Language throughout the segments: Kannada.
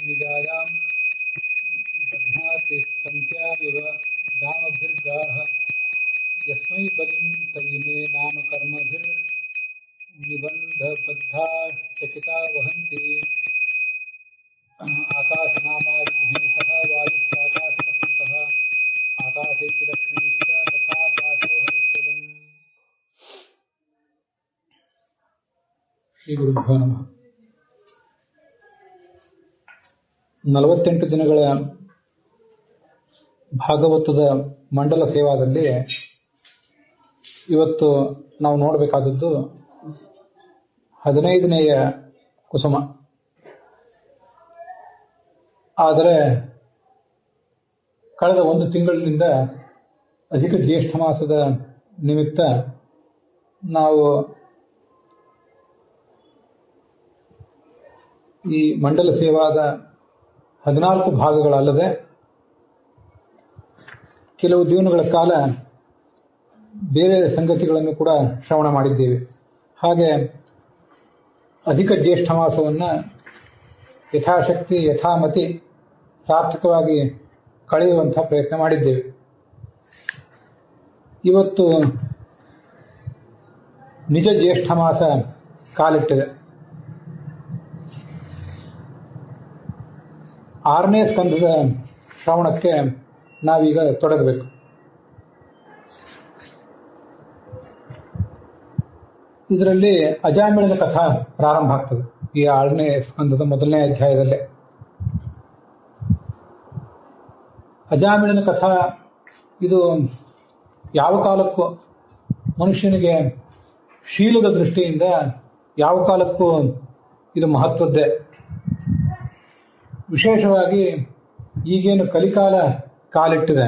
ನಿಜಾಯಾಂ ಬಧ್ನಾತಿ ಸಂಖ್ಯಾಮಿವ ದಾಮಭಿರ್ಗಾಹ ಯಸ್ಮೈ ಬಲಿಂ ತಯಿಮೇ ನಾಮ ಕರ್ಮಭಿರ್ ನಿಬಂಧ ಬದ್ಧಾ ಚಕಿತಾ ವಹಂತಿ. ಆಕಾಶನಾಮಾವಿಘ್ನೇಶಃ ವಾಯುಶ್ಚಾಕಾಶಃ ಸ್ಮೃತಃ ಆಕಾಶೇತಿ ಲಕ್ಷ್ಮೀಶ್ಚ ತಥಾಕಾಶೋ ಹರಿಶ್ಚದಂ. ಶ್ರೀ ಗುರುಭ್ಯೋ ನಮಃ. 48 ದಿನಗಳ ಭಾಗವತದ ಮಂಡಲ ಸೇವಾದಲ್ಲಿ ಇವತ್ತು ನಾವು ನೋಡಬೇಕಾದದ್ದು 15ನೆಯ ಕುಸುಮ. ಆದರೆ ಕಳೆದ ಒಂದು ತಿಂಗಳಿನಿಂದ ಅಧಿಕ ಜ್ಯೇಷ್ಠ ಮಾಸದ ನಿಮಿತ್ತ ನಾವು ಈ ಮಂಡಲ ಸೇವಾದ 14 ಭಾಗಗಳಲ್ಲದೆ ಕೆಲವು ದಿನಗಳ ಕಾಲ ಬೇರೆ ಸಂಗತಿಗಳನ್ನು ಕೂಡ ಶ್ರವಣ ಮಾಡಿದ್ದೇವೆ. ಹಾಗೆ ಅಧಿಕ ಜ್ಯೇಷ್ಠ ಮಾಸವನ್ನು ಯಥಾಶಕ್ತಿ ಯಥಾಮತಿ ಸಾರ್ಥಕವಾಗಿ ಕಳೆಯುವಂತಹ ಪ್ರಯತ್ನ ಮಾಡಿದ್ದೇವೆ. ಇವತ್ತು ನಿಜ ಜ್ಯೇಷ್ಠ ಮಾಸ ಕಾಲಿಟ್ಟಿದೆ. 6ನೇ ಸ್ಕಂದದ ಶ್ರವಣಕ್ಕೆ ನಾವೀಗ ತೊಡಗಬೇಕು. ಇದರಲ್ಲಿ ಅಜಾಮಿಳನ ಕಥಾ ಪ್ರಾರಂಭ ಆಗ್ತದೆ. ಈ 6ನೇ ಸ್ಕಂದದ 1ನೇ ಅಧ್ಯಾಯದಲ್ಲೇ ಅಜಾಮಿಳನ ಕಥಾ ಇದು ಯಾವ ಕಾಲಕ್ಕೂ ಮನುಷ್ಯನಿಗೆ ಶೀಲದ ದೃಷ್ಟಿಯಿಂದ ಯಾವ ಕಾಲಕ್ಕೂ ಇದು ಮಹತ್ವದ್ದೇ. ವಿಶೇಷವಾಗಿ ಈಗೇನು ಕಲಿಕಾಲ ಕಾಲಿಟ್ಟಿದೆ,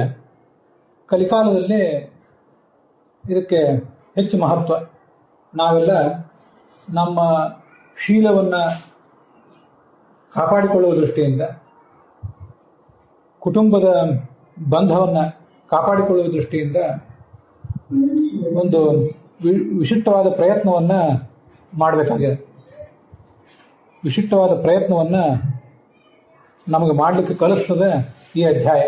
ಕಲಿಕಾಲದಲ್ಲಿ ಇದಕ್ಕೆ ಹೆಚ್ಚು ಮಹತ್ವ. ನಾವೆಲ್ಲ ನಮ್ಮ ಶೀಲವನ್ನು ಕಾಪಾಡಿಕೊಳ್ಳುವ ದೃಷ್ಟಿಯಿಂದ, ಕುಟುಂಬದ ಬಂಧವನ್ನು ಕಾಪಾಡಿಕೊಳ್ಳುವ ದೃಷ್ಟಿಯಿಂದ ಒಂದು ವಿಶಿಷ್ಟವಾದ ಪ್ರಯತ್ನವನ್ನು ಮಾಡಬೇಕಾಗಿದೆ. ವಿಶಿಷ್ಟವಾದ ಪ್ರಯತ್ನವನ್ನು ನಮಗೆ ಮಾಡಲಿಕ್ಕೆ ಕಲಿಸ್ತದೆ ಈ ಅಧ್ಯಾಯ.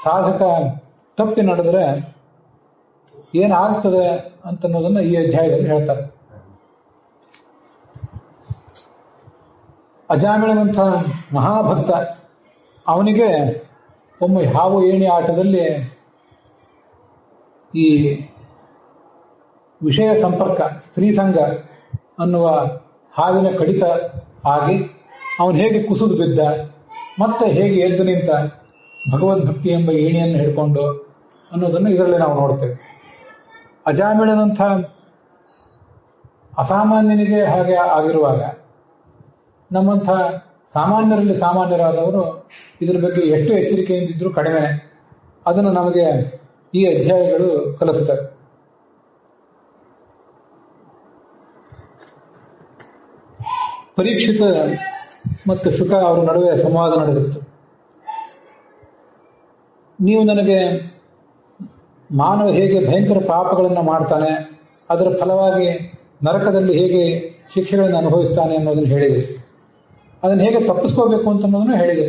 ಸಾಧಕ ತಪ್ಪಿ ನಡೆದರೆ ಏನಾಗ್ತದೆ ಅಂತನ್ನೋದನ್ನು ಈ ಅಧ್ಯಾಯದಲ್ಲಿ ಹೇಳ್ತಾರೆ. ಅಜಾಮಿಳನಂಥ ಮಹಾಭಕ್ತ, ಅವನಿಗೆ ಒಮ್ಮೆ ಹಾವು ಏಣಿ ಆಟದಲ್ಲಿ ಈ ವಿಷಯ ಸಂಪರ್ಕ, ಸ್ತ್ರೀ ಸಂಘ ಅನ್ನುವ ಹಾವಿನ ಕಡಿತ ಆಗಿ ಅವನು ಹೇಗೆ ಕುಸಿದು ಬಿದ್ದ, ಮತ್ತೆ ಹೇಗೆ ಎದ್ದು ನಿಂತ ಭಗವದ್ಭಕ್ತಿ ಎಂಬ ಏಣಿಯನ್ನು ಹಿಡ್ಕೊಂಡು ಅನ್ನೋದನ್ನು ಇದರಲ್ಲಿ ನಾವು ನೋಡ್ತೇವೆ. ಅಜಾಮಿಳನಂಥ ಅಸಾಮಾನ್ಯನಿಗೆ ಹಾಗೆ ಆಗಿರುವಾಗ ನಮ್ಮಂಥ ಸಾಮಾನ್ಯರಲ್ಲಿ ಸಾಮಾನ್ಯರಾದವರು ಇದರ ಬಗ್ಗೆ ಎಷ್ಟು ಎಚ್ಚರಿಕೆಯಿಂದಿದ್ರೂ ಕಡಿಮೆ. ಅದನ್ನು ನಮಗೆ ಈ ಅಧ್ಯಾಯಗಳು ಕಲಿಸುತ್ತವೆ. ಪರೀಕ್ಷಿತ ಮತ್ತು ಶುಕ ಅವರ ನಡುವೆ ಸಂವಾದ ನಡೆದಿತ್ತು. ನೀವು ನನಗೆ ಮಾನವ ಹೇಗೆ ಭಯಂಕರ ಪಾಪಗಳನ್ನು ಮಾಡ್ತಾನೆ, ಅದರ ಫಲವಾಗಿ ನರಕದಲ್ಲಿ ಹೇಗೆ ಶಿಕ್ಷೆಗಳನ್ನು ಅನುಭವಿಸ್ತಾನೆ ಅನ್ನೋದನ್ನು ಹೇಳಿದೆ. ಅದನ್ನು ಹೇಗೆ ತಪ್ಪಿಸ್ಕೋಬೇಕು ಅಂತನ್ನೋದನ್ನು ಹೇಳಿದೆ.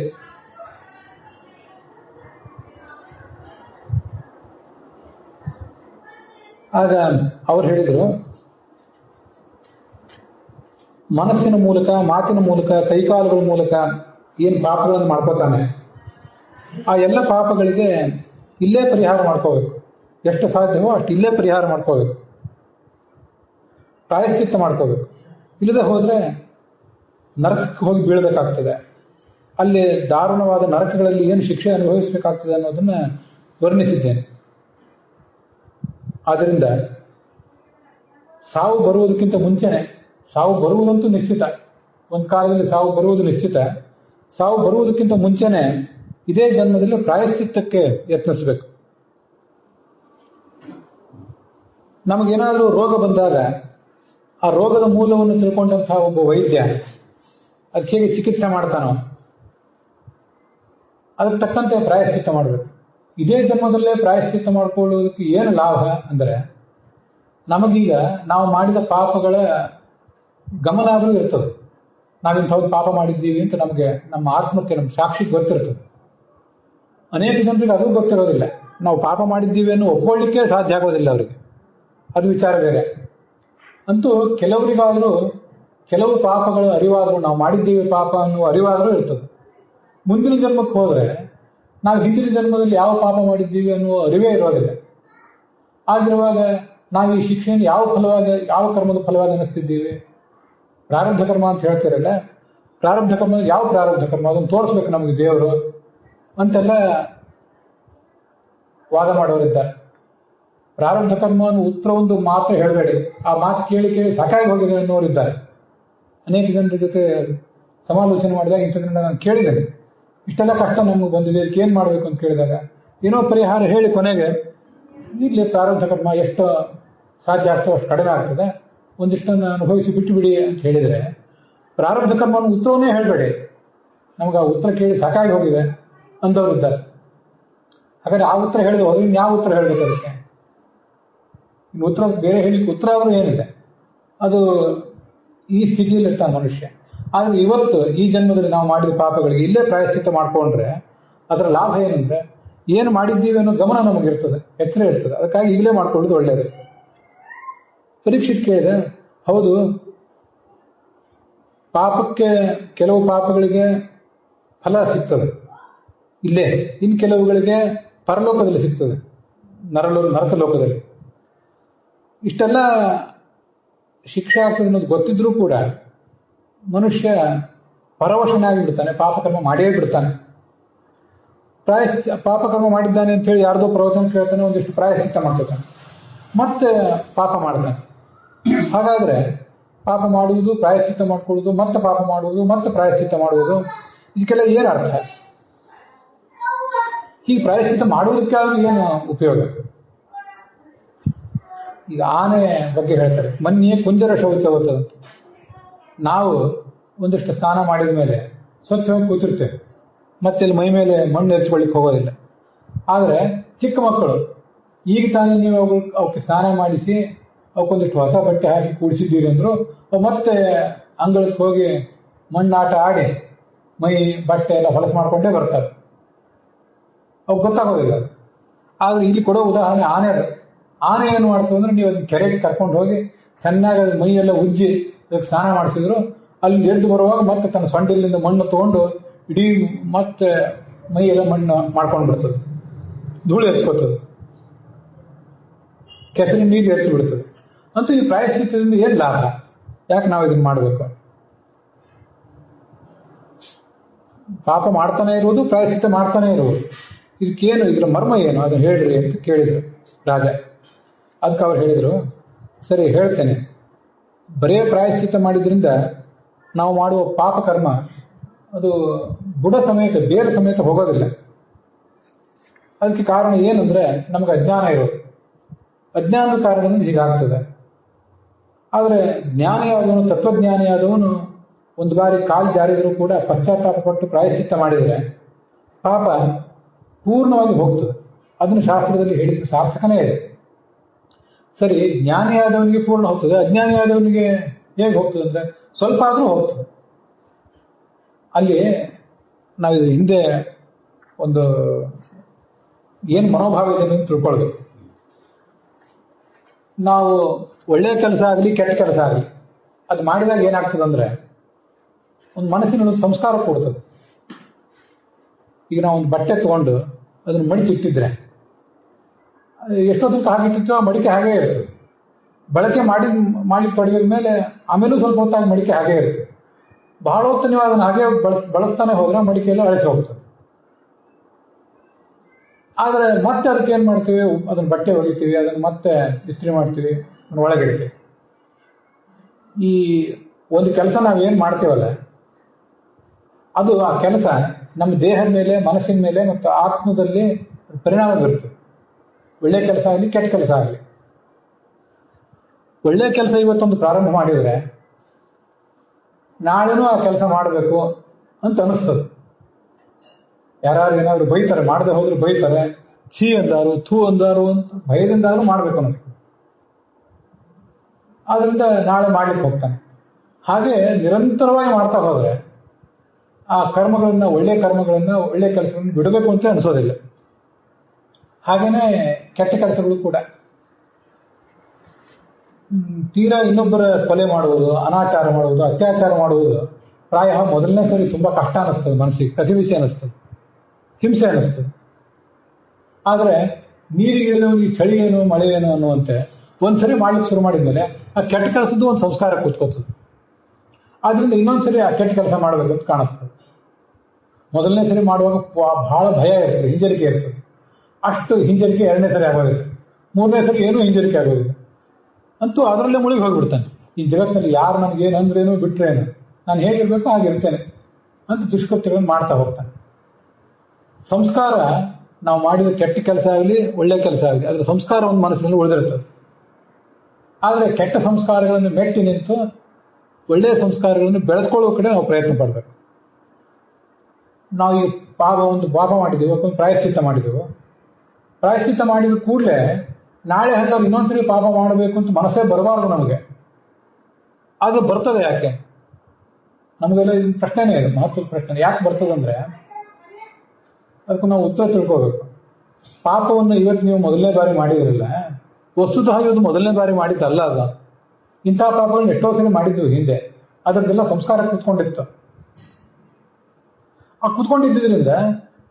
ಆಗ ಅವ್ರು ಹೇಳಿದರು, ಮನಸ್ಸಿನ ಮೂಲಕ, ಮಾತಿನ ಮೂಲಕ, ಕೈಕಾಲುಗಳ ಮೂಲಕ ಏನು ಪಾಪಗಳನ್ನು ಮಾಡ್ಕೋತಾನೆ, ಆ ಎಲ್ಲ ಪಾಪಗಳಿಗೆ ಇಲ್ಲೇ ಪರಿಹಾರ ಮಾಡ್ಕೋಬೇಕು. ಎಷ್ಟು ಸಾಧ್ಯವೋ ಅಷ್ಟು ಇಲ್ಲೇ ಪರಿಹಾರ ಮಾಡ್ಕೋಬೇಕು, ಪ್ರಾಯಶ್ಚಿತ್ತ ಮಾಡ್ಕೋಬೇಕು. ಇಲ್ಲದೆ ಹೋದರೆ ನರಕಕ್ಕೆ ಹೋಗಿ ಬೀಳಬೇಕಾಗ್ತದೆ. ಅಲ್ಲಿ ದಾರುಣವಾದ ನರಕಗಳಲ್ಲಿ ಏನು ಶಿಕ್ಷೆ ಅನುಭವಿಸಬೇಕಾಗ್ತದೆ ಅನ್ನೋದನ್ನು ವರ್ಣಿಸಿದ್ದೇನೆ. ಆದ್ದರಿಂದ ಸಾವು ಬರುವುದಕ್ಕಿಂತ ಮುಂಚೆನೆ, ಸಾವು ಬರುವುದಂತೂ ನಿಶ್ಚಿತ, ಒಂದು ಕಾಲದಲ್ಲಿ ಸಾವು ಬರುವುದು ನಿಶ್ಚಿತ. ಸಾವು ಬರುವುದಕ್ಕಿಂತ ಮುಂಚೆನೆ ಇದೇ ಜನ್ಮದಲ್ಲಿ ಪ್ರಾಯಶ್ಚಿತ್ತಕ್ಕೆ ಯತ್ನಿಸಬೇಕು. ನಮಗೇನಾದರೂ ರೋಗ ಬಂದಾಗ ಆ ರೋಗದ ಮೂಲವನ್ನು ತಿಳ್ಕೊಂಡಂತಹ ಒಬ್ಬ ವೈದ್ಯ ಅದಕ್ಕೆ ಹೇಗೆ ಚಿಕಿತ್ಸೆ ಮಾಡ್ತಾನೋ ಅದಕ್ಕೆ ತಕ್ಕಂತೆ ಪ್ರಾಯಶ್ಚಿತ್ತ ಮಾಡಬೇಕು. ಇದೇ ಜನ್ಮದಲ್ಲೇ ಪ್ರಾಯಶ್ಚಿತ್ತ ಮಾಡಿಕೊಳ್ಳುವುದಕ್ಕೆ ಏನು ಲಾಭ ಅಂದರೆ, ನಮಗೀಗ ನಾವು ಮಾಡಿದ ಪಾಪಗಳ ಗಮನ ಆದರೂ ಇರ್ತದೆ. ನಾವಿಂಥವ್ರು ಪಾಪ ಮಾಡಿದ್ದೀವಿ ಅಂತ ನಮಗೆ ನಮ್ಮ ಆತ್ಮಕ್ಕೆ, ನಮ್ಮ ಸಾಕ್ಷಿಗೆ ಗೊತ್ತಿರ್ತದೆ. ಅನೇಕ ಜನರಿಗೆ ಅದು ಗೊತ್ತಿರೋದಿಲ್ಲ. ನಾವು ಪಾಪ ಮಾಡಿದ್ದೀವಿ ಅನ್ನೋ ಒಪ್ಕೊಳ್ಳಿಕ್ಕೆ ಸಾಧ್ಯ ಆಗೋದಿಲ್ಲ ಅವರಿಗೆ. ಅದು ವಿಚಾರ ಬೇರೆ. ಅಂತೂ ಕೆಲವರಿಗಾದರೂ ಕೆಲವು ಪಾಪಗಳು ಅರಿವಾದರೂ, ನಾವು ಮಾಡಿದ್ದೀವಿ ಪಾಪ ಅನ್ನುವ ಅರಿವಾದರೂ ಇರ್ತದೆ. ಮುಂದಿನ ಜನ್ಮಕ್ಕೆ ಹೋದರೆ ನಾವು ಹಿಂದಿನ ಜನ್ಮದಲ್ಲಿ ಯಾವ ಪಾಪ ಮಾಡಿದ್ದೀವಿ ಅನ್ನುವ ಅರಿವೇ ಇರೋದಿಲ್ಲ. ಆಗಿರುವಾಗ ನಾವು ಈ ಶಿಕ್ಷೆಯನ್ನು ಯಾವ ಕರ್ಮದ ಫಲವಾಗಿ ಅನ್ನಿಸ್ತಿದ್ದೀವಿ? ಪ್ರಾರಬ್ಧ ಕರ್ಮ ಅಂತ ಹೇಳ್ತಿರಲ್ಲ, ಪ್ರಾರಬ್ಧ ಕರ್ಮ ಯಾವ ಪ್ರಾರಬ್ಧ ಕರ್ಮ ಅದನ್ನು ತೋರಿಸ್ಬೇಕು ನಮಗೆ ದೇವರು ಅಂತೆಲ್ಲ ವಾದ ಮಾಡೋರಿದ್ದಾರೆ. ಪ್ರಾರಬ್ಧ ಕರ್ಮ ಅನ್ನೋ ಉತ್ತರ ಒಂದು ಮಾತ್ರ ಹೇಳಬೇಡಿ, ಆ ಮಾತು ಕೇಳಿ ಕೇಳಿ ಸಾಕಾಗಿ ಹೋಗಿದೆ ಅನ್ನೋರಿದ್ದಾರೆ. ಅನೇಕ ಜನರ ಜೊತೆ ಸಮಾಲೋಚನೆ ಮಾಡಿದಾಗ ಇಂಥದ್ದನ್ನ ನಾನು ಕೇಳಿದ್ದೇನೆ. ಇಷ್ಟೆಲ್ಲ ಕಷ್ಟ ನಮಗೆ ಬಂದಿದೆ, ಇದಕ್ಕೆ ಏನು ಮಾಡಬೇಕು ಅಂತ ಕೇಳಿದಾಗ ಏನೋ ಪರಿಹಾರ ಹೇಳಿ ಕೊನೆಗೆ ಈಗಲೇ ಪ್ರಾರಬ್ಧ ಕರ್ಮ ಎಷ್ಟು ಸಾಧ್ಯ ಆಗ್ತೋ ಅಷ್ಟು ಕಡಿಮೆ ಆಗ್ತದೆ, ಒಂದಿಷ್ಟನ್ನು ಅನುಭವಿಸಿ ಬಿಟ್ಟುಬಿಡಿ ಅಂತ ಹೇಳಿದರೆ, ಪ್ರಾರಬ್ಧ ಕರ್ಮವನ್ನು ಉತ್ತರವನ್ನೇ ಹೇಳಬೇಡಿ, ನಮ್ಗೆ ಆ ಉತ್ತರ ಕೇಳಿ ಸಾಕಾಗಿ ಹೋಗಿದೆ ಅಂದವರಿದ್ದಾರೆ. ಹಾಗಾದ್ರೆ ಆ ಉತ್ತರ ಹೇಳಿದ್ರೆ ಹೋದ್ರೆ ಇನ್ನು ಯಾವ ಉತ್ತರ ಹೇಳಬೇಕು ಅದಕ್ಕೆ? ಇನ್ನು ಉತ್ತರ ಬೇರೆ ಹೇಳಿಕ್ಕೆ ಉತ್ತರ ಆದರೂ ಏನಿದೆ? ಅದು ಈ ಸ್ಥಿತಿಯಲ್ಲಿ ಇರ್ತಾನೆ ಮನುಷ್ಯ. ಆದರೆ ಇವತ್ತು ಈ ಜನ್ಮದಲ್ಲಿ ನಾವು ಮಾಡಿದ ಪಾಪಗಳಿಗೆ ಇಲ್ಲೇ ಪ್ರಾಯಶ್ಚಿತ್ತ ಮಾಡಿಕೊಂಡ್ರೆ ಅದರ ಲಾಭ ಏನಂದ್ರೆ, ಏನು ಮಾಡಿದ್ದೀವಿ ಅನ್ನೋ ಗಮನ ನಮಗಿರ್ತದೆ, ಎಚ್ಚರ ಇರ್ತದೆ. ಅದಕ್ಕಾಗಿ ಈಗಲೇ ಮಾಡ್ಕೊಳ್ಳೋದು ಒಳ್ಳೆಯದು. ಪರೀಕ್ಷಿತ್ ಕೇಳಿದೆ, ಹೌದು, ಪಾಪಕ್ಕೆ ಕೆಲವು ಪಾಪಗಳಿಗೆ ಫಲ ಸಿಗ್ತದೆ ಇಲ್ಲೇ, ಇನ್ನು ಕೆಲವುಗಳಿಗೆ ಪರಲೋಕದಲ್ಲಿ ಸಿಗ್ತದೆ, ನರಕ ಲೋಕದಲ್ಲಿ. ಇಷ್ಟೆಲ್ಲ ಶಿಕ್ಷೆ ಆಗ್ತದೆ ಅನ್ನೋದು ಗೊತ್ತಿದ್ರೂ ಕೂಡ ಮನುಷ್ಯ ಪರವಶನಾಗಿ ಬಿಡ್ತಾನೆ, ಪಾಪಕರ್ಮ ಮಾಡಿಯೇ ಬಿಡ್ತಾನೆ. ಪಾಪಕರ್ಮ ಮಾಡಿದ್ದಾನೆ ಅಂತ ಹೇಳಿ ಯಾರ್ದೋ ಪ್ರವಚನ ಕೇಳ್ತಾನೆ, ಒಂದಿಷ್ಟು ಪ್ರಾಯಶ್ಚಿತ್ತ ಮಾಡ್ತಾನೆ, ಮತ್ತೆ ಪಾಪ ಮಾಡ್ತಾನೆ. ಹಾಗಾದ್ರೆ ಪಾಪ ಮಾಡುವುದು, ಪ್ರಾಯಶ್ಚಿತ್ತ ಮಾಡ್ಕೊಳ್ಳುವುದು, ಮತ್ತೆ ಪಾಪ ಮಾಡುವುದು, ಮತ್ತೆ ಪ್ರಾಯಶ್ಚಿತ್ತ ಮಾಡುವುದು, ಇದಕ್ಕೆಲ್ಲ ಏನು ಅರ್ಥ? ಹೀಗೆ ಪ್ರಾಯಶ್ಚಿತ್ತ ಮಾಡುವುದಕ್ಕೆ ಏನು ಉಪಯೋಗ? ಈಗ ಆನೆ ಬಗ್ಗೆ ಹೇಳ್ತಾರೆ, ಮನ್ಯೆ ಕುಂಜರ ಶೌಚವತ್ತದಂತ. ನಾವು ಒಂದಿಷ್ಟು ಸ್ನಾನ ಮಾಡಿದ ಮೇಲೆ ಸ್ವಚ್ಛವಾಗಿ ಕೂತಿರ್ತೇವೆ, ಮತ್ತೆ ಇಲ್ಲಿ ಮೈ ಮೇಲೆ ಮಣ್ಣು ಎರ್ಚ್ಕೊಳ್ಳಿಕ್ಕೆ ಹೋಗೋದಿಲ್ಲ. ಆದರೆ ಚಿಕ್ಕ ಮಕ್ಕಳು ಈಗ ತಾನೇ ನೀವು ಅವಕ್ಕೆ ಸ್ನಾನ ಮಾಡಿಸಿ ಅವಕ್ಕೊಂದಿಷ್ಟು ಹೊಸ ಬಟ್ಟೆ ಹಾಕಿ ಕೂಡಿಸಿದ್ದೀರಿ ಅಂದ್ರು ಮತ್ತೆ ಅಂಗಳಕ್ಕೆ ಹೋಗಿ ಮಣ್ಣಾಟ ಆಡಿ ಮೈ ಬಟ್ಟೆ ಎಲ್ಲ ಹೊಲಸು ಮಾಡ್ಕೊಂಡೇ ಬರ್ತಾರೆ, ಅವು ಗೊತ್ತಾಗೋದಿಲ್ಲ. ಆದ್ರೆ ಇಲ್ಲಿ ಕೊಡೋ ಉದಾಹರಣೆ ಆನೆ. ಆನೆ ಏನು ಮಾಡ್ತದೆ ಅಂದ್ರೆ, ನೀವು ಅದನ್ನ ಕೆರೆಗೆ ಕರ್ಕೊಂಡು ಹೋಗಿ ಚೆನ್ನಾಗಿ ಅದ್ರ ಮೈ ಎಲ್ಲ ಉಜ್ಜಿ ಅದಕ್ಕೆ ಸ್ನಾನ ಮಾಡಿಸಿದ್ರು, ಅಲ್ಲಿ ಎದ್ದು ಬರುವಾಗ ಮತ್ತೆ ತನ್ನ ಸೊಂಡಿಲಿಂದ ಮಣ್ಣು ತಗೊಂಡು ಇಡೀ ಮತ್ತೆ ಮೈ ಎಲ್ಲ ಮಣ್ಣು ಮಾಡ್ಕೊಂಡು ಬಿಡ್ತದೆ, ಧೂಳು ಎರ್ಚ್ಕೋತದೆ, ಕೆಸರಿನ ನೀರು ಎರ್ಚಿ ಬಿಡ್ತದೆ. ಅಂತೂ ಈ ಪ್ರಾಯಶ್ಚಿತ್ತದಿಂದ ಏನ್ ಲಾಭ? ಯಾಕೆ ನಾವು ಇದನ್ನ ಮಾಡಬೇಕು? ಪಾಪ ಮಾಡ್ತಾನೆ ಇರುವುದು, ಪ್ರಾಯಶ್ಚಿತ್ತ ಮಾಡ್ತಾನೆ ಇರುವುದು, ಇದಕ್ಕೇನು, ಇದರ ಮರ್ಮ ಏನು ಅದನ್ನ ಹೇಳ್ರಿ ಅಂತ ಕೇಳಿದ್ರು ರಾಜ. ಅದಕ್ಕೆ ಅವ್ರು ಹೇಳಿದ್ರು, ಸರಿ ಹೇಳ್ತೇನೆ, ಬರೇ ಪ್ರಾಯಶ್ಚಿತ್ತ ಮಾಡಿದ್ರಿಂದ ನಾವು ಮಾಡುವ ಪಾಪ ಕರ್ಮ ಅದು ಬುಡ ಸಮೇತ, ಬೇರೆ ಸಮೇತ ಹೋಗೋದಿಲ್ಲ. ಅದಕ್ಕೆ ಕಾರಣ ಏನಂದ್ರೆ ನಮಗೆ ಅಜ್ಞಾನ ಇರೋದು. ಅಜ್ಞಾನದ ಕಾರಣದಿಂದ ಹೀಗಾಗ್ತದೆ. ಆದರೆ ಜ್ಞಾನಿಯಾದವನು, ತತ್ವಜ್ಞಾನಿಯಾದವನು ಒಂದು ಬಾರಿ ಕಾಲು ಜಾರಿದರೂ ಕೂಡ ಪಶ್ಚಾತ್ತಾಪ ಪಟ್ಟು ಪ್ರಾಯಶ್ಚಿತ್ತ ಮಾಡಿದರೆ ಪಾಪ ಪೂರ್ಣವಾಗಿ ಹೋಗ್ತದೆ. ಅದನ್ನು ಶಾಸ್ತ್ರದಲ್ಲಿ ಹೇಳಿದ್ದು ಸಾರ್ಥಕನೇ ಇದೆ. ಸರಿ, ಜ್ಞಾನಿಯಾದವನಿಗೆ ಪೂರ್ಣ ಹೋಗ್ತದೆ, ಅಜ್ಞಾನಿಯಾದವನಿಗೆ ಹೇಗೆ ಹೋಗ್ತದೆ ಅಂದ್ರೆ ಸ್ವಲ್ಪ ಆದರೂ ಹೋಗ್ತದೆ. ಅಲ್ಲಿ ನಾವು ಹಿಂದೆ ಒಂದು ಏನು ಮನೋಭಾವ ಇದೆ ಅಂತ ತಿಳ್ಕೊಳ್ಬೇಕು. ನಾವು ಒಳ್ಳೆಯ ಕೆಲಸ ಆಗಲಿ ಕೆಟ್ಟ ಕೆಲಸ ಆಗಲಿ ಅದು ಮಾಡಿದಾಗ ಏನಾಗ್ತದಂದ್ರೆ ಒಂದು ಮನಸ್ಸಿನ ಸಂಸ್ಕಾರ ಕೊಡ್ತದೆ. ಈಗ ನಾವು ಒಂದು ಬಟ್ಟೆ ತಗೊಂಡು ಅದನ್ನು ಮಡಿಚಿಟ್ಟಿದ್ರೆ ಎಷ್ಟೊತ್ತಕ್ಕೆ ಹಾಕಿಟ್ಟಿರ್ತೀವೋ ಆ ಮಡಿಕೆ ಹಾಗೇ ಇರ್ತದೆ. ಬಳಕೆ ಮಾಡಿ ತೊಡಗಿದ ಮೇಲೆ ಆಮೇಲೂ ಸ್ವಲ್ಪ ಹೊತ್ತಾಗಿ ಮಡಿಕೆ ಹಾಗೇ ಇರ್ತದೆ. ಬಹಳ ಹೊತ್ತು ನೀವು ಅದನ್ನು ಹಾಗೆ ಬಳಸ್ತಾನೆ ಹೋದ್ರೆ ಮಡಿಕೆಯೆಲ್ಲ ಅಳಿಸಿ ಹೋಗ್ತದೆ. ಆದರೆ ಮತ್ತೆ ಅದಕ್ಕೆ ಏನು ಮಾಡ್ತೀವಿ, ಅದನ್ನ ಬಟ್ಟೆ ಹೊಲಿತೀವಿ, ಅದನ್ನು ಮತ್ತೆ ಇಸ್ತ್ರಿ ಮಾಡ್ತೀವಿ, ಅದನ್ನ ಒಳಗಿಡ್ತೀವಿ. ಈ ಒಂದು ಕೆಲಸ ನಾವೇನು ಮಾಡ್ತೀವಲ್ಲ ಅದು ಆ ಕೆಲಸ ನಮ್ಮ ದೇಹದ ಮೇಲೆ, ಮನಸ್ಸಿನ ಮೇಲೆ ಮತ್ತು ಆತ್ಮದಲ್ಲಿ ಪರಿಣಾಮ ಬೀರ್ತದೆ. ಒಳ್ಳೆ ಕೆಲಸ ಆಗಲಿ ಕೆಟ್ಟ ಕೆಲಸ ಆಗಲಿ. ಒಳ್ಳೆ ಕೆಲಸ ಇವತ್ತೊಂದು ಪ್ರಾರಂಭ ಮಾಡಿದರೆ ನಾಳೆನೂ ಆ ಕೆಲಸ ಮಾಡಬೇಕು ಅಂತ ಅನಿಸ್ತದೆ. ಯಾರು ಏನಾದ್ರು ಬೈತಾರೆ, ಮಾಡದೆ ಹೋದ್ರು ಬೈತಾರೆ, ಛೀ ಅಂದಾರು, ಥೂ ಅಂದಾರು ಅಂತ ಭಯದಿಂದಾದ್ರೂ ಮಾಡ್ಬೇಕು ಅನ್ನಿಸ್ತದೆ. ಆದ್ರಿಂದ ನಾಳೆ ಮಾಡ್ಲಿಕ್ಕೆ ಹೋಗ್ತಾನೆ. ಹಾಗೆ ನಿರಂತರವಾಗಿ ಮಾಡ್ತಾ ಹೋದ್ರೆ ಆ ಕರ್ಮಗಳನ್ನ, ಒಳ್ಳೆ ಕೆಲಸಗಳನ್ನ ಬಿಡಬೇಕು ಅಂತ ಅನಿಸೋದಿಲ್ಲ. ಹಾಗೇನೆ ಕೆಟ್ಟ ಕೆಲಸಗಳು ಕೂಡ. ತೀರಾ ಇನ್ನೊಬ್ಬರ ಕೊಲೆ ಮಾಡುವುದು, ಅನಾಚಾರ ಮಾಡುವುದು, ಅತ್ಯಾಚಾರ ಮಾಡುವುದು ಪ್ರಾಯ ಮೊದಲನೇ ಸರಿ ತುಂಬಾ ಕಷ್ಟ ಅನಿಸ್ತದೆ, ಮನಸ್ಸಿಗೆ ಕಸಿವಿಸಿ ಅನಿಸ್ತದೆ, ಹಿಂಸೆ ಅನಿಸ್ತದೆ. ಆದ್ರೆ ನೀರಿಗೆ ಇಳಿದವನಿಗೆ ಚಳಿ ಏನು ಮಳೆ ಏನು ಅನ್ನುವಂತೆ ಒಂದ್ಸರಿ ಮಾಡ್ಲಿಕ್ಕೆ ಶುರು ಮಾಡಿದ್ಮೇಲೆ ಆ ಕೆಟ್ಟ ಕೆಲಸದ್ದು ಒಂದು ಸಂಸ್ಕಾರ ಕೂತ್ಕೋತದೆ. ಆದ್ರಿಂದ ಇನ್ನೊಂದ್ಸರಿ ಆ ಕೆಟ್ಟ ಕೆಲಸ ಮಾಡಬೇಕು ಅಂತ ಕಾಣಿಸ್ತದೆ. ಮೊದಲನೇ ಸರಿ ಮಾಡುವಾಗ ಬಹಳ ಭಯ ಇರ್ತದೆ, ಹಿಂಜರಿಕೆ ಇರ್ತದೆ. ಅಷ್ಟು ಹಿಂಜರಿಕೆ ಎರಡನೇ ಸರಿ ಆಗೋದಿಲ್ಲ, ಮೂರನೇ ಸರಿ ಏನೂ ಹಿಂಜರಿಕೆ ಆಗೋದಿಲ್ಲ. ಅಂತೂ ಅದರಲ್ಲೇ ಮುಳುಗಿ ಹೋಗ್ಬಿಡ್ತಾನೆ. ಈ ಜಗತ್ತಿನಲ್ಲಿ ಯಾರು ನನಗೇನು ಅಂದ್ರೇನು ಬಿಟ್ರೇನು, ನಾನು ಹೇಗಿರ್ಬೇಕು ಹಾಗಿರ್ತೇನೆ ಅಂತ ದುಷ್ಕೃತ್ಯಗಳನ್ನು ಮಾಡ್ತಾ ಹೋಗ್ತಾನೆ. ಸಂಸ್ಕಾರ, ನಾವು ಮಾಡಿದ ಕೆಟ್ಟ ಕೆಲಸ ಆಗಲಿ ಒಳ್ಳೆ ಕೆಲಸ ಆಗಲಿ, ಅದರ ಸಂಸ್ಕಾರ ಒಂದು ಮನಸ್ಸಿನಲ್ಲಿ ಉಳಿದಿರ್ತದೆ. ಆದರೆ ಕೆಟ್ಟ ಸಂಸ್ಕಾರಗಳನ್ನು ಮೆಟ್ಟಿ ನಿಂತು ಒಳ್ಳೆಯ ಸಂಸ್ಕಾರಗಳನ್ನು ಬೆಳೆಸ್ಕೊಳ್ಳೋ ಕಡೆ ನಾವು ಪ್ರಯತ್ನ ಪಡಬೇಕು. ನಾವು ಈ ಒಂದು ಪಾಪ ಮಾಡಿದೆವು, ಒಂದು ಪ್ರಾಯಶ್ಚಿತ್ತ ಮಾಡಿದೆವು. ಪ್ರಾಯಶ್ಚಿತ್ತ ಮಾಡಿದ ಕೂಡಲೇ ನಾಳೆ ಹಾಗಾದ್ರೆ ಇನ್ನೊಂದ್ಸರಿ ಪಾಪ ಮಾಡಬೇಕು ಅಂತ ಮನಸ್ಸೇ ಬರಬಾರ್ದು ನಮಗೆ. ಆದ್ರೆ ಬರ್ತದೆ ಯಾಕೆ? ನಮಗೆಲ್ಲ ಇದು ಪ್ರಶ್ನೆನೇ ಇದೆ, ಮಹತ್ವದ ಪ್ರಶ್ನೆ. ಯಾಕೆ ಬರ್ತದಂದ್ರೆ ಅದಕ್ಕೂ ನಾವು ಉತ್ತರ ತಿಳ್ಕೋಬೇಕು. ಪಾಪವನ್ನು ಇವತ್ತು ನೀವು ಮೊದಲನೇ ಬಾರಿ ಮಾಡಿದ್ರಲ್ಲ, ವಸ್ತುತಃ ಇವತ್ತು ಮೊದಲನೇ ಬಾರಿ ಮಾಡಿದ್ದಲ್ಲ. ಅದು ಇಂತಹ ಪಾಪಗಳನ್ನ ಎಷ್ಟೋ ಸರಿ ಮಾಡಿದ್ವು ಹಿಂದೆ, ಅದರದ್ದೆಲ್ಲ ಸಂಸ್ಕಾರ ಕೂತ್ಕೊಂಡಿತ್ತು. ಆ ಕೂತ್ಕೊಂಡಿದ್ದರಿಂದ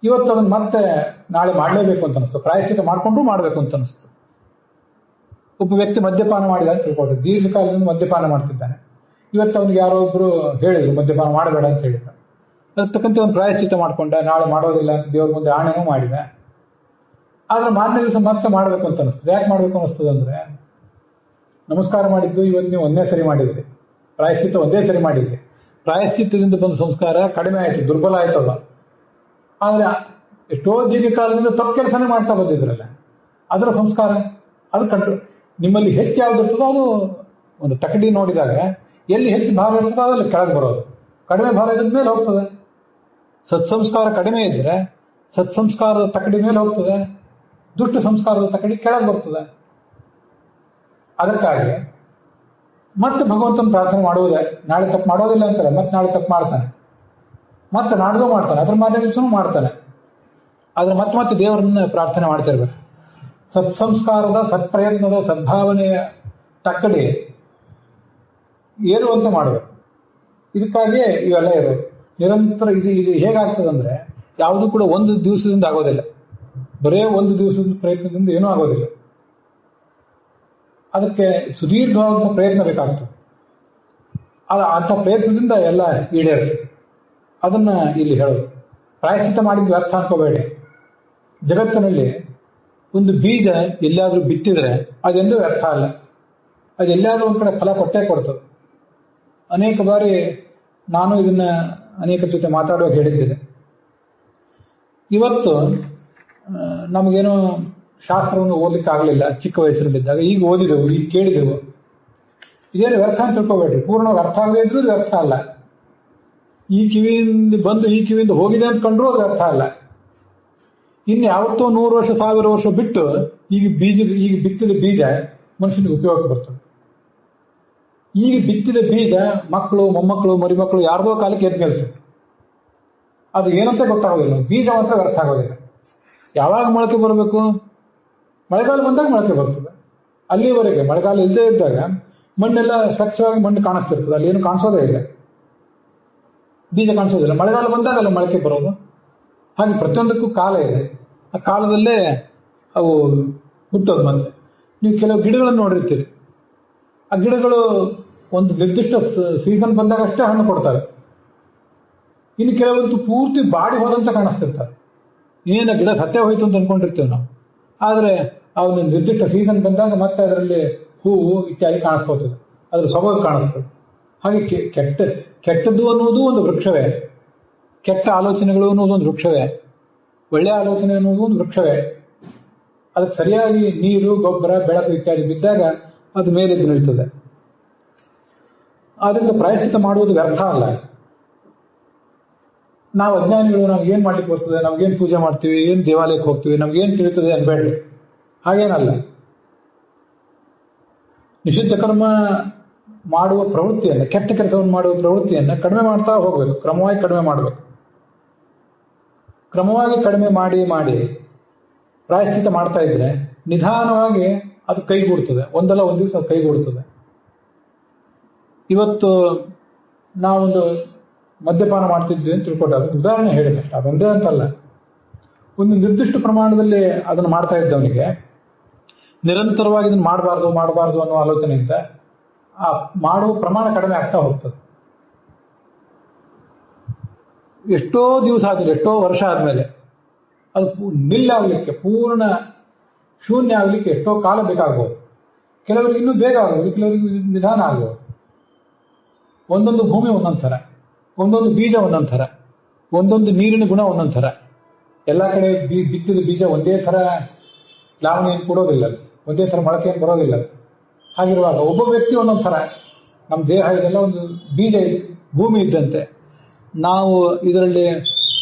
ಇವತ್ತು ಅದನ್ನ ಮತ್ತೆ ನಾಳೆ ಮಾಡಲೇಬೇಕು ಅಂತ ಅನಿಸ್ತು, ಪ್ರಾಯಶ್ಚಿತ್ತ ಮಾಡಿಕೊಂಡು ಮಾಡಬೇಕು ಅಂತ ಅನಿಸ್ತು. ಒಬ್ಬ ವ್ಯಕ್ತಿ ಮದ್ಯಪಾನ ಮಾಡಿದ ಅಂತ ತಿಳ್ಕೊಳ್ರಿ, ದೀರ್ಘಕಾಲದಿಂದ ಮದ್ಯಪಾನ ಮಾಡ್ತಿದ್ದಾನೆ. ಇವತ್ತು ಅವನಿಗೆ ಯಾರೋ ಒಬ್ರು ಹೇಳಿದ್ರು ಮದ್ಯಪಾನ ಮಾಡಬೇಡ ಅಂತ ಹೇಳಿದ. ಅದ್ ತಕ್ಕಂತೆ ಒಂದು ಪ್ರಾಯಶ್ಚಿತ್ತ ಮಾಡ್ಕೊಂಡ, ನಾಳೆ ಮಾಡೋದಿಲ್ಲ ಅಂತ ದೇವ್ರ ಮುಂದೆ ಆಣೆನೂ ಮಾಡಿದೆ. ಆದ್ರೆ ಮಾರನೇ ದಿವಸ ಮತ್ತೆ ಮಾಡ್ಬೇಕು ಅಂತ ಅನಿಸ್ತದೆ. ಯಾಕೆ ಮಾಡ್ಬೇಕು ಅನಿಸ್ತದೆ ಅಂದ್ರೆ, ನಮಸ್ಕಾರ ಮಾಡಿದ್ದು ಇವತ್ತು ನೀವು ಒಂದೇ ಸರಿ ಮಾಡಿದ್ರಿ, ಪ್ರಾಯಶ್ಚಿತ್ತ ಒಂದೇ ಸರಿ ಮಾಡಿದ್ರಿ. ಪ್ರಾಯಶ್ಚಿತ್ತದಿಂದ ಬಂದ ಸಂಸ್ಕಾರ ಕಡಿಮೆ ಆಯ್ತು, ದುರ್ಬಲ ಆಯ್ತಲ್ಲ. ಆದ್ರೆ ಎಷ್ಟೋ ದೀರ್ಘಕಾಲದಿಂದ ತಪ್ಪು ಕೆಲಸನೇ ಮಾಡ್ತಾ ಬಂದಿದ್ರಲ್ಲ, ಅದರ ಸಂಸ್ಕಾರ ಅದು ಕಂಟ್ರೋಲ್. ನಿಮ್ಮಲ್ಲಿ ಹೆಚ್ಚು ಯಾವ್ದು ಇರ್ತದೋ ಅದು ಒಂದು ತಕಡಿ ನೋಡಿದಾಗ ಎಲ್ಲಿ ಹೆಚ್ಚು ಭಾರ ಇರ್ತದೋ ಅದಲ್ಲಿ ಕೆಳಗೆ ಬರೋದು, ಕಡಿಮೆ ಭಾರ ಇದ್ದ ಮೇಲೆ ಹೋಗ್ತದೆ. ಸತ್ಸಂಸ್ಕಾರ ಕಡಿಮೆ ಇದ್ರೆ ಸತ್ಸಂಸ್ಕಾರದ ತಕಡಿ ಮೇಲೆ ಹೋಗ್ತದೆ, ದುಷ್ಟ ಸಂಸ್ಕಾರದ ತಕಡಿ ಕೆಳಗೆ ಬರ್ತದೆ. ಅದಕ್ಕಾಗಿ ಮತ್ತೆ ಭಗವಂತನ ಪ್ರಾರ್ಥನೆ ಮಾಡುವುದೇ. ನಾಳೆ ತಪ್ಪು ಮಾಡೋದಿಲ್ಲ ಅಂತಾರೆ, ಮತ್ತೆ ನಾಳೆ ತಪ್ಪು ಮಾಡ್ತಾನೆ, ಮತ್ತೆ ನಾಡ್ದು ಮಾಡ್ತಾನೆ, ಅದ್ರ ಮಾರನೇ ದಿವಸನೂ ಮಾಡ್ತಾನೆ. ಆದ್ರೆ ಮತ್ತೆ ಮತ್ತೆ ದೇವರನ್ನ ಪ್ರಾರ್ಥನೆ ಮಾಡ್ತಿರ್ಬೇಕು. ಸತ್ಸಂಸ್ಕಾರದ, ಸತ್ಪ್ರಯತ್ನದ, ಸದ್ಭಾವನೆಯ ತಕ್ಕಡಿ ಏರುವಂತೆ ಮಾಡಬೇಕು. ಇದಕ್ಕಾಗಿಯೇ ಇವೆಲ್ಲ ಇರೋದು ನಿರಂತರ. ಇದು ಹೇಗಾಗ್ತದಂದ್ರೆ ಯಾವುದು ಕೂಡ ಒಂದು ದಿವಸದಿಂದ ಆಗೋದಿಲ್ಲ, ಬರೇ ಒಂದು ದಿವಸದ ಪ್ರಯತ್ನದಿಂದ ಏನೂ ಆಗೋದಿಲ್ಲ. ಅದಕ್ಕೆ ಸುದೀರ್ಘವಾದ ಪ್ರಯತ್ನ ಬೇಕಾಗ್ತದೆ. ಅಂಥ ಪ್ರಯತ್ನದಿಂದ ಎಲ್ಲ ಈಡೇರುತ್ತೆ. ಅದನ್ನ ಇಲ್ಲಿ ಹೇಳೋದು. ಪ್ರಾಯಶ್ಚಿತ್ತ ಮಾಡಿದ್ದು ವ್ಯರ್ಥ ಅನ್ಕೋಬೇಡಿ. ಜಗತ್ತಿನಲ್ಲಿ ಒಂದು ಬೀಜ ಎಲ್ಲಾದ್ರೂ ಬಿತ್ತಿದ್ರೆ ಅದೆಂದೂ ವ್ಯರ್ಥ ಅಲ್ಲ, ಅದೆಲ್ಲಾದ್ರೂ ಒಂದು ಕಡೆ ಫಲ ಕೊಟ್ಟೇ ಕೊಡ್ತದೆ. ಅನೇಕ ಬಾರಿ ನಾನು ಇದನ್ನ ಅನೇಕ ಜೊತೆ ಮಾತಾಡುವಾಗ ಹೇಳಿದ್ದೇನೆ. ಇವತ್ತು ನಮಗೇನೋ ಶಾಸ್ತ್ರವನ್ನು ಓದಲಿಕ್ಕೆ ಆಗಲಿಲ್ಲ ಚಿಕ್ಕ ವಯಸ್ಸಿನಲ್ಲಿದ್ದಾಗ, ಈಗ ಓದಿದೆವು, ಈಗ ಕೇಳಿದೆವು. ಇದೇನು ವ್ಯರ್ಥ ಅಂತ ತಿಳ್ಕೊಬೇಡ್ರಿ. ಪೂರ್ಣವಾಗಿ ಅರ್ಥ ಆಗದೇ ಇದ್ರೂ ವ್ಯರ್ಥ ಅಲ್ಲ. ಈ ಕಿವಿಯಿಂದ ಬಂದು ಈ ಕಿವಿಯಿಂದ ಹೋಗಿದೆ ಅಂತ ಕಂಡ್ರೂ ಅದು ವ್ಯರ್ಥ ಅಲ್ಲ. ಇನ್ನು ಯಾವತ್ತೋ 100 ವರ್ಷ 1000 ವರ್ಷ ಬಿಟ್ಟು ಈಗ ಬಿತ್ತಿದ ಬೀಜ ಮನುಷ್ಯನಿಗೆ ಉಪಯೋಗಕ್ಕೆ ಬರ್ತದೆ. ಈಗ ಬಿತ್ತಿದ ಬೀಜ ಮಕ್ಕಳು, ಮೊಮ್ಮಕ್ಕಳು, ಮರಿಮಕ್ಕಳು ಯಾರ್ದೋ ಕಾಲಕ್ಕೆ ಎದ್ದು ನಿಲ್ತದೆ. ಅದು ಏನಂತ ಗೊತ್ತಾಗೋದಿಲ್ಲ, ಬೀಜ ಮಾತ್ರ ವ್ಯರ್ಥ ಆಗೋದಿಲ್ಲ. ಯಾವಾಗ ಮೊಳಕೆ ಬರಬೇಕು? ಮಳೆಗಾಲ ಬಂದಾಗ ಮೊಳಕೆ ಬರ್ತದೆ. ಅಲ್ಲಿವರೆಗೆ ಮಳೆಗಾಲ ಇಲ್ಲದೆ ಇದ್ದಾಗ ಮಣ್ಣೆಲ್ಲ ಸ್ವಚ್ಛವಾಗಿ ಮಣ್ಣು ಕಾಣಿಸ್ತಿರ್ತದೆ, ಅಲ್ಲಿ ಏನು ಕಾಣಿಸೋದೇ ಇಲ್ಲ, ಬೀಜ ಕಾಣಿಸೋದಿಲ್ಲ. ಮಳೆಗಾಲ ಬಂದಾಗ ಅಲ್ಲಿ ಮೊಳಕೆ ಬರೋದು. ಹಾಗೆ ಪ್ರತಿಯೊಂದಕ್ಕೂ ಕಾಲ ಇದೆ, ಆ ಕಾಲದಲ್ಲೇ ಅವು ಹುಟ್ಟೋದು. ಮತ್ತೆ ನೀವು ಕೆಲವು ಗಿಡಗಳನ್ನು ನೋಡಿರ್ತೀರಿ, ಆ ಗಿಡಗಳು ಒಂದು ನಿರ್ದಿಷ್ಟ ಸೀಸನ್ ಬಂದಾಗ ಅಷ್ಟೇ ಹಣ್ಣು ಕೊಡ್ತವೆ. ಇನ್ನು ಕೆಲವಂತೂ ಪೂರ್ತಿ ಬಾಡಿ ಹೋದಂತ ಕಾಣಿಸ್ತಿರ್ತಾರೆ. ಏನ ಗಿಡ ಸತ್ತೇ ಹೋಯ್ತು ಅಂತ ಅನ್ಕೊಂಡಿರ್ತೀವಿ ನಾವು. ಆದರೆ ಅವನು ನಿರ್ದಿಷ್ಟ ಸೀಸನ್ ಬಂದಾಗ ಮತ್ತೆ ಅದರಲ್ಲಿ ಹೂವು ಇತ್ಯಾದಿ ಕಾಣಿಸ್ಕೋತದೆ, ಅದ್ರ ಸೊಬಗು ಕಾಣಿಸ್ತದೆ. ಹಾಗೆ ಕೆಟ್ಟದ್ದು ಅನ್ನೋದು ಒಂದು ವೃಕ್ಷವೇ, ಕೆಟ್ಟ ಆಲೋಚನೆಗಳು ಅನ್ನೋದು ಒಂದು ವೃಕ್ಷವೇ, ಒಳ್ಳೆಯ ಆಲೋಚನೆ ಅನ್ನೋದು ಒಂದು ವೃಕ್ಷವೇ. ಅದಕ್ಕೆ ಸರಿಯಾಗಿ ನೀರು, ಗೊಬ್ಬರ, ಬೆಳಕು ಇತ್ಯಾದಿ ಬಿದ್ದಾಗ ಅದು ಮೇಲೆದ್ದು ನಿಲ್ತದೆ. ಆದ್ರಿಂದ ಪ್ರಾಯಶ್ಚಿತ್ತ ಮಾಡುವುದು ವ್ಯರ್ಥ ಅಲ್ಲ. ನಾವು ಅಜ್ಞಾನಿಗಳು, ನಮ್ಗೇನ್ ಮಾಡ್ಲಿಕ್ಕೆ ಬರ್ತದೆ, ನಮ್ಗೇನ್ ಪೂಜೆ ಮಾಡ್ತೀವಿ, ಏನ್ ದೇವಾಲಯಕ್ಕೆ ಹೋಗ್ತೀವಿ, ನಮ್ಗೇನ್ ತಿಳಿತದೆ ಅನ್ಬೇಡ್ರಿ. ಹಾಗೇನಲ್ಲ. ನಿಷಿದ್ಧ ಕರ್ಮ ಮಾಡುವ ಪ್ರವೃತ್ತಿಯನ್ನು, ಕೆಟ್ಟ ಕೆಲಸವನ್ನು ಮಾಡುವ ಪ್ರವೃತ್ತಿಯನ್ನು ಕಡಿಮೆ ಮಾಡ್ತಾ ಹೋಗ್ಬೇಕು, ಕ್ರಮವಾಗಿ ಕಡಿಮೆ ಮಾಡಬೇಕು. ಕ್ರಮವಾಗಿ ಕಡಿಮೆ ಮಾಡಿ ಮಾಡಿ ಪ್ರಾಯಶ್ಚಿತ್ತ ಮಾಡ್ತಾ ಇದ್ರೆ ನಿಧಾನವಾಗಿ ಅದು ಕೈಗೂಡ್ತದೆ. ಒಂದಲ್ಲ ಒಂದು ದಿವಸ ಅದು ಕೈಗೂಡ್ತದೆ. ಇವತ್ತು ನಾವೊಂದು ಮದ್ಯಪಾನ ಮಾಡ್ತಿದ್ವಿ ಅಂತ ತಿಳ್ಕೊಂಡ್ರೆ ಅದಕ್ಕೆ ಉದಾಹರಣೆ ಹೇಳಿದೆ, ಅದೊಂದೇ ಅಂತಲ್ಲ. ಒಂದು ನಿರ್ದಿಷ್ಟ ಪ್ರಮಾಣದಲ್ಲಿ ಅದನ್ನು ಮಾಡ್ತಾ ಇದ್ದವನಿಗೆ ನಿರಂತರವಾಗಿ ಇದನ್ನು ಮಾಡಬಾರ್ದು ಅನ್ನೋ ಆಲೋಚನೆಯಿಂದ ಆ ಮಾಡುವ ಪ್ರಮಾಣ ಕಡಿಮೆ ಆಗ್ತಾ ಹೋಗ್ತದೆ. ಎಷ್ಟೋ ದಿವಸ ಆದ್ಮೇಲೆ, ಎಷ್ಟೋ ವರ್ಷ ಆದ್ಮೇಲೆ ಅದು ನಿಲ್ಲಾಗಲಿಕ್ಕೆ, ಪೂರ್ಣ ಶೂನ್ಯ ಆಗಲಿಕ್ಕೆ ಎಷ್ಟೋ ಕಾಲ ಬೇಕಾಗ್ಬೋದು. ಕೆಲವರಿಗೆ ಇನ್ನೂ ಬೇಗ ಆಗ್ಬೋದು, ಕೆಲವರಿಗೆ ನಿಧಾನ ಆಗ್ಬೋದು. ಒಂದೊಂದು ಭೂಮಿ ಒಂದೊಂದು ಥರ, ಒಂದೊಂದು ಬೀಜ ಒಂದೊಂದು ಥರ, ಒಂದೊಂದು ನೀರಿನ ಗುಣ ಒಂದೊಂದು ಥರ. ಎಲ್ಲ ಕಡೆ ಬಿತ್ತಿದ ಬೀಜ ಒಂದೇ ಥರ ಲಾವಣಿಯನ್ನು ಕೊಡೋದಿಲ್ಲ, ಒಂದೇ ಥರ ಮೊಳಕೆಯನ್ನು ಬರೋದಿಲ್ಲ. ಹಾಗಿರುವಾಗ ಒಬ್ಬ ವ್ಯಕ್ತಿ ಒಂದೊಂದು ಥರ. ನಮ್ಮ ದೇಹ ಇದೆಲ್ಲ ಒಂದು ಬೀಜ, ಭೂಮಿ ಇದ್ದಂತೆ. ನಾವು ಇದರಲ್ಲಿ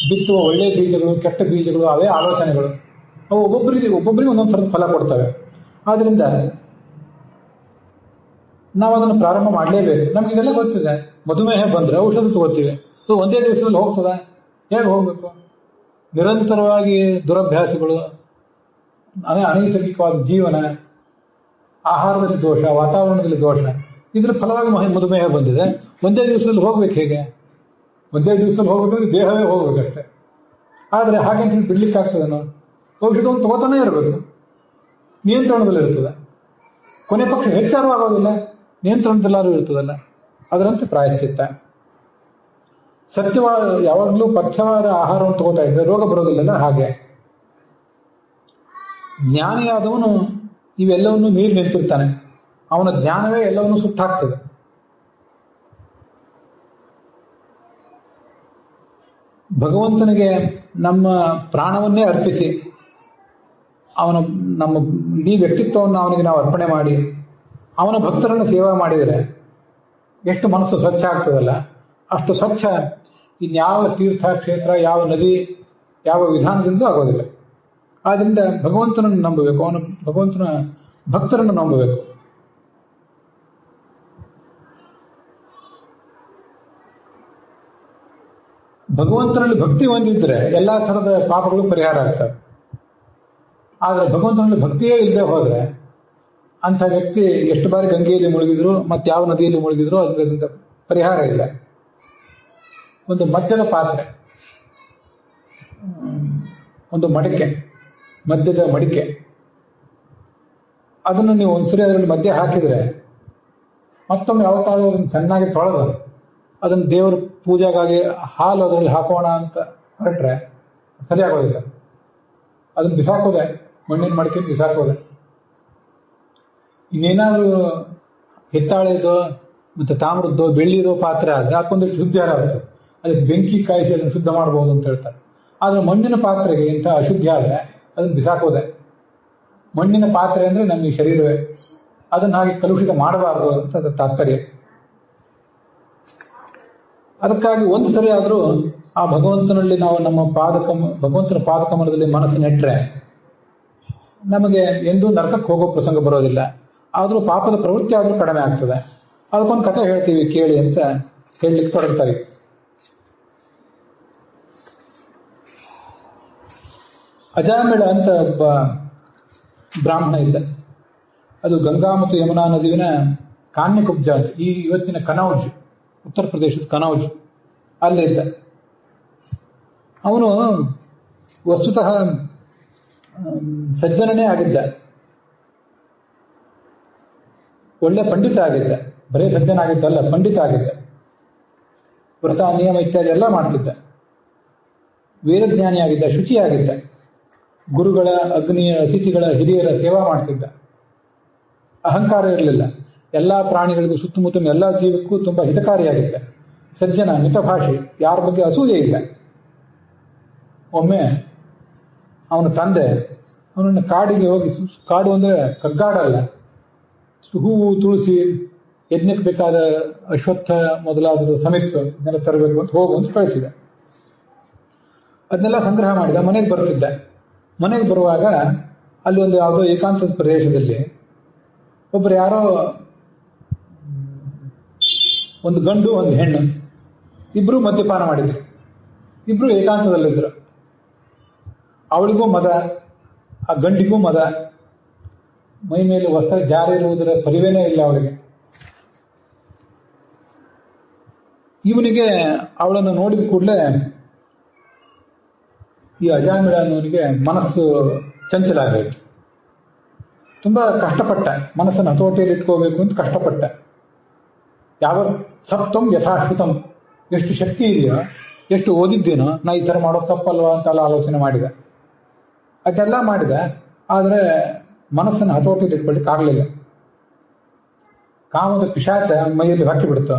ಬಿತ್ತುವ ಒಳ್ಳೆಯ ಬೀಜಗಳು, ಕೆಟ್ಟ ಬೀಜಗಳು, ಅವೇ ಆಲೋಚನೆಗಳು, ಅವು ಒಬ್ಬೊಬ್ಬರಿಗೆ ಒಂದೊಂದು ಥರದ ಫಲ ಕೊಡ್ತವೆ. ಆದ್ದರಿಂದ ನಾವು ಅದನ್ನು ಪ್ರಾರಂಭ ಮಾಡಲೇಬೇಕು. ನಮ್ಗೆ ಇದೆಲ್ಲ ಗೊತ್ತಿದೆ. ಮಧುಮೇಹ ಬಂದರೆ ಔಷಧ ತಗೋತೀವಿ, ಅದು ಒಂದೇ ದಿವಸದಲ್ಲಿ ಹೋಗ್ತದ? ಹೇಗೆ ಹೋಗ್ಬೇಕು? ನಿರಂತರವಾಗಿ ದುರಭ್ಯಾಸಗಳು, ಅನೈಸರ್ಗಿಕವಾದ ಜೀವನ, ಆಹಾರದಲ್ಲಿ ದೋಷ, ವಾತಾವರಣದಲ್ಲಿ ದೋಷ, ಇದರ ಫಲವಾಗಿ ಮಧುಮೇಹ ಬಂದಿದೆ. ಒಂದೇ ದಿವಸದಲ್ಲಿ ಹೋಗ್ಬೇಕು. ಹೇಗೆ ಒಂದೇ ದಿವಸದಲ್ಲಿ ಹೋಗ್ಬೇಕಂದ್ರೆ ದೇಹವೇ ಹೋಗ್ಬೇಕಷ್ಟೆ. ಆದರೆ ಹಾಗೆ ಅಂತ ಬಿಡ್ಲಿಕ್ಕೆ ಆಗ್ತದೇನೋ? ಔಷಧವನ್ನು ತಗೋತಾನೆ ಇರಬೇಕು, ನಿಯಂತ್ರಣದಲ್ಲಿರ್ತದೆ. ಕೊನೆ ಪಕ್ಷ ಹೆಚ್ಚಾರು ಆಗೋದಿಲ್ಲ, ನಿಯಂತ್ರಣದಲ್ಲಾರು ಇರ್ತದಲ್ಲ. ಅದರಂತೆ ಪ್ರಾಯಶ್ಚಿತ್ತ. ಸತ್ಯವಾದ, ಯಾವಾಗಲೂ ಪಥ್ಯವಾದ ಆಹಾರವನ್ನು ತಗೋತಾ ಇದ್ದರೆ ರೋಗ ಬರೋದಿಲ್ಲಲ್ಲ. ಹಾಗೆ ಜ್ಞಾನಿಯಾದವನು ಇವೆಲ್ಲವನ್ನು ಮೀರಿ ನಿಂತಿರ್ತಾನೆ. ಅವನ ಜ್ಞಾನವೇ ಎಲ್ಲವನ್ನೂ ಸುಟ್ಟಾಕ್ತದೆ. ಭಗವಂತನಿಗೆ ನಮ್ಮ ಪ್ರಾಣವನ್ನೇ ಅರ್ಪಿಸಿ ನಮ್ಮ ಇಡೀ ವ್ಯಕ್ತಿತ್ವವನ್ನು ಅವನಿಗೆ ನಾವು ಅರ್ಪಣೆ ಮಾಡಿ ಅವನ ಭಕ್ತರನ್ನು ಸೇವಾ ಮಾಡಿದರೆ ಎಷ್ಟು ಮನಸ್ಸು ಸ್ವಚ್ಛ ಆಗ್ತದಲ್ಲ, ಅಷ್ಟು ಸ್ವಚ್ಛ ಇನ್ಯಾವ ತೀರ್ಥ ಕ್ಷೇತ್ರ, ಯಾವ ನದಿ, ಯಾವ ವಿಧಾನದಿಂದಲೂ ಆಗೋದಿಲ್ಲ. ಆದ್ದರಿಂದ ಭಗವಂತನನ್ನು ನಂಬಬೇಕು, ಭಗವಂತನ ಭಕ್ತರನ್ನು ನಂಬಬೇಕು. ಭಗವಂತನಲ್ಲಿ ಭಕ್ತಿ ಹೊಂದಿದ್ರೆ ಎಲ್ಲಾ ಥರದ ಪಾಪಗಳು ಪರಿಹಾರ ಆಗ್ತವೆ. ಆದರೆ ಭಗವಂತನಲ್ಲಿ ಭಕ್ತಿಯೇ ಇಲ್ಲದೆ ಹೋದ್ರೆ ಅಂಥ ವ್ಯಕ್ತಿ ಎಷ್ಟು ಬಾರಿ ಗಂಗೆಯಲ್ಲಿ ಮುಳುಗಿದ್ರು, ಮತ್ತೆ ಯಾವ ನದಿಯಲ್ಲಿ ಮುಳುಗಿದ್ರು ಅದರಿಂದ ಪರಿಹಾರ ಇಲ್ಲ. ಒಂದು ಮದ್ಯದ ಪಾತ್ರೆ, ಒಂದು ಮಡಿಕೆ, ಮದ್ಯದ ಮಡಿಕೆ, ಅದನ್ನು ನೀವು ಒಂದ್ಸರಿ ಅದರಲ್ಲಿ ಮದ್ಯ ಹಾಕಿದ್ರೆ ಮತ್ತೊಮ್ಮೆ ಯಾವತ್ತಾದ್ರೂ ಅದನ್ನು ಚೆನ್ನಾಗಿ ತೊಳೆದು ಅದನ್ನು ದೇವರ ಪೂಜೆಗಾಗಿ ಹಾಲು ಅದರಲ್ಲಿ ಹಾಕೋಣ ಅಂತ ಹೊರಟ್ರೆ ಸರಿಯಾಗೋದಿಲ್ಲ. ಅದನ್ನು ಬಿಸಾಕೋದೆ, ಮಣ್ಣಿನ ಮಡಿಕೆ ಬಿಸಾಕೋದೆ. ಇನ್ನೇನಾದ್ರೂ ಹಿತ್ತಾಳೆದೋ ಮತ್ತೆ ತಾಮ್ರದ್ದೋ ಬೆಳ್ಳಿರೋ ಪಾತ್ರೆ ಆದರೆ ಅದಕ್ಕೊಂದಿಷ್ಟು ಶುದ್ಧ ಆಗುತ್ತೆ, ಅದಕ್ಕೆ ಬೆಂಕಿ ಕಾಯಿಸಿ ಅದನ್ನು ಶುದ್ಧ ಮಾಡಬಹುದು ಅಂತ ಹೇಳ್ತಾರೆ. ಆದರೆ ಮಣ್ಣಿನ ಪಾತ್ರೆಗೆ ಇಂಥ ಅಶುದ್ಧ ಆದರೆ ಅದನ್ನು ಬಿಸಾಕೋದೆ. ಮಣ್ಣಿನ ಪಾತ್ರೆ ಅಂದರೆ ನಮ್ಮ ಈ ಶರೀರವೇ, ಅದನ್ನು ಹಾಗೆ ಕಲುಷಿತ ಮಾಡಬಾರದು ಅಂತ ಅದರ ತಾತ್ಪರ್ಯ. ಅದಕ್ಕಾಗಿ ಒಂದು ಸರಿ ಆದರೂ ಆ ಭಗವಂತನಲ್ಲಿ ನಾವು ನಮ್ಮ ಭಗವಂತನ ಪಾದಕಮಲದಲ್ಲಿ ಮನಸ್ಸು ನೆಟ್ಟರೆ ನಮಗೆ ಎಂದೂ ನರಕಕ್ಕೆ ಹೋಗೋ ಪ್ರಸಂಗ ಬರೋದಿಲ್ಲ. ಆದರೂ ಪಾಪದ ಪ್ರವೃತ್ತಿ ಆದರೂ ಕಡಿಮೆ ಆಗ್ತದೆ. ಅದಕ್ಕೊಂದು ಕಥೆ ಹೇಳ್ತೀವಿ ಕೇಳಿ ಅಂತ ಹೇಳಲಿಕ್ಕೆ ತೊಡಗ್ತಾರೆ. ಅಜಾಮಿಳ ಅಂತ ಒಬ್ಬ ಬ್ರಾಹ್ಮಣ ಇದ್ದ. ಅದು ಗಂಗಾ ಮತ್ತು ಯಮುನಾ ನದಿವಿನ ಕಾನ್ಯಕುಬ್ಜ ಅಂತ, ಈ ಇವತ್ತಿನ ಕನೌಜ್, ಉತ್ತರ ಪ್ರದೇಶದ ಕನೌಜ್, ಅಲ್ಲೇ ಇದ್ದ. ಅವನು ವಸ್ತುತಃ ಸಜ್ಜನನೇ ಆಗಿದ್ದ, ಒಳ್ಳೆ ಪಂಡಿತ ಆಗಿದ್ದ. ಬರೇ ಸಜ್ಜನ ಆಗಿದ್ದಲ್ಲ, ಪಂಡಿತ ಆಗಿದ್ದ. ವ್ರತ ನಿಯಮ ಇತ್ಯಾದಿ ಎಲ್ಲ ಮಾಡ್ತಿದ್ದ. ವೇದಜ್ಞಾನಿ ಆಗಿದ್ದ, ಶುಚಿಯಾಗಿದ್ದ. ಗುರುಗಳ, ಅಗ್ನಿಯ, ಅತಿಥಿಗಳ, ಹಿರಿಯರ ಸೇವಾ ಮಾಡ್ತಿದ್ದ. ಅಹಂಕಾರ ಇರಲಿಲ್ಲ. ಎಲ್ಲಾ ಪ್ರಾಣಿಗಳಿಗೂ, ಸುತ್ತಮುತ್ತಲಿನ ಎಲ್ಲಾ ಜೀವಕ್ಕೂ ತುಂಬಾ ಹಿತಕಾರಿಯಾಗಿದ್ದ. ಸಜ್ಜನ, ಮಿತಭಾಷಿ, ಯಾರ ಬಗ್ಗೆ ಅಸೂಯೆ ಇಲ್ಲ. ಒಮ್ಮೆ ಅವನ ತಂದೆ ಅವನನ್ನು ಕಾಡಿಗೆ ಹೋಗಿ, ಕಾಡು ಅಂದ್ರೆ ಕಗ್ಗಾಡಲ್ಲ, ಹೂವು, ತುಳಸಿ, ಯಜ್ಞಕ್ಕೆ ಬೇಕಾದ ಅಶ್ವತ್ಥ ಮೊದಲಾದ ಸಮಿತ್ತು ಇದನ್ನೆಲ್ಲ ತರಬೇಕು ಅಂತ ಹೋಗು ಅಂತ ಕಳಿಸಿದ. ಅದನ್ನೆಲ್ಲ ಸಂಗ್ರಹ ಮಾಡಿದ. ಮನೆಗೆ ಬರ್ತಿದ್ದ. ಮನೆಗೆ ಬರುವಾಗ ಅಲ್ಲಿ ಒಂದು ಯಾವುದೋ ಏಕಾಂತದ ಪ್ರದೇಶದಲ್ಲಿ ಒಬ್ಬರು ಯಾರೋ ಒಂದು ಗಂಡು ಒಂದು ಹೆಣ್ಣು, ಇಬ್ರು ಮದ್ಯಪಾನ ಮಾಡಿದ್ರು, ಇಬ್ರು ಏಕಾಂತದಲ್ಲಿದ್ರು. ಅವಳಿಗೂ ಮದ, ಆ ಗಂಡಿಗೂ ಮದ, ಮೈ ಮೇಲೆ ವಸ್ತ್ರ ಜಾರಿರುವುದರ ಪರಿವೇನೇ ಇಲ್ಲ ಅವಳಿಗೆ. ಇವನಿಗೆ ಅವಳನ್ನು ನೋಡಿದ ಕೂಡಲೇ ಈ ಅಜಾಮಿಳ ಅನ್ನೋನಿಗೆ ಮನಸ್ಸು ಚಂಚಲ ಆಗೋಯ್ತು. ತುಂಬಾ ಕಷ್ಟಪಟ್ಟ, ಮನಸ್ಸನ್ನು ಹತೋಟಿಯಲ್ಲಿ ಇಟ್ಕೋಬೇಕು ಅಂತ ಕಷ್ಟಪಟ್ಟ. ಯಾವ ಸಪ್ತಂ ಯಥಾಶ್ರುತಂ, ಎಷ್ಟು ಶಕ್ತಿ ಇದೆಯೋ, ಎಷ್ಟು ಓದಿದ್ದೀನೋ, ನಾ ಈ ಥರ ಮಾಡೋದು ತಪ್ಪಲ್ವಾ ಅಂತೆಲ್ಲ ಆಲೋಚನೆ ಮಾಡಿದ. ಅದೆಲ್ಲ ಮಾಡಿದ, ಆದರೆ ಮನಸ್ಸನ್ನು ಹತೋಟಿಯಲ್ಲಿ ಇಟ್ಕೊಳ್ಳಿಕ್ಕೆ ಆಗಲಿಲ್ಲ. ಕಾಮದ ಪಿಶಾಚ ಮೈಯಲ್ಲಿ ಹಾಕಿಬಿಡ್ತು,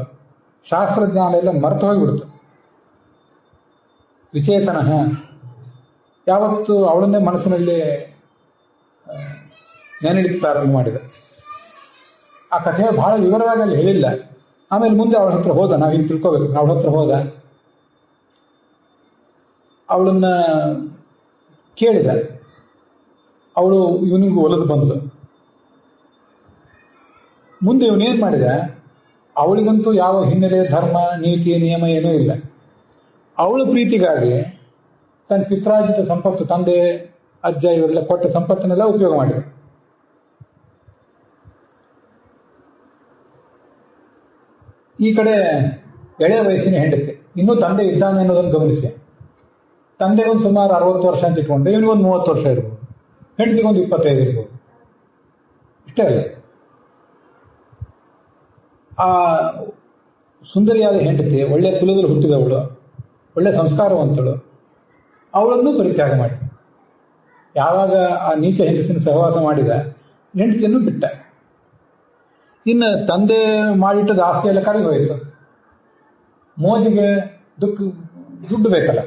ಶಾಸ್ತ್ರಜ್ಞಾನ ಎಲ್ಲ ಮರೆತು ಹೋಗಿಬಿಡ್ತು. ವಿಚೇತನ ಯಾವತ್ತು ಅವಳನ್ನೇ ಮನಸ್ಸಿನಲ್ಲಿ ನೆನಳಿಕ್ಕೆ ಪ್ರಾರಂಭ ಮಾಡಿದ. ಆ ಕಥೆ ಬಹಳ ವಿವರವಾಗಿ ಅಲ್ಲಿ ಹೇಳಿಲ್ಲ. ಆಮೇಲೆ ಮುಂದೆ ಅವಳ ಹತ್ರ ಹೋದ, ನಾವೀಗ ತಿಳ್ಕೋಬೇಕು. ಅವಳ ಹತ್ರ ಹೋದ, ಅವಳನ್ನ ಕೇಳಿದ. ಅವಳು ಇವನಿಗೂ ಒಲಿದು ಬಂದಳು. ಮುಂದೆ ಇವನೇನ್ ಮಾಡಿದ, ಅವಳಿಗಂತೂ ಯಾವ ಹಿನ್ನೆಲೆ, ಧರ್ಮ, ನೀತಿ, ನಿಯಮ ಏನೂ ಇಲ್ಲ. ಅವಳ ಪ್ರೀತಿಗಾಗಿ ತನ್ನ ಪಿತ್ರಾರ್ಜಿತ ಸಂಪತ್ತು, ತಂದೆ ಅಜ್ಜ ಇವರೆಲ್ಲ ಕೊಟ್ಟ ಸಂಪತ್ತನ್ನೆಲ್ಲ ಉಪಯೋಗ ಮಾಡಿದ. ಈ ಕಡೆ ಎಳೆಯ ವಯಸ್ಸಿನ ಹೆಂಡತಿ, ಇನ್ನೂ ತಂದೆ ಇದ್ದಾನೆ ಅನ್ನೋದನ್ನು ಗಮನಿಸಿ. ತಂದೆಗೊಂದು ಸುಮಾರು 60 ವರ್ಷ ಅಂತ ಇಟ್ಕೊಂಡ್ರೆ ಇವನಿಗೊಂದು 30 ವರ್ಷ ಇರ್ಬೋದು, ಹೆಂಡತಿಗೊಂದು 25 ಇರ್ಬೋದು, ಇಷ್ಟೇ ಅಲ್ಲ. ಆ ಸುಂದರಿಯಾದ ಹೆಂಡತಿ, ಒಳ್ಳೆ ಕುಲದಲ್ಲಿ ಹುಟ್ಟಿದವಳು, ಒಳ್ಳೆ ಸಂಸ್ಕಾರವಂತಳು, ಅವಳನ್ನು ಪರಿತ್ಯಾಗ ಮಾಡಿ ಯಾವಾಗ ಆ ನೀಚ ಹೆಂಗಸಿನ ಸಹವಾಸ ಮಾಡಿದ, ಹೆಂಡತಿಯನ್ನು ಬಿಟ್ಟ. ಇನ್ನು ತಂದೆ ಮಾಡಿಟ್ಟದ ಆಸ್ತಿ ಎಲ್ಲ ಕರಗಿ ಹೋಯಿತು. ಮೋಜಿಗೆ ದುಡ್ಡು ಬೇಕಲ್ಲ,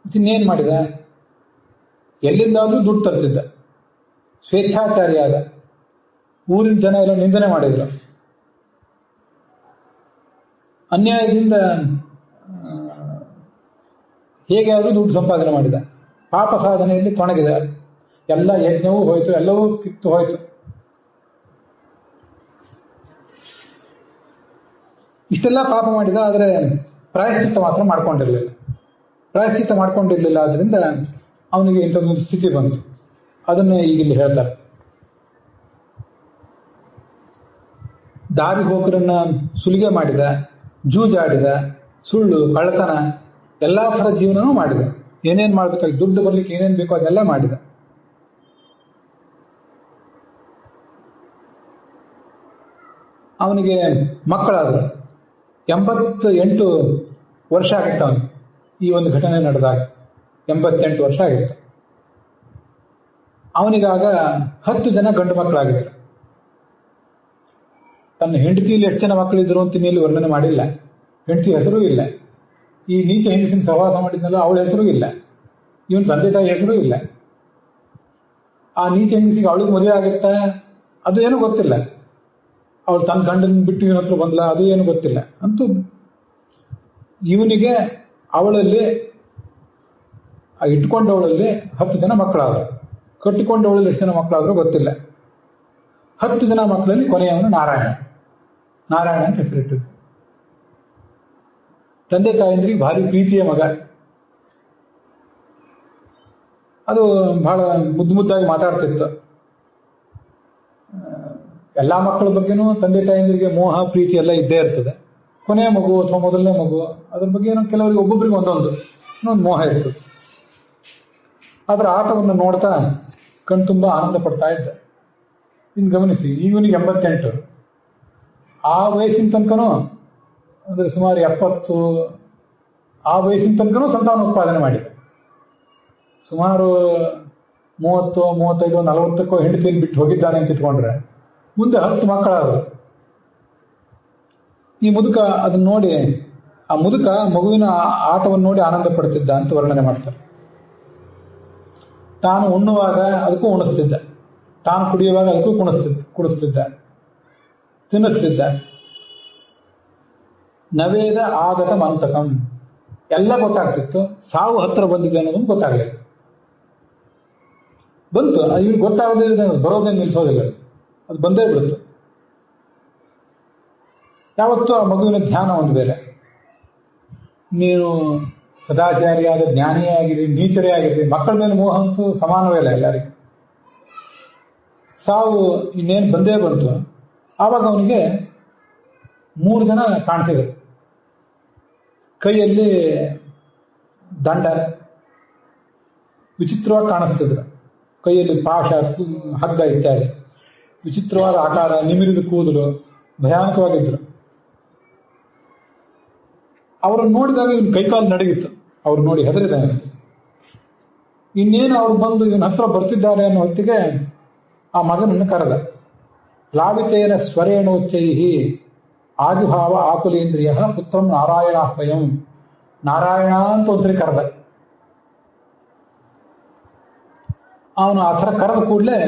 ಇನ್ನೇನು ಮಾಡಿದ, ಎಲ್ಲಿಂದಾದ್ರೂ ದುಡ್ಡು ತರ್ತಿದ್ದ. ಸ್ವೇಚ್ಛಾಚಾರಿಯಾದ, ಊರಿನ ಜನ ಎಲ್ಲ ನಿಂದನೆ ಮಾಡಿದ್ರು. ಅನ್ಯಾಯದಿಂದ ಹೇಗೆ ಆದರೂ ದುಡ್ಡು ಸಂಪಾದನೆ ಮಾಡಿದ. ಪಾಪ ಸಾಧನೆಯಲ್ಲಿ ತೊಣಗಿದ. ಎಲ್ಲ ಯಜ್ಞವೂ ಹೋಯಿತು, ಎಲ್ಲವೂ ಕಿತ್ತು ಹೋಯಿತು. ಇಷ್ಟೆಲ್ಲ ಪಾಪ ಮಾಡಿದ, ಆದರೆ ಪ್ರಾಯಶ್ಚಿತ್ತ ಮಾತ್ರ ಮಾಡ್ಕೊಂಡಿರಲಿಲ್ಲ. ಪ್ರಾಯಶ್ಚಿತ್ತ ಮಾಡ್ಕೊಂಡಿರಲಿಲ್ಲ, ಆದ್ರಿಂದ ಅವನಿಗೆ ಇಂಥದ್ದೊಂದು ಸ್ಥಿತಿ ಬಂತು. ಅದನ್ನೇ ಈಗಿಲ್ಲಿ ಹೇಳ್ತಾರೆ. ದಾರಿ ಹೋಕರನ್ನ ಸುಲಿಗೆ ಮಾಡಿದ, ಜೂಜಾಡಿದ, ಸುಳ್ಳು, ಕಳ್ಳತನ, ಎಲ್ಲಾ ಥರ ಜೀವನನೂ ಮಾಡಿದ. ಏನೇನು ಮಾಡ್ಬೇಕಾಗಿ, ದುಡ್ಡು ಬರ್ಲಿಕ್ಕೆ ಏನೇನು ಬೇಕೋ ಅದೆಲ್ಲ ಮಾಡಿದ. ಅವನಿಗೆ ಮಕ್ಕಳಾದ್ರು. 88 ವರ್ಷ ಆಗಿತ್ತು ಅವನಿಗೆ. ಈ ಒಂದು ಘಟನೆ ನಡೆದಾಗ 88 ವರ್ಷ ಆಗಿತ್ತು. ಅವನಿಗಾಗ 10 ಜನ ಗಂಡು ಮಕ್ಕಳಾಗಿದ್ದರು. ತನ್ನ ಹೆಂಡತಿಯಲ್ಲಿ ಎಷ್ಟು ಜನ ಮಕ್ಕಳಿದ್ರು ಅಂತ ಮೇಲೆ ವರ್ಣನೆ ಮಾಡಿಲ್ಲ. ಹೆಂಡತಿ ಹೆಸರೂ ಇಲ್ಲ. ಈ ನೀಚ ಹೆಂಗಸಿನ ಸಹವಾಸ ಮಾಡಿದ್ನಲ್ಲ, ಅವಳ ಹೆಸರೂ ಇಲ್ಲ. ಇವನ್ ತಂದೆ ತಾಯಿ ಹೆಸರೂ ಇಲ್ಲ. ಆ ನೀಚ ಹೆಂಗಸಿಗೆ ಅವಳಿಗೆ ಮದುವೆ ಆಗುತ್ತಾ ಅದು ಏನೂ ಗೊತ್ತಿಲ್ಲ. ಅವಳು ತನ್ನ ಗಂಡನ ಬಿಟ್ಟು ಇವನ ಹತ್ರ ಬಂದ್ಲ, ಅದು ಏನು ಗೊತ್ತಿಲ್ಲ. ಅಂತೂ ಇವನಿಗೆ ಅವಳಲ್ಲಿ, ಇಟ್ಕೊಂಡವಳಲ್ಲಿ 10 ಜನ ಮಕ್ಕಳಾದ್ರು. ಕಟ್ಟಿಕೊಂಡವಳಲ್ಲಿ ಎಷ್ಟು ಜನ ಮಕ್ಕಳಾದ್ರೂ ಗೊತ್ತಿಲ್ಲ. 10 ಜನ ಮಕ್ಕಳಲ್ಲಿ ಕೊನೆಯವನು ನಾರಾಯಣ ಅಂತ ಹೆಸರಿಟ್ಟಿದ್ದು. ತಂದೆ ತಾಯಂದ್ರಿಗೆ ಭಾರಿ ಪ್ರೀತಿಯ ಮಗ. ಅದು ಬಹಳ ಮುದ್ದಾಗಿ ಮಾತಾಡ್ತಿತ್ತು. ಎಲ್ಲಾ ಮಕ್ಕಳ ಬಗ್ಗೆನೂ ತಂದೆ ತಾಯಂದ್ರಿಗೆ ಮೋಹ ಪ್ರೀತಿ ಎಲ್ಲ ಇದ್ದೇ ಇರ್ತದೆ. ಕೊನೆಯ ಮಗು ಅಥವಾ ಮೊದಲನೇ ಮಗು, ಅದ್ರ ಬಗ್ಗೆ ಏನೋ ಕೆಲವರಿಗೆ ಒಬ್ಬೊಬ್ಬರಿಗೆ ಇನ್ನೊಂದು ಮೋಹ ಇರ್ತದೆ. ಅದರ ಆಟವನ್ನು ನೋಡ್ತಾ ಕಣ್ತುಂಬ ಆನಂದ ಪಡ್ತಾ ಇದ್ದ. ಇನ್ನು ಗಮನಿಸಿ, ಇವನಿಗೆ 88. ಆ ವಯಸ್ಸಿನ ತನಕನೂ, ಅಂದ್ರೆ ಸುಮಾರು 70, ಆ ವಯಸ್ಸಿನ ತನಕನೂ ಸಂತಾನ ಉತ್ಪಾದನೆ ಮಾಡಿದೆ. ಸುಮಾರು 30, 35, 40 ಹೆಂಡತಿಯನ್ನು ಬಿಟ್ಟು ಹೋಗಿದ್ದಾನೆ ಅಂತ ಇಟ್ಕೊಂಡ್ರೆ ಮುಂದೆ 10 ಮಕ್ಕಳಾದ್ರು. ಈ ಮುದುಕ ಅದನ್ನ ನೋಡಿ, ಆ ಮುದುಕ ಮಗುವಿನ ಆಟವನ್ನು ನೋಡಿ ಆನಂದ ಪಡ್ತಿದ್ದ ಅಂತ ವರ್ಣನೆ ಮಾಡ್ತಾರೆ. ತಾನು ಉಣ್ಣುವಾಗ ಅದಕ್ಕೂ ಉಣಿಸ್ತಿದ್ದ, ತಾನು ಕುಡಿಯುವಾಗ ಅದಕ್ಕೂ ಕುಡಿಸ್ತಿದ್ದ, ತಿನ್ನಿಸ್ತಿದ್ದ. ನವೇದ ಆಗತ ಮಂತಕಂ, ಎಲ್ಲ ಗೊತ್ತಾಗ್ತಿತ್ತು. ಸಾವು ಹತ್ರ ಬಂದಿದೆ ಅನ್ನೋದನ್ನು ಗೊತ್ತಾಗಲಿಲ್ಲ. ಬಂತು, ಇವ್ರಿಗೆ ಗೊತ್ತಾಗದಿದೆ, ಬರೋದೇ ನಿಲ್ಲಿಸೋದಿಲ್ಲ, ಅದು ಬಂದೇ ಬಿಡುತ್ತೆ. ಯಾವತ್ತೂ ಆ ಮಗುವಿನ ಧ್ಯಾನ ಒಂದು ಬೇರೆ. ನೀನು ಸದಾಚಾರಿಯಾದ ಜ್ಞಾನಿಯೇ ಆಗಿರಿ, ನೀಚರೇ ಆಗಿರಿ, ಮಕ್ಕಳ ಮೇಲೆ ಮೋಹ ಅಂತೂ ಸಮಾನವೇ ಇಲ್ಲ ಎಲ್ಲರಿಗೂ. ಸಾವು ಇನ್ನೇನು ಬಂದೇ ಬಂತು. ಆವಾಗ ಅವನಿಗೆ 3 ಜನ ಕಾಣಿಸಿದರು. ಕೈಯಲ್ಲಿ ದಂಡ, ವಿಚಿತ್ರವಾಗಿ ಕಾಣಿಸ್ತಿದ್ರು. ಕೈಯಲ್ಲಿ ಪಾಶ, ಹಗ್ಗ ಇತ್ಯಾದಿ, ವಿಚಿತ್ರವಾದ ಆಕಾರ, ನಿಮಿರಿದ ಕೂದಲು, ಭಯಾನಕವಾಗಿದ್ರು. ಅವರನ್ನು ನೋಡಿದಾಗ ಇವನು ಕೈಕಾಲು ನಡಗಿತ್ತು. ಅವ್ರು ನೋಡಿ ಹೆದರಿದ. ಇನ್ನೇನು ಅವ್ರು ಬಂದು ಇವನ ಹತ್ರ ಬರ್ತಿದ್ದಾರೆ ಅನ್ನೋ ಹೊತ್ತಿಗೆ ಆ ಮಗನನ್ನು ಕರೆದ. ಪ್ಲಾವಿತೇನ ಸ್ವರೇಣೋಚ್ಚೈಹಿ ಆಜುಹಾವ ಆಕುಲೇಂದ್ರಿಯ ಪುತ್ರಂ ನಾರಾಯಣಾಹ್ವಯಂ. ನಾರಾಯಣ ಅಂತ ಒಂದ್ಸರಿ ಕರೆದ. ಅವನು ಆ ಥರ ಕರೆದ ಕೂಡಲೇ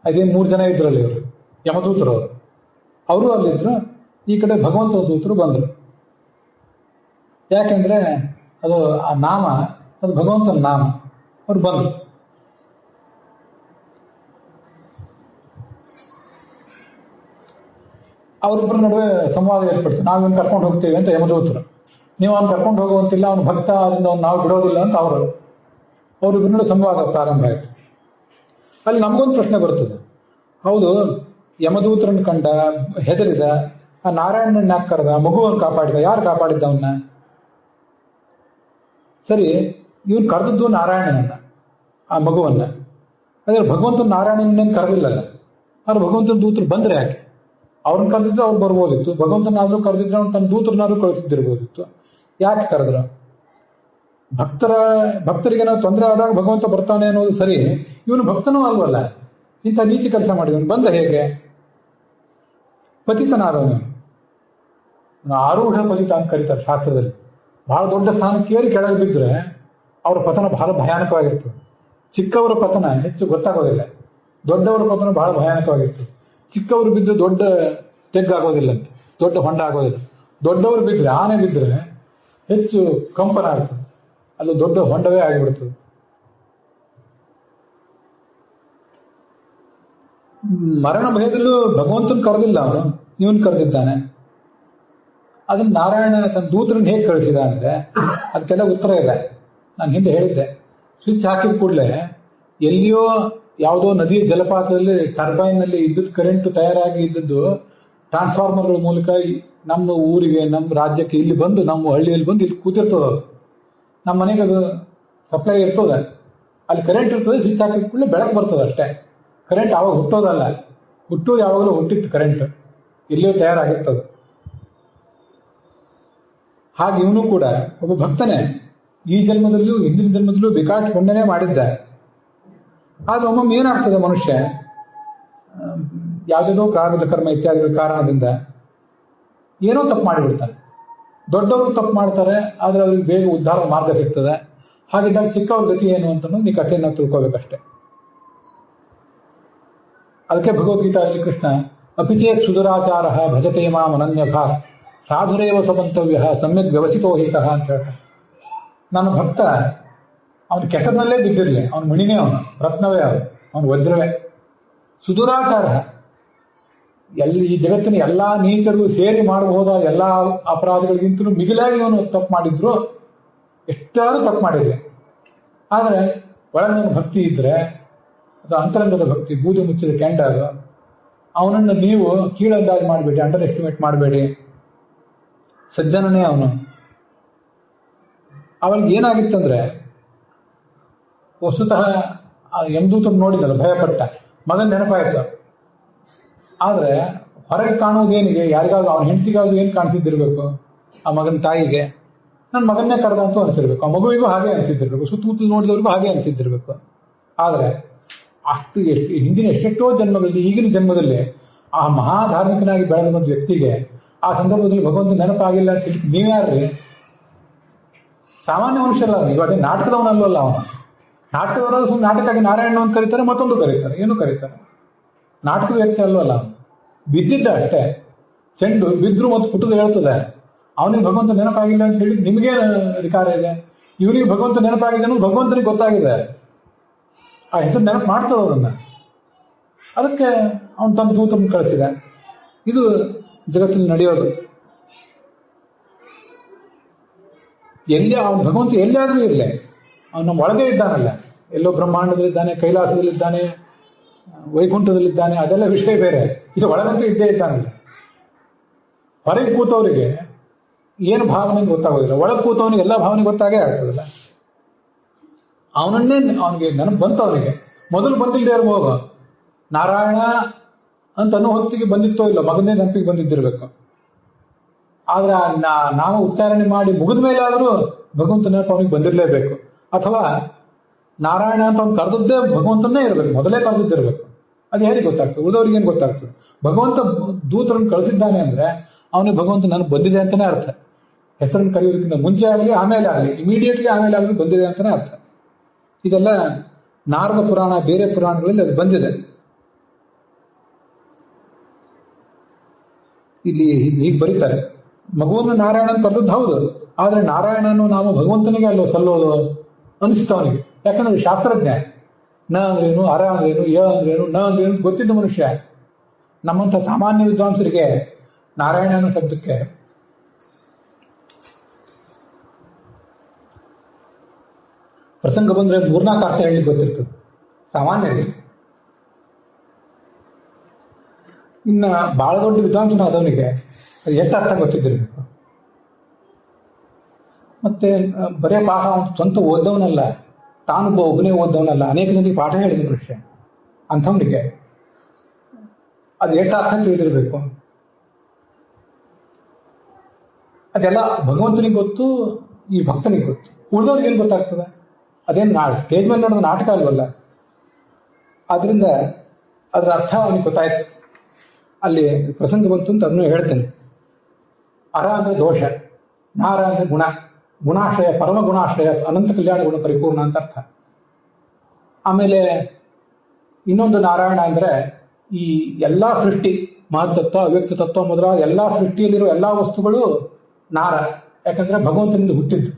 ಅದೇ 3 ಜನ ಇದ್ರಲ್ಲಿ ಇವರು ಯಮದೂತರು. ಅವರು ಅಲ್ಲಿದ್ರು. ಈ ಕಡೆ ಭಗವಂತ ದೂತರು ಬಂದರು. ಯಾಕೆಂದ್ರೆ ಅದು ಆ ನಾಮ, ಅದು ಭಗವಂತನ ನಾಮ. ಅವ್ರು ಬಂದರು. ಅವರಿಬ್ಬರ ನಡುವೆ ಸಂವಾದ ಏರ್ಪಡ್ತು. ನಾವು ಇವನು ಕರ್ಕೊಂಡು ಹೋಗ್ತೀವಿ ಅಂತ ಯಮದೂತರು. ನೀವು ಅವ್ನು ಕರ್ಕೊಂಡು ಹೋಗುವಂತಿಲ್ಲ, ಅವನು ಭಕ್ತ, ಅದರಿಂದ ಅವ್ನು ನಾವು ಬಿಡೋದಿಲ್ಲ ಅಂತ ಅವರಿಬ್ಬರ ನಡುವೆ ಸಂವಾದ ಪ್ರಾರಂಭ ಆಯಿತು. ಅಲ್ಲಿ ನಮಗೊಂದು ಪ್ರಶ್ನೆ ಬರ್ತದೆ. ಹೌದು, ಯಮದೂತರನ್ನು ಕಂಡ, ಹೆದರಿದ, ಆ ನಾರಾಯಣನ ಯಾಕೆ ಕರೆದ? ಮಗುವನ್ನು ಕಾಪಾಡಿದ. ಯಾರು ಕಾಪಾಡಿದ್ದ ಅವನ್ನ? ಸರಿ, ಇವನು ಕರೆದದ್ದು ನಾರಾಯಣನನ್ನ, ಆ ಮಗುವನ್ನ. ಅದೇ ಭಗವಂತನ ನಾರಾಯಣನೇನು ಕರೆದಿಲ್ಲಲ್ಲ. ಆದ್ರೆ ಭಗವಂತನ ದೂತರು ಬಂದ್ರೆ ಯಾಕೆ? ಅವ್ರನ್ನ ಕರೆದಿದ್ರೆ ಅವ್ರು ಬರ್ಬೋದಿತ್ತು. ಭಗವಂತನಾದ್ರೂ ಕರೆದಿದ್ರೆ ಅವ್ನು ತನ್ನ ದೂತರನ್ನಾದ್ರೂ ಕಳಿಸಿದ್ದಿರ್ಬೋದಿತ್ತು. ಯಾಕೆ ಕರೆದ್ರು? ಭಕ್ತರಿಗೆ ನಾವು ತೊಂದರೆ ಆದಾಗ ಭಗವಂತ ಬರ್ತಾನೆ ಅನ್ನೋದು ಸರಿ. ಇವನು ಭಕ್ತನೂ ಅಲ್ವಲ್ಲ, ಇಂಥ ನೀಚ ಕೆಲಸ ಮಾಡಿದವನು ಬಂದ ಹೇಗೆ? ಪತಿತನಾದವನು, ಆರೂಢ ಪತಿತ ಅಂತ ಕರೀತಾರೆ ಶಾಸ್ತ್ರದಲ್ಲಿ. ಬಹಳ ದೊಡ್ಡ ಸ್ಥಾನಕ್ಕೇರಿ ಕೆಳಗೆ ಬಿದ್ದರೆ ಅವರ ಪತನ ಬಹಳ ಭಯಾನಕವಾಗಿರ್ತದೆ. ಚಿಕ್ಕವರ ಪತನ ಹೆಚ್ಚು ಗೊತ್ತಾಗೋದಿಲ್ಲ, ದೊಡ್ಡವರ ಪತನ ಬಹಳ ಭಯಾನಕವಾಗಿರ್ತದೆ. ಚಿಕ್ಕವರು ಬಿದ್ದು ದೊಡ್ಡ ತೆಗ್ಗಾಗೋದಿಲ್ಲಂತೆ, ದೊಡ್ಡ ಹೊಂಡ ಆಗೋದಿಲ್ಲ. ದೊಡ್ಡವರು ಬಿದ್ದರೆ, ಆನೆ ಬಿದ್ದರೆ ಹೆಚ್ಚು ಕಂಪನ ಆಗ್ತದೆ, ಅಲ್ಲೂ ದೊಡ್ಡ ಹೊಂಡವೇ ಆಗಿಬಿಡ್ತದೆ. ಮರಣ ಭಯದಲ್ಲೂ ಭಗವಂತನ ಕರೆದಿಲ್ಲ ಅವನು, ಇವನ್ ಕರೆದಿದ್ದಾನೆ. ಅದನ್ನ ನಾರಾಯಣ ತನ್ನ ದೂತರನ್ನ ಹೇಗೆ ಕಳಿಸಿದ ಅಂದ್ರೆ ಅದಕ್ಕೆಲ್ಲ ಉತ್ತರ ಇದೆ. ನಾನು ಹಿಂದೆ ಹೇಳಿದ್ದೆ, ಸ್ವಿಚ್ ಹಾಕಿದ ಕೂಡಲೇ ಎಲ್ಲಿಯೋ ಯಾವುದೋ ನದಿಯ ಜಲಪಾತದಲ್ಲಿ ಟರ್ಬೈನ್ ನಲ್ಲಿ ಇದ್ದದ್ದು ಕರೆಂಟ್ ತಯಾರಾಗಿ ಇದ್ದದ್ದು ಟ್ರಾನ್ಸ್ಫಾರ್ಮರ್ಗಳ ಮೂಲಕ ನಮ್ಮ ಊರಿಗೆ, ನಮ್ಮ ರಾಜ್ಯಕ್ಕೆ ಇಲ್ಲಿ ಬಂದು, ನಮ್ಮ ಹಳ್ಳಿಯಲ್ಲಿ ಬಂದು ಇಲ್ಲಿ ಕೂತಿರ್ತದ. ನಮ್ಮ ಮನೆಗೆ ಅದು ಸಪ್ಲೈ ಇರ್ತದೆ, ಅಲ್ಲಿ ಕರೆಂಟ್ ಇರ್ತದೆ. ಸ್ವಿಚ್ ಹಾಕಿದ ಕೂಡಲೇ ಬೆಳಕು ಬರ್ತದೆ ಅಷ್ಟೇ. ಕರೆಂಟ್ ಆವಾಗ ಹುಟ್ಟೋದಲ್ಲ, ಹುಟ್ಟೋದು ಯಾವಾಗಲೂ ಹುಟ್ಟಿತ್ತು ಕರೆಂಟ್, ಇಲ್ಲಿಯೂ ತಯಾರಾಗಿರ್ತದೆ. ಹಾಗೆ ಇವನು ಕೂಡ ಒಬ್ಬ ಭಕ್ತನೇ. ಈ ಜನ್ಮದಲ್ಲೂ ಹಿಂದಿನ ಜನ್ಮದಲ್ಲೂ ವಿಕಾಟ್ ಪುಣ್ಯನೇ ಮಾಡಿದ್ದ. ಆದ್ರೆ ಒಮ್ಮೊಮ್ಮೆ ಏನಾಗ್ತದೆ, ಮನುಷ್ಯ ಯಾವುದೇನೋ ಪ್ರಾರಬ್ಧ ಕರ್ಮ ಇತ್ಯಾದಿಗಳ ಕಾರಣದಿಂದ ಏನೋ ತಪ್ಪು ಮಾಡಿಬಿಡ್ತಾನೆ. ದೊಡ್ಡವರು ತಪ್ಪು ಮಾಡ್ತಾರೆ, ಆದ್ರೆ ಅವ್ರಿಗೆ ಬೇಗ ಉದ್ಧಾರ ಮಾರ್ಗ ಸಿಗ್ತದೆ. ಹಾಗಿದ್ದಾಗ ಚಿಕ್ಕವ್ರ ಗತಿ ಏನು ಅಂತ ಈ ಕಥೆಯನ್ನು ತಿಳ್ಕೋಬೇಕಷ್ಟೆ. ಅದಕ್ಕೆ ಭಗವದ್ಗೀತೆಯಲ್ಲಿ ಕೃಷ್ಣ ಅಪಿಚೇತ್ ಸುದುರಾಚಾರ ಭಜತೆ ಮಾಂ ಅನನ್ಯಭಾ ಸಾಧುರೇವ ಸಮಂತವ್ಯ ಸಮ್ಯಕ್ ವ್ಯವಸಿತೋ ಹಿ ಸಹ ಅಂತ ಹೇಳ್ತಾನೆ. ನನ್ನ ಭಕ್ತ ಅವನ ಕೆಸರಿನಲ್ಲೇ ಬಿದ್ದಿರಲಿ, ಅವನ ಮಣಿನೇ, ಅವನು ರತ್ನವೇ, ಅವನು ವಜ್ರವೇ. ಸುದುರಾಚಾರ, ಈ ಜಗತ್ತಿನ ಎಲ್ಲಾ ನೀಚರು ಸೇರಿ ಮಾಡಬಹುದಾದ ಎಲ್ಲಾ ಅಪರಾಧಗಳಿಗಿಂತಲೂ ಮಿಗಿಲಾಗಿ ಅವನು ತಪ್ಪು ಮಾಡಿದ್ರು, ಎಷ್ಟಾದ್ರೂ ತಪ್ಪು ಮಾಡಿದ್ರೆ. ಆದರೆ ಒಳಗಿನ ಭಕ್ತಿ ಇದ್ರೆ, ಅದು ಅಂತರಂಗದ ಭಕ್ತಿ, ಬೂದಿ ಮುಚ್ಚಿದ ಕೆಂಡಾಗ, ಅವನನ್ನು ನೀವು ಕೀಳಂದಾಜು ಮಾಡಬೇಡಿ, ಅಂಡರ್ ಎಸ್ಟಿಮೇಟ್ ಮಾಡಬೇಡಿ. ಸಜ್ಜನನೇ ಅವನು. ಅವನಿಗೆ ಏನಾಗಿತ್ತಂದ್ರೆ, ವಸ್ತುತಃ ಯಮದೂತರು ನೋಡಿದಲ್ಲ, ಭಯಪಟ್ಟ. ಮಗನ ನೆನಪಾಯ್ತು. ಆದ್ರೆ ಹೊರಗೆ ಕಾಣುವುದೇನಿಗೆ? ಯಾರಿಗಾದ್ರು ಅವನ ಹೆಂಡತಿಗಾದ್ರು ಏನು ಕಾಣಿಸಿದ್ದಿರ್ಬೇಕು? ಆ ಮಗನ ತಾಯಿಗೆ ನನ್ನ ಮಗನ್ನೇ ಕರೆದಂತೂ ಅನಿಸಿರ್ಬೇಕು, ಆ ಮಗುವಿಗೂ ಹಾಗೆ ಅನಿಸಿದ್ದಿರ್ಬೇಕು, ಸುತ್ತಮುತ್ತಲು ನೋಡಿದವ್ರಿಗೂ ಹಾಗೆ ಅನಿಸಿದ್ದಿರ್ಬೇಕು. ಆದ್ರೆ ಅಷ್ಟು ಹಿಂದಿನ ಎಷ್ಟೆಷ್ಟೋ ಜನ್ಮಗಳಲ್ಲಿ, ಈಗಿನ ಜನ್ಮದಲ್ಲಿ ಆ ಮಹಾಧಾರ್ಮಿಕನಾಗಿ ಬೆಳೆದ ಒಂದು ವ್ಯಕ್ತಿಗೆ ಆ ಸಂದರ್ಭದಲ್ಲಿ ಭಗವಂತ ನೆನಪಾಗಿಲ್ಲ ಅಂತ ಹೇಳಿ ನೀವ್ಯಾರ್ರಿ? ಸಾಮಾನ್ಯ ಮನುಷ್ಯರಲ್ಲ. ಇವಾಗ ನಾಟಕದವನಲ್ವಲ್ಲ ಅವನು. ನಾಟಕದವರಾದ್ರು ಸುಮ್ಮನೆ ನಾಟಕವಾಗಿ ನಾರಾಯಣ ಅಂತ ಕರೀತಾರೆ, ಮತ್ತೊಂದು ಕರೀತಾರೆ, ಏನು ಕರೀತಾರೆ. ನಾಟಕದ ವ್ಯಕ್ತಿ ಅಲ್ವಲ್ಲ ಅವನು. ಬಿದ್ದಿದ್ದ ಅಷ್ಟೇ, ಚೆಂಡು ಬಿದ್ರು ಮತ್ತು ಪುಟದ ಹೇಳ್ತದೆ. ಅವನಿಗೆ ಭಗವಂತ ನೆನಪಾಗಿಲ್ಲ ಅಂತ ಹೇಳಿ ನಿಮಗೆ ಅಧಿಕಾರ ಇದೆ. ಇವನಿಗೆ ಭಗವಂತ ನೆನಪಾಗಿದೆ ಅನ್ನೋದು ಭಗವಂತನಿಗೆ ಗೊತ್ತಾಗಿದೆ. ಆ ಹೆಸರು ನೆನಪು ಮಾಡ್ತದ ಅದನ್ನ. ಅದಕ್ಕೆ ಅವನು ತನ್ನ ದೂತರನ್ನು ಕಳಿಸಿದ. ಇದು ಜಗತ್ತಿನಲ್ಲಿ ನಡೆಯೋದು. ಎಲ್ಲಿ ಅವನು ಭಗವಂತ ಎಲ್ಲಿಯಾದ್ರೂ ಇರಲಿ, ಅವನು ನಮ್ಮ ಒಳಗೆ ಇದ್ದಾನಲ್ಲ. ಎಲ್ಲೋ ಬ್ರಹ್ಮಾಂಡದಲ್ಲಿದ್ದಾನೆ, ಕೈಲಾಸದಲ್ಲಿದ್ದಾನೆ, ವೈಕುಂಠದಲ್ಲಿದ್ದಾನೆ, ಅದೆಲ್ಲ ವಿಷಯ ಬೇರೆ. ಇದು ಒಳಗಂತೂ ಇದ್ದೇ ಇದ್ದಾನಲ್ಲ. ಹೊರಗೆ ಕೂತವರಿಗೆ ಏನು ಭಾವನೆ ಅಂತ ಗೊತ್ತಾಗೋದಿಲ್ಲ, ಒಳಗೆ ಕೂತವನಿಗೆ ಎಲ್ಲ ಭಾವನೆ ಗೊತ್ತಾಗೇ ಆಗ್ತದಲ್ಲ. ಅವನನ್ನೇ ಅವನಿಗೆ ನೆನಪು ಬಂತು. ಅವನಿಗೆ ಮೊದಲು ಬಂದಿಲ್ಲದೆ ಇರ್ಬೋದು, ನಾರಾಯಣ ಅಂತ ಅನ್ನೋ ಹೊತ್ತಿಗೆ ಬಂದಿತ್ತೋ ಇಲ್ಲ, ಮಗನೇ ನೆನಪಿಗೆ ಬಂದಿದ್ದಿರ್ಬೇಕು. ಆದ್ರೆ ನಾವು ಉಚ್ಚಾರಣೆ ಮಾಡಿ ಮುಗಿದ ಮೇಲೆ ಆದರೂ ಭಗವಂತ ನೆನಪು ಅವನಿಗೆ ಬಂದಿರಲೇಬೇಕು. ಅಥವಾ ನಾರಾಯಣ ಅಂತ ಅವ್ನು ಕರೆದದ್ದೇ ಭಗವಂತನೇ ಇರಬೇಕು, ಮೊದಲೇ ಕರೆದಿದ್ದಿರ್ಬೇಕು. ಅದು ಹೇಗೆ ಗೊತ್ತಾಗ್ತದೆ? ಉಳಿದವ್ರಿಗೆ ಏನು ಗೊತ್ತಾಗ್ತದೆ? ಭಗವಂತ ದೂತರನ್ನು ಕಳಿಸಿದ್ದಾನೆ ಅಂದ್ರೆ ಅವನಿಗೆ ಭಗವಂತ ನನಗೆ ಬಂದಿದೆ ಅಂತಾನೆ ಅರ್ಥ. ಹೆಸರನ್ನು ಕರೆಯೋದಕ್ಕಿಂತ ಮುಂಚೆ ಆಗಲಿ ಆಮೇಲೆ ಆಗಲಿ, ಇಮಿಡಿಯೇಟ್ಲಿ ಆಮೇಲೆ ಆಗಲಿ ಬಂದಿದೆ ಅಂತಾನೆ ಅರ್ಥ. ಇದೆಲ್ಲ ನಾರದ ಪುರಾಣ, ಬೇರೆ ಪುರಾಣಗಳಲ್ಲಿ ಅದು ಬಂದಿದೆ. ಇಲ್ಲಿ ಹೀಗೆ ಬರೀತಾರೆ, ಮಗುವನ್ನು ನಾರಾಯಣನ ಕರೆದದ್ದು ಹೌದು, ಆದ್ರೆ ನಾರಾಯಣನು ನಾವು ಭಗವಂತನಿಗೆ ಅಲ್ಲೋ ಸಲ್ಲೋದು ಅನಿಸ್ತು ಅವನಿಗೆ. ಯಾಕಂದ್ರೆ ಶಾಸ್ತ್ರಜ್ಞ. ನ ಅಂದ್ರೇನು, ಅರ ಅಂದ್ರೇನು, ಯ ಅಂದ್ರೇನು, ನ ಅಂದ್ರೇನು ಗೊತ್ತಿದ್ದ ಮನುಷ್ಯ. ನಮ್ಮಂಥ ಸಾಮಾನ್ಯ ವಿದ್ವಾಂಸರಿಗೆ ನಾರಾಯಣನ ಶಬ್ದಕ್ಕೆ ಪ್ರಸಂಗ ಬಂದ್ರೆ 3-4 ಅರ್ಥ ಹೇಳಿ ಗೊತ್ತಿರ್ತದೆ ಸಾಮಾನ್ಯ. ಇನ್ನ ಬಹಳ ದೊಡ್ಡ ವಿದ್ವಾಂಸನ ಆದವನಿಗೆ ಎಷ್ಟು ಅರ್ಥ ಗೊತ್ತಿದ್ದಿರ್ಬೇಕು. ಮತ್ತೆ ಬರೇ ಪಾಠ ಸ್ವಂತ ಓದ್ದವನಲ್ಲ, ತಾನು ಒಬ್ಬನೇ ಓದ್ದವನಲ್ಲ, ಅನೇಕ ಜನರಿಗೆ ಪಾಠ ಹೇಳಿದ ಮನುಷ್ಯ. ಅಂಥವನಿಗೆ ಅದು ಎಷ್ಟು ಅರ್ಥ ತಿಳಿದಿರ್ಬೇಕು. ಅದೆಲ್ಲ ಭಗವಂತನಿಗೆ ಗೊತ್ತು, ಈ ಭಕ್ತನಿಗೆ ಗೊತ್ತು. ಉಳಿದವ್ರಿಗೆ ಏನು ಗೊತ್ತಾಗ್ತದೆ? ಅದೇನು ಸ್ಟೇಜ್ ಮೇಲೆ ನಡೆದ ನಾಟಕ ಅಲ್ವಲ್ಲ. ಆದ್ರಿಂದ ಅದರ ಅರ್ಥ ಅವನಿಗೆ ಗೊತ್ತಾಯ್ತು. ಅಲ್ಲಿ ಪ್ರಸಂಗ ಬಂತು ಅಂತ ಅದನ್ನು ಹೇಳ್ತೇನೆ. ಅರ ಅಂದ್ರೆ ದೋಷ, ನಾರ ಅಂದ್ರೆ ಗುಣ, ಗುಣಾಶ್ರಯ, ಪರಮ ಗುಣಾಶ್ರಯ, ಅನಂತ ಕಲ್ಯಾಣ ಗುಣ ಪರಿಪೂರ್ಣ ಅಂತ ಅರ್ಥ. ಆಮೇಲೆ ಇನ್ನೊಂದು ನಾರಾಯಣ ಅಂದ್ರೆ ಈ ಎಲ್ಲಾ ಸೃಷ್ಟಿ, ಮಹತ್ತತ್ವ, ಅವ್ಯಕ್ತ ತತ್ವ ಮೊದಲಾದ ಎಲ್ಲಾ ಸೃಷ್ಟಿಯಲ್ಲಿರೋ ಎಲ್ಲಾ ವಸ್ತುಗಳು ನಾರ. ಯಾಕಂದ್ರೆ ಭಗವಂತನಿಂದ ಹುಟ್ಟಿದ್ದು.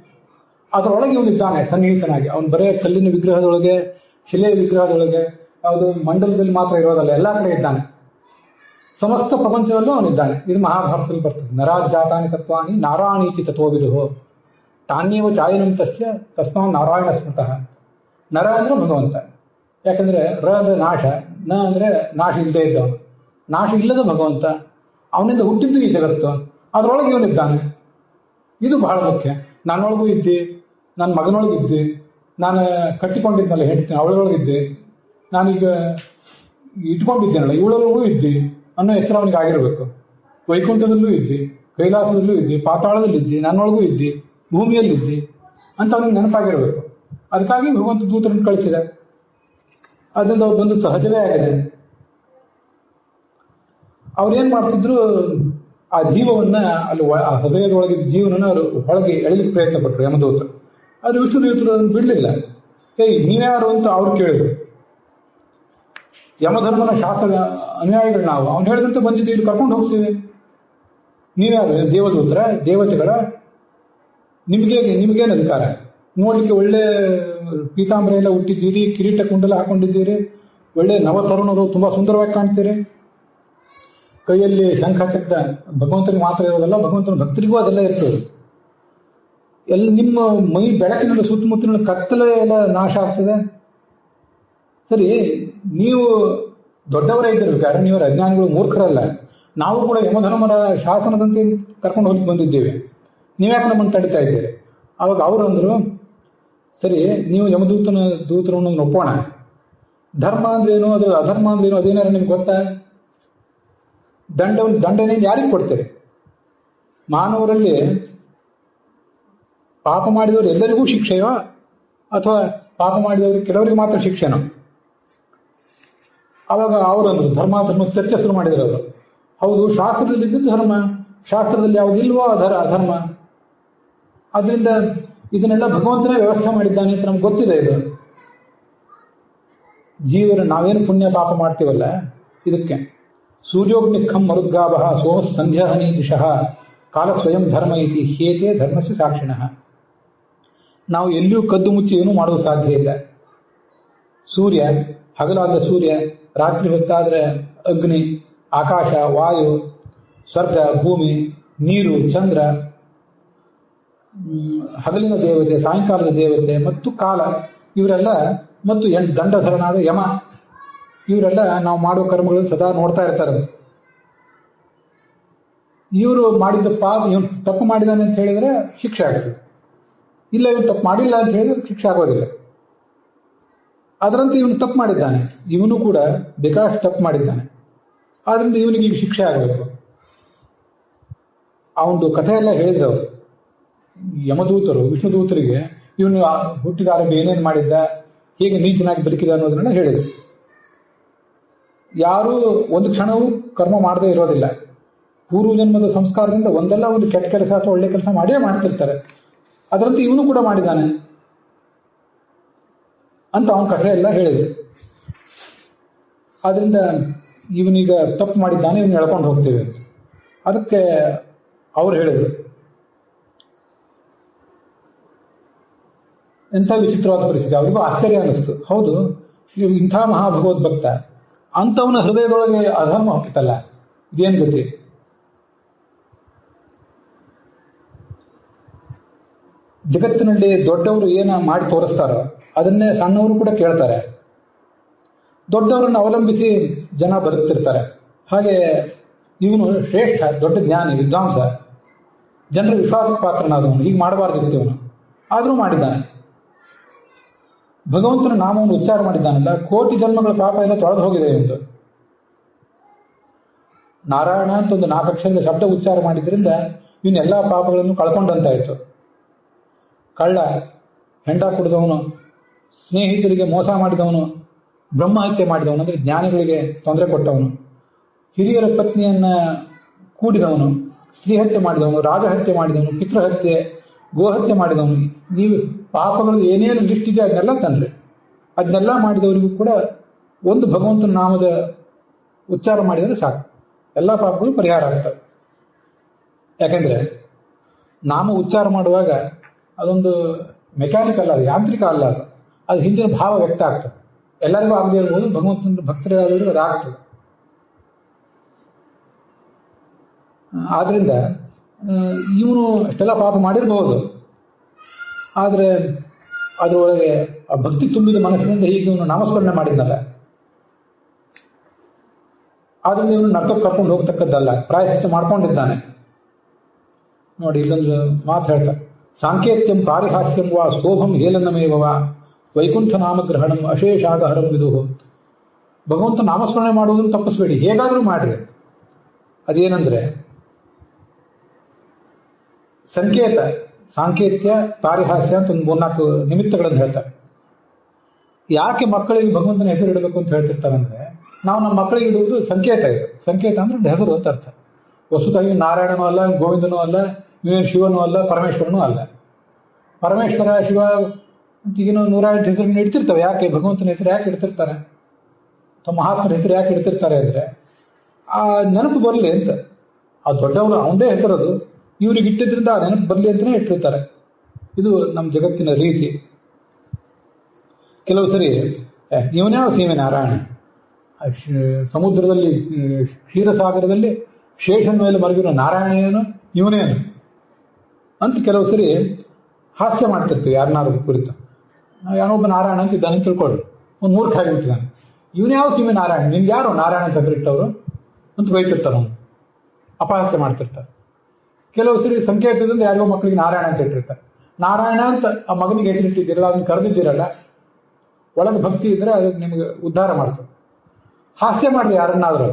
ಅದರೊಳಗೆ ಇವನಿದ್ದಾನೆ ಸನ್ನಿಹಿತನಾಗಿ. ಅವನು ಬರೇ ಕಲ್ಲಿನ ವಿಗ್ರಹದೊಳಗೆ, ಶಿಲೆಯ ವಿಗ್ರಹದೊಳಗೆ, ಯಾವುದು ಮಂಡಲದಲ್ಲಿ ಮಾತ್ರ ಇರೋದಲ್ಲ, ಎಲ್ಲಾ ಕಡೆ ಇದ್ದಾನೆ. ಸಮಸ್ತ ಪ್ರಪಂಚದಲ್ಲೂ ಅವನಿದ್ದಾನೆ. ಇದು ಮಹಾಭಾರತದಲ್ಲಿ ಬರ್ತದೆ. ನರಾಜಾತಾನಿ ತತ್ವಾನಿ ನಾರಾಯಣೀತಿ ತತ್ವವಿದುಹೋ ತಾನ್ಯವ ಚಾಯನಂತಸ್ಯ ತಸ್ಮಾನ್ ನಾರಾಯಣ ಸ್ಮೃತಃ. ನರ ಅಂದ್ರೆ ಭಗವಂತ. ಯಾಕಂದ್ರೆ ರ ಅಂದ್ರೆ ನಾಶ, ನ ಅಂದ್ರೆ ನಾಶ ಇಲ್ಲದೆ ಇದ್ದವನು, ನಾಶ ಇಲ್ಲದ ಭಗವಂತ. ಅವನಿಂದ ಹುಟ್ಟಿದ್ದು ಈ ಜಗತ್ತು, ಅದರೊಳಗೆ ಇವನಿದ್ದಾನೆ. ಇದು ಬಹಳ ಮುಖ್ಯ. ನನ್ನೊಳಗೂ ಇದ್ದೆ, ನನ್ನ ಮಗನೊಳಗಿದ್ದೆ, ನಾನು ಕಟ್ಟಿಕೊಂಡಿದ್ನಲ್ಲ ಹೇಳ್ತೀನಿ ಅವಳೊಳಗಿದ್ದೆ, ನಾನೀಗ ಇಟ್ಕೊಂಡಿದ್ದೇನಲ್ಲ ಇವಳೊಳಗೂ ಇದ್ದೆ ಅನ್ನೋ ಎಚ್ಚರ ಅವನಿಗೆ ಆಗಿರಬೇಕು. ವೈಕುಂಠದಲ್ಲೂ ಇದ್ದೆ, ಕೈಲಾಸದಲ್ಲೂ ಇದ್ದೆ, ಪಾತಾಳದಲ್ಲಿದ್ದೆ, ನನ್ನೊಳಗೂ ಇದ್ದೆ, ಭೂಮಿಯಲ್ಲಿದ್ದೆ ಅಂತ ಅವನಿಗೆ ನೆನಪಾಗಿರಬೇಕು. ಅದಕ್ಕಾಗಿ ಭಗವಂತ ದೂತರನ್ನು ಕಳಿಸಿದ. ಅದರಿಂದ ಅವ್ರು ಬಂದು ಸಹಜವೇ ಆಗಿದೆ. ಅವ್ರೇನ್ ಮಾಡ್ತಿದ್ರು, ಆ ಜೀವವನ್ನ ಅಲ್ಲಿ ಆ ಹೃದಯದೊಳಗಿದ್ದ ಜೀವನನ್ನ ಅವರು ಹೊಳಗೆ ಎಳಿಲಿಕ್ಕೆ ಪ್ರಯತ್ನ ಪಟ್ಟರು ಯಮದೂತರು. ಆದ್ರೆ ವಿಷ್ಣು ದೇವತರು ಅದನ್ನು ಬಿಡ್ಲಿಲ್ಲ. ನೀವ್ಯಾರು ಅಂತ ಅವ್ರು ಕೇಳಿದ್ರು. ಯಮಧರ್ಮನ ಶಾಸ್ತ್ರ ಅನುಯಾಯಿಗಳು ನಾವು, ಅವ್ನು ಹೇಳಿದಂತೆ ಬಂದಿದ್ದೀವಿ, ಕರ್ಕೊಂಡು ಹೋಗ್ತೀವಿ. ನೀವ್ಯಾರು? ದೇವದೂತರ, ದೇವತೆಗಳ, ನಿಮ್ಗೇನು ಅಧಿಕಾರ? ನೋಡ್ಲಿಕ್ಕೆ ಒಳ್ಳೆ ಪೀತಾಂಬರ ಎಲ್ಲ ಹುಟ್ಟಿದ್ದೀರಿ, ಕಿರೀಟ ಕುಂಡಲ ಹಾಕೊಂಡಿದ್ದೀರಿ, ಒಳ್ಳೆ ನವತರುಣರು, ತುಂಬಾ ಸುಂದರವಾಗಿ ಕಾಣ್ತೀರಿ, ಕೈಯಲ್ಲಿ ಶಂಖ ಚಕ್ರ. ಭಗವಂತನಿಗೆ ಮಾತ್ರ ಇರೋದಲ್ಲ, ಭಗವಂತನ ಭಕ್ತರಿಗೂ ಅದೆಲ್ಲ ಇರ್ತದೆ. ಎಲ್ಲ ನಿಮ್ಮ ಮೈ ಬೆಳಕಿನಿಂದ ಸುತ್ತಮುತ್ತಲಿನ ಕತ್ತಲೆ ಎಲ್ಲ ನಾಶ ಆಗ್ತದೆ. ಸರಿ, ನೀವು ದೊಡ್ಡವರೇ ಇದ್ದಿರ್ಬೇಕಾದ್ರೆ ನೀವು ಅಜ್ಞಾನಿಗಳು, ಮೂರ್ಖರಲ್ಲ. ನಾವು ಕೂಡ ಯಮಧರ್ಮರ ಶಾಸನದಂತೆ ಕರ್ಕೊಂಡು ಹೋಗಿ ಬಂದಿದ್ದೇವೆ, ನೀವ್ಯಾಕೆ ನಮ್ಮನ್ನು ತಡಿತಾ ಇದ್ದೀರಿ? ಅವಾಗ ಅವರು ಅಂದ್ರು, ಸರಿ ನೀವು ದೂತರನ್ನು ಒಪ್ಪೋಣ. ಧರ್ಮ ಅಂದ್ರೇನು, ಅದು ಅಧರ್ಮ ಅಂದ್ರೇನು, ಅದೇನಾರ ನಿಮ್ಗೆ ಗೊತ್ತಾ? ದಂಡನೆ ಯಾರಿಗೆ ಕೊಡ್ತೀರಿ? ಮಾನವರಲ್ಲಿ ಪಾಪ ಮಾಡಿದವರು ಎಲ್ಲರಿಗೂ ಶಿಕ್ಷೆಯೋ ಅಥವಾ ಪಾಪ ಮಾಡಿದವ್ರಿಗೆ ಕೆಲವರಿಗೆ ಮಾತ್ರ ಶಿಕ್ಷೆನೋ? ಅವಾಗ ಅವರಂದ್ರು, ಧರ್ಮ ಚರ್ಚೆ ಶುರು ಮಾಡಿದ್ರು ಅವರು. ಹೌದು, ಶಾಸ್ತ್ರದಲ್ಲಿ ಇದ್ದದ್ದು ಧರ್ಮ, ಶಾಸ್ತ್ರದಲ್ಲಿ ಯಾವುದಿಲ್ವೋ ಅಧರ್ಮ. ಆದ್ರಿಂದ ಇದನ್ನೆಲ್ಲ ಭಗವಂತನೇ ವ್ಯವಸ್ಥೆ ಮಾಡಿದ್ದಾನೆ ಅಂತ ನಮ್ಗೆ ಗೊತ್ತಿದೆ. ಇದು ಜೀವನ ನಾವೇನು ಪುಣ್ಯ ಪಾಪ ಮಾಡ್ತೀವಲ್ಲ, ಇದಕ್ಕೆ ಸೂರ್ಯೋಗ್ನಿಖಂ ಮರುದ್ಗಾಭ ಸೋಮ ಸಂಧ್ಯಾಹನಿ ದಿಶಃ ಕಾಲ ಸ್ವಯಂ ಧರ್ಮ ಇತಿ ಹೇತೆ ಧರ್ಮಸ್ಯ ಸಾಕ್ಷಿಣಃ. ನಾವು ಎಲ್ಲಿಯೂ ಕದ್ದು ಮುಚ್ಚಿ ಏನೂ ಮಾಡೋದು ಸಾಧ್ಯ ಇಲ್ಲ. ಸೂರ್ಯ, ಹಗಲಾದ ಸೂರ್ಯ, ರಾತ್ರಿ ಹೊತ್ತಾದ್ರೆ ಅಗ್ನಿ, ಆಕಾಶ, ವಾಯು, ಸ್ವರ್ಗ, ಭೂಮಿ, ನೀರು, ಚಂದ್ರ, ಹಗಲಿನ ದೇವತೆ, ಸಾಯಂಕಾಲದ ದೇವತೆ ಮತ್ತು ಕಾಲ, ಇವರೆಲ್ಲ ಮತ್ತು ದಂಡಧರನಾದ ಯಮ, ಇವರೆಲ್ಲ ನಾವು ಮಾಡೋ ಕರ್ಮಗಳು ಸದಾ ನೋಡ್ತಾ ಇರ್ತಾರೆ. ಇವರು ಮಾಡಿದ ಇವನು ತಪ್ಪು ಮಾಡಿದಾನೆ ಅಂತ ಹೇಳಿದ್ರೆ ಶಿಕ್ಷೆ ಆಗ್ತದೆ. ಇಲ್ಲ, ಇವನು ತಪ್ಪು ಮಾಡಿಲ್ಲ ಅಂತ ಹೇಳಿದ್ರೆ ಶಿಕ್ಷೆ ಆಗೋದಿಲ್ಲ. ಅದರಂತೆ ಇವನು ತಪ್ಪು ಮಾಡಿದ್ದಾನೆ, ಇವನು ಕೂಡ ಬೇಕಾಷ್ಟು ತಪ್ಪು ಮಾಡಿದ್ದಾನೆ, ಆದ್ರಿಂದ ಇವನಿಗೆ ಈಗ ಶಿಕ್ಷೆ ಆಗಬೇಕು. ಆ ಒಂದು ಕಥೆ ಎಲ್ಲ ಹೇಳಿದವರು ಯಮದೂತರು ವಿಷ್ಣುದೂತರಿಗೆ ಇವನು ಹುಟ್ಟಿದ ಆರಂಭ ಏನೇನು ಮಾಡಿದ್ದ, ಹೇಗೆ ನೀಚನಾಗಿ ಬದುಕಿದ ಅನ್ನೋದನ್ನ ಹೇಳಿದರು. ಯಾರೂ ಒಂದು ಕ್ಷಣವೂ ಕರ್ಮ ಮಾಡದೇ ಇರೋದಿಲ್ಲ. ಪೂರ್ವ ಜನ್ಮದ ಸಂಸ್ಕಾರದಿಂದ ಒಂದಲ್ಲ ಒಂದು ಕೆಟ್ಟ ಕೆಲಸ ಅಥವಾ ಒಳ್ಳೆ ಕೆಲಸ ಮಾಡೇ ಮಾಡ್ತಿರ್ತಾರೆ. ಅದರಂತೆ ಇವನು ಕೂಡ ಮಾಡಿದ್ದಾನೆ ಅಂತ ಅವನ ಕಥೆ ಎಲ್ಲ ಹೇಳಿದ್ರು. ಆದ್ರಿಂದ ಇವನೀಗ ತಪ್ಪು ಮಾಡಿದ್ದಾನೆ, ಇವನು ಎಳ್ಕೊಂಡು ಹೋಗ್ತೇವೆ ಅಂತ. ಅದಕ್ಕೆ ಅವ್ರು ಹೇಳಿದ್ರು, ಎಂಥ ವಿಚಿತ್ರವಾದ ಪರಿಸ್ಥಿತಿ. ಅವರಿಗೂ ಆಶ್ಚರ್ಯ ಅನ್ನಿಸ್ತು. ಹೌದು, ಇಂಥ ಮಹಾಭಗವದ್ಭಕ್ತ ಅಂಥವನ ಹೃದಯದೊಳಗೆ ಅಧರ್ಮ ಹೋಗ್ತಲ್ಲ, ಇದೇನು ಗತಿ? ಜಗತ್ತಿನಲ್ಲಿ ದೊಡ್ಡವರು ಏನ ಮಾಡಿ ತೋರಿಸ್ತಾರೋ ಅದನ್ನೇ ಸಣ್ಣವರು ಕೂಡ ಕೇಳ್ತಾರೆ. ದೊಡ್ಡವರನ್ನು ಅವಲಂಬಿಸಿ ಜನ ಬದುಕ್ತಿರ್ತಾರೆ. ಹಾಗೆ ಇವನು ಶ್ರೇಷ್ಠ, ದೊಡ್ಡ ಜ್ಞಾನಿ, ವಿದ್ವಾಂಸ, ಜನರ ವಿಶ್ವಾಸಕ್ಕೆ ಪಾತ್ರನಾದವನು. ಹೀಗೆ ಮಾಡಬಾರ್ದಿತ್ತು ಇವನು, ಆದರೂ ಮಾಡಿದ್ದಾನೆ. ಭಗವಂತನ ನಾಮವನ್ನು ಉಚ್ಚಾರ ಮಾಡಿದ್ದಾನಲ್ಲ, ಕೋಟಿ ಜನ್ಮಗಳ ಪಾಪ ಎಲ್ಲ ತೊಳೆದು ಹೋಗಿದೆ ಇವನು. ನಾರಾಯಣ ಅಂತ ಒಂದು 4 ಅಕ್ಷರದ ಶಬ್ದ ಉಚ್ಚಾರ ಮಾಡಿದ್ರಿಂದ ಇವನು ಎಲ್ಲಾ ಪಾಪಗಳನ್ನು ಕಳ್ಕೊಂಡಂತಾಯಿತು. ಕಳ್ಳ, ಹೆಂಡ ಕುಡಿದವನು, ಸ್ನೇಹಿತರಿಗೆ ಮೋಸ ಮಾಡಿದವನು, ಬ್ರಹ್ಮಹತ್ಯೆ ಮಾಡಿದವನು ಅಂದ್ರೆ ಜ್ಞಾನಿಗಳಿಗೆ ತೊಂದರೆ ಕೊಟ್ಟವನು, ಹಿರಿಯರ ಪತ್ನಿಯನ್ನ ಕೂಡಿದವನು, ಸ್ತ್ರೀ ಹತ್ಯೆ ಮಾಡಿದವನು, ರಾಜಹತ್ಯೆ ಮಾಡಿದವನು, ಪಿತೃಹತ್ಯೆ, ಗೋಹತ್ಯೆ ಮಾಡಿದವನು, ನೀವು ಪಾಪಗಳು ಏನೇನು ಲಿಸ್ಟ್ ಇದೆ ಅದನ್ನೆಲ್ಲ ತಂದ್ರಿ. ಅದನ್ನೆಲ್ಲ ಮಾಡಿದವರಿಗೂ ಕೂಡ ಒಂದು ಭಗವಂತನ ನಾಮದ ಉಚ್ಚಾರ ಮಾಡಿದರೆ ಸಾಕು, ಎಲ್ಲ ಪಾಪಗಳು ಪರಿಹಾರ ಆಗ್ತವೆ. ಯಾಕೆಂದ್ರೆ ನಾಮ ಉಚ್ಚಾರ ಮಾಡುವಾಗ ಅದೊಂದು ಮೆಕ್ಯಾನಿಕಲ್, ಅದು ಯಾಂತ್ರಿಕ ಅಲ್ಲ, ಅದು ಹಿಂದಿನ ಭಾವ ವ್ಯಕ್ತ ಆಗ್ತದೆ. ಎಲ್ಲರಿಗೂ ಆಗದೇ ಇರ್ಬೋದು, ಭಗವಂತನ ಭಕ್ತರಾದವರಿಗೂ ಅದು ಆಗ್ತದೆ. ಆದ್ರಿಂದ ಇವನು ಅಷ್ಟೆಲ್ಲ ಪಾಪ ಮಾಡಿರಬಹುದು, ಆದರೆ ಅದರೊಳಗೆ ಆ ಭಕ್ತಿ ತುಂಬಿದ ಮನಸ್ಸಿನಿಂದ ಹೀಗೆ ಇವನು ನಾಮಸ್ಮರಣೆ ಮಾಡಿದ್ನಲ್ಲ, ಆದ್ರಿಂದ ಇವನು ನರಕಕ್ಕೆ ಕರ್ಕೊಂಡು ಹೋಗ್ತಕ್ಕದ್ದಲ್ಲ, ಪ್ರಾಯಶ್ಚಿತ್ತ ಮಾಡ್ಕೊಂಡಿದ್ದಾನೆ. ನೋಡಿ, ಇಲ್ಲೊಂದು ಮಾತು ಹೇಳ್ತಾರೆ, ಸಾಂಕೇತ್ಯಂ ಪಾರಿಹಾಸ್ಯಂ ವಾ ಶೋಭಂ ಹೇಲನಮೇವ ವೈಕುಂಠ ನಾಮಗ್ರಹಣಂ ಅಶೇಷಾಗಹರಂ ವಿದುಹು. ಭಗವಂತ ನಾಮಸ್ಮರಣೆ ಮಾಡುವುದನ್ನು ತಪ್ಪಿಸ್ಬೇಡಿ, ಹೇಗಾದರೂ ಮಾಡ್ರಿ. ಅದೇನಂದ್ರೆ ಸಂಕೇತ, ಸಾಂಕೇತ್ಯ, ಪಾರಿಹಾಸ್ಯ ಅಂತ ಒಂದು 3-4 ನಿಮಿತ್ತಗಳನ್ನು ಹೇಳ್ತಾರೆ. ಯಾಕೆ ಮಕ್ಕಳಿಗೆ ಭಗವಂತನ ಹೆಸರು ಇಡಬೇಕು ಅಂತ ಹೇಳ್ತಿರ್ತಾರಂದ್ರೆ, ನಾವು ನಮ್ಮ ಮಕ್ಕಳಿಗೆ ಇಡುವುದು ಸಂಕೇತ ಇದೆ. ಸಂಕೇತ ಅಂದ್ರೆ ಒಂದು ಹೆಸರು ಅಂತ ಅರ್ಥ. ವಸ್ತುತಾಗಿ ನಾರಾಯಣನೂ ಅಲ್ಲ, ಗೋವಿಂದನೂ ಅಲ್ಲ, ಇವನು ಶಿವನೂ ಅಲ್ಲ, ಪರಮೇಶ್ವರನೂ ಅಲ್ಲ. ಪರಮೇಶ್ವರ, ಶಿವ ಈಗಿನ 108 ಹೆಸರನ್ನು ಇಡ್ತಿರ್ತವೆ. ಯಾಕೆ ಭಗವಂತನ ಹೆಸರು ಯಾಕೆ ಇಡ್ತಿರ್ತಾರೆ, ಅಥವಾ ಮಹಾತ್ಮರ ಹೆಸರು ಯಾಕೆ ಇಡ್ತಿರ್ತಾರೆ ಅಂದ್ರೆ ಆ ನೆನಪು ಬರಲಿ ಅಂತ. ಆ ದೊಡ್ಡವರು ಅವನದೇ ಹೆಸರದು, ಇವ್ರಿಗೆ ಇಟ್ಟಿದ್ರಿಂದ ಆ ನೆನಪು ಬರಲಿ ಅಂತಲೇ ಇಟ್ಟಿರ್ತಾರೆ. ಇದು ನಮ್ಮ ಜಗತ್ತಿನ ರೀತಿ. ಕೆಲವು ಸರಿ ಇವನ್ಯಾವ ಸೀಮೆ ನಾರಾಯಣ, ಸಮುದ್ರದಲ್ಲಿ ಕ್ಷೀರಸಾಗರದಲ್ಲಿ ಶೇಷನ ಮೇಲೆ ಮಲಗಿರೋ ನಾರಾಯಣೇನು ಇವನೇನು ಅಂತ ಕೆಲವು ಸರಿ ಹಾಸ್ಯ ಮಾಡ್ತಿರ್ತೀವಿ ಯಾರನ್ನಾರು ಕುರಿತು. ಯಾವೊಬ್ಬ ನಾರಾಯಣ ಅಂತ ಇದ್ದಾನೆ ತಿಳ್ಕೊಳ್ಳಿ, ಒಂದು ಮೂರ್ಖ ಆಗಿಬಿಟ್ಟಿದ್ದಾನೆ. ಇವನ್ಯಾವ ಸೀಮೆ ನಾರಾಯಣ, ನಿಮ್ಗೆ ಯಾರು ನಾರಾಯಣ ಅಂತ ಹೆಸರಿಟ್ಟವರು ಅಂತ ಬೈತಿರ್ತಾರೆ, ಅವನು ಅಪಹಾಸ್ಯ ಮಾಡ್ತಿರ್ತಾರೆ. ಕೆಲವು ಸರಿ ಸಂಕೇತದಿಂದ ಯಾರಿಗೋ ಮಕ್ಕಳಿಗೆ ನಾರಾಯಣ ಅಂತ ಇಟ್ಟಿರ್ತಾರೆ. ನಾರಾಯಣ ಅಂತ ಆ ಮಗನಿಗೆ ಹೆಸರಿಟ್ಟಿದ್ದೀರಲ್ಲ, ಅದನ್ನ ಕರೆದಿದ್ದೀರಲ್ಲ, ಒಳಗೆ ಭಕ್ತಿ ಇದ್ರೆ ಅದಕ್ಕೆ ನಿಮಗೆ ಉದ್ಧಾರ ಮಾಡ್ತದೆ. ಹಾಸ್ಯ ಮಾಡ್ರಿ ಯಾರನ್ನಾದ್ರೂ.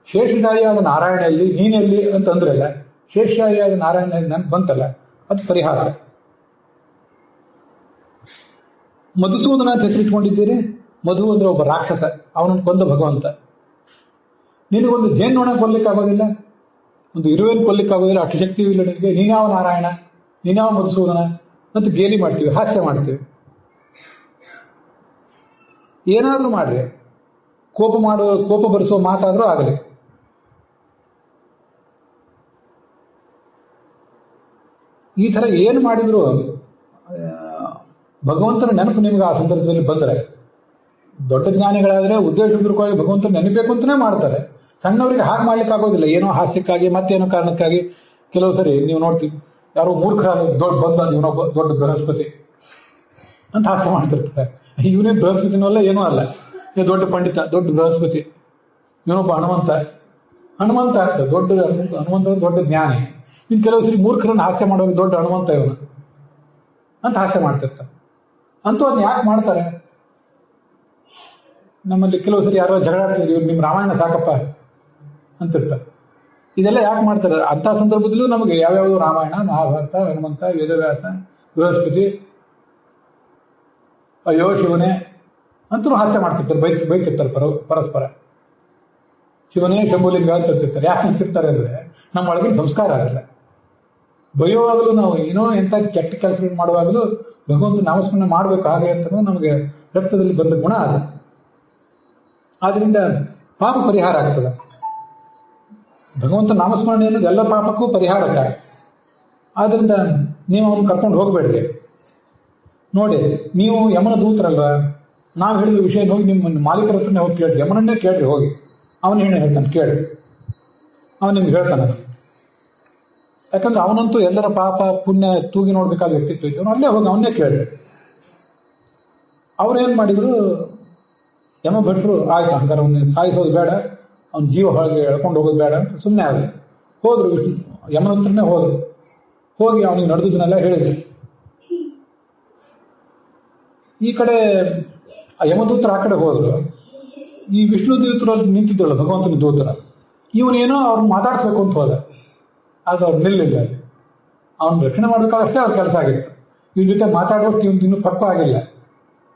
ಶೇಷಶಾಹಿಯಾದ ನಾರಾಯಣ ಎಲ್ಲಿ, ನೀನೆಲ್ಲಿ ಅಂತಂದ್ರಲ್ಲ, ಶೇಷಶಾಹಿಯಾದ ನಾರಾಯಣ ನನ್ಗೆ ಬಂತಲ್ಲ, ಅದು ಪರಿಹಾಸ. ಮಧುಸೂದನ ಅಂತ ಹೆಸರಿಟ್ಕೊಂಡಿದ್ದೀರಿ. ಮಧು ಅಂದ್ರೆ ಒಬ್ಬ ರಾಕ್ಷಸ, ಅವನನ್ನು ಕೊಂದ ಭಗವಂತ. ನಿನಗೊಂದು ಜೇನ್ನೊಣ ಕೊಲ್ಲಿಕ್ಕಾಗೋದಿಲ್ಲ, ಒಂದು ಇರುವೆಯನ್ನು ಕೊಲ್ಲಿಕ್ಕಾಗೋದಿಲ್ಲ, ಅಷ್ಟು ಶಕ್ತಿಯೂ ಇಲ್ಲ ನಿನಗೆ. ನೀನ್ಯಾವ ನಾರಾಯಣ, ನೀನ್ಯಾವ ಮಧುಸೂದನ ಅಂತ ಗೇಲಿ ಮಾಡ್ತೀವಿ, ಹಾಸ್ಯ ಮಾಡ್ತೀವಿ. ಏನಾದ್ರೂ ಮಾಡ್ರಿ, ಕೋಪ ಬರಿಸುವ ಮಾತಾದ್ರೂ ಆಗಲಿ. ಈ ತರ ಏನು ಮಾಡಿದ್ರು ಭಗವಂತನ ನೆನಪು ನಿಮ್ಗೆ ಆ ಸಂದರ್ಭದಲ್ಲಿ ಬಂದರೆ, ದೊಡ್ಡ ಜ್ಞಾನಿಗಳಾದ್ರೆ ಉದ್ದೇಶಪೂರ್ವಕವಾಗಿ ಭಗವಂತನ ನೆನಪಬೇಕು ಅಂತಾನೆ ಮಾಡ್ತಾರೆ. ಸಣ್ಣವರಿಗೆ ಹಾಗೆ ಮಾಡ್ಲಿಕ್ಕೆ ಆಗೋದಿಲ್ಲ, ಏನೋ ಹಾಸ್ಯಕ್ಕಾಗಿ ಮತ್ತೇನೋ ಕಾರಣಕ್ಕಾಗಿ ಕೆಲವು ಸರಿ ನೀವು ನೋಡ್ತೀವಿ, ಯಾರೋ ಮೂರ್ಖರಾದ ದೊಡ್ಡ ಬಂದ ಇವನೊಬ್ಬ ದೊಡ್ಡ ಬೃಹಸ್ಪತಿ ಅಂತ ಹಾಸ್ಯ ಮಾಡ್ತಿರ್ತಾರೆ. ಇವನೇ ಬೃಹಸ್ಪತಿನೂ ಏನೂ ಅಲ್ಲ, ದೊಡ್ಡ ಪಂಡಿತ, ದೊಡ್ಡ ಬೃಹಸ್ಪತಿ, ಇವನೊಬ್ಬ ಹನುಮಂತ ಅಂತ ದೊಡ್ಡ ಹನುಮಂತ ದೊಡ್ಡ ಜ್ಞಾನಿ. ಇನ್ನು ಕೆಲವು ಸರಿ ಮೂರ್ಖರನ್ನು ಹಾಸ್ಯ ಮಾಡುವಾಗ ದೊಡ್ಡ ಹನುಮಂತ ಇವನು ಅಂತ ಹಾಸ್ಯ ಮಾಡ್ತಿರ್ತಾರೆ. ಅಂತೂ ಅದನ್ನ ಯಾಕೆ ಮಾಡ್ತಾರೆ? ನಮ್ಮಲ್ಲಿ ಕೆಲವು ಸರಿ ಯಾರೋ ಜಗಳಾಡ್ತಿದ್ರು, ಇವ್ರು ನಿಮ್ಮ ರಾಮಾಯಣ ಸಾಕಪ್ಪ ಅಂತಿರ್ತಾರೆ. ಇದೆಲ್ಲ ಯಾಕೆ ಮಾಡ್ತಾರೆ? ಅಂಥ ಸಂದರ್ಭದಲ್ಲೂ ನಮಗೆ ಯಾವ್ಯಾವುದು ರಾಮಾಯಣ, ಮಹಾಭಾರತ, ಹನುಮಂತ, ವೇದವ್ಯಾಸ, ಬೃಹಸ್ಪತಿ, ಅಯ್ಯೋ ಶಿವನೇ ಅಂತೂ ಹಾಸ್ಯ ಮಾಡ್ತಿರ್ತಾರೆ, ಬೈತಿರ್ತಾರೆ ಪರಸ್ಪರ. ಶಿವನೇ ಶಂಭುಲಿಂಗ ಅಂತ ಇರ್ತಿರ್ತಾರೆ. ಯಾಕೆ ಅಂತಿರ್ತಾರೆ ಅಂದ್ರೆ ನಮ್ಮ ಒಳಗಿನ ಸಂಸ್ಕಾರ ಆಗಲ್ಲ. ಬೈಯುವಾಗಲೂ ನಾವು ಏನೋ ಎಂಥ ಕೆಟ್ಟ ಕೆಲಸಗಳು ಮಾಡುವಾಗಲೂ ಭಗವಂತ ನಾಮಸ್ಮರಣೆ ಮಾಡಬೇಕು ಹಾಗೆ ಅಂತ ನಮಗೆ ರಕ್ತದಲ್ಲಿ ಬಂದ ಗುಣ ಅದು. ಆದ್ರಿಂದ ಪಾಪ ಪರಿಹಾರ ಆಗ್ತದೆ. ಭಗವಂತ ನಾಮಸ್ಮರಣೆ ಅನ್ನೋದು ಎಲ್ಲ ಪಾಪಕ್ಕೂ ಪರಿಹಾರಕ. ಆದ್ರಿಂದ ನೀವು ಅವನು ಕರ್ಕೊಂಡು ಹೋಗ್ಬೇಡ್ರಿ. ನೋಡಿ, ನೀವು ಯಮನ ದೂತರಲ್ವ, ನಾವು ಹೇಳಿದ ವಿಷಯ ಹೋಗಿ ನಿಮ್ಮ ಮಾಲೀಕರ ಹತ್ರನೇ ಹೋಗಿ ಕೇಳ್ರಿ, ಯಮನನ್ನೇ ಕೇಳ್ರಿ ಹೋಗಿ, ಅವನು ಏನು ಹೇಳ್ತಾನೆ ಕೇಳಿ, ಅವನು ನಿಮ್ಗೆ ಹೇಳ್ತಾನೆ. ಯಾಕಂದ್ರೆ ಅವನಂತೂ ಎಲ್ಲರ ಪಾಪ ಪುಣ್ಯ ತೂಗಿ ನೋಡ್ಬೇಕಾದ ವ್ಯಕ್ತಿತ್ವ ಇತ್ತು, ಅಲ್ಲೇ ಹೋಗಿ ಅವನ್ನೇ ಕೇಳ್ರಿ. ಅವ್ರೇನ್ ಮಾಡಿದ್ರು, ಯಮ ಭಟ್ರು ಆಯ್ತು ಹಂಗಾರೆ ಅವನ್ನ ಸಾಯಿಸೋದು ಬೇಡ, ಅವ್ನ ಜೀವ ಹೊಳಗೆ ಎಳ್ಕೊಂಡು ಹೋಗೋದು ಬೇಡ ಅಂತ ಸುಮ್ಮನೆ ಆಗುತ್ತೆ. ಹೋದ್ರು, ಯಮನ ಹತ್ರನೇ ಹೋದ್ರು. ಹೋಗಿ ಅವನಿಗೆ ನಡೆದದನ್ನೆಲ್ಲ ಹೇಳಿದ್ರು. ಈ ಕಡೆ ಯಮದೂತರ ಆ ಕಡೆ ಹೋದ್ರು. ಈ ವಿಷ್ಣು ದೂತರಲ್ಲಿ ನಿಂತಿದ್ದಳು ಭಗವಂತನ ದೂತರ. ಇವನೇನೋ ಅವ್ರನ್ನ ಮಾತಾಡಿಸ್ಬೇಕು ಅಂತ ಹೋದ, ಆದ್ರೆ ಅವ್ರು ನಿಲ್ಲಿಲ್ಲ. ಅವ್ನ ರಕ್ಷಣೆ ಮಾಡಬೇಕಾದಷ್ಟೇ ಅವ್ರ ಕೆಲಸ ಆಗಿತ್ತು. ಇವನ ಜೊತೆ ಮಾತಾಡುವಷ್ಟು ಇವನು ಇನ್ನೂ ಪಕ್ವ ಆಗಿಲ್ಲ.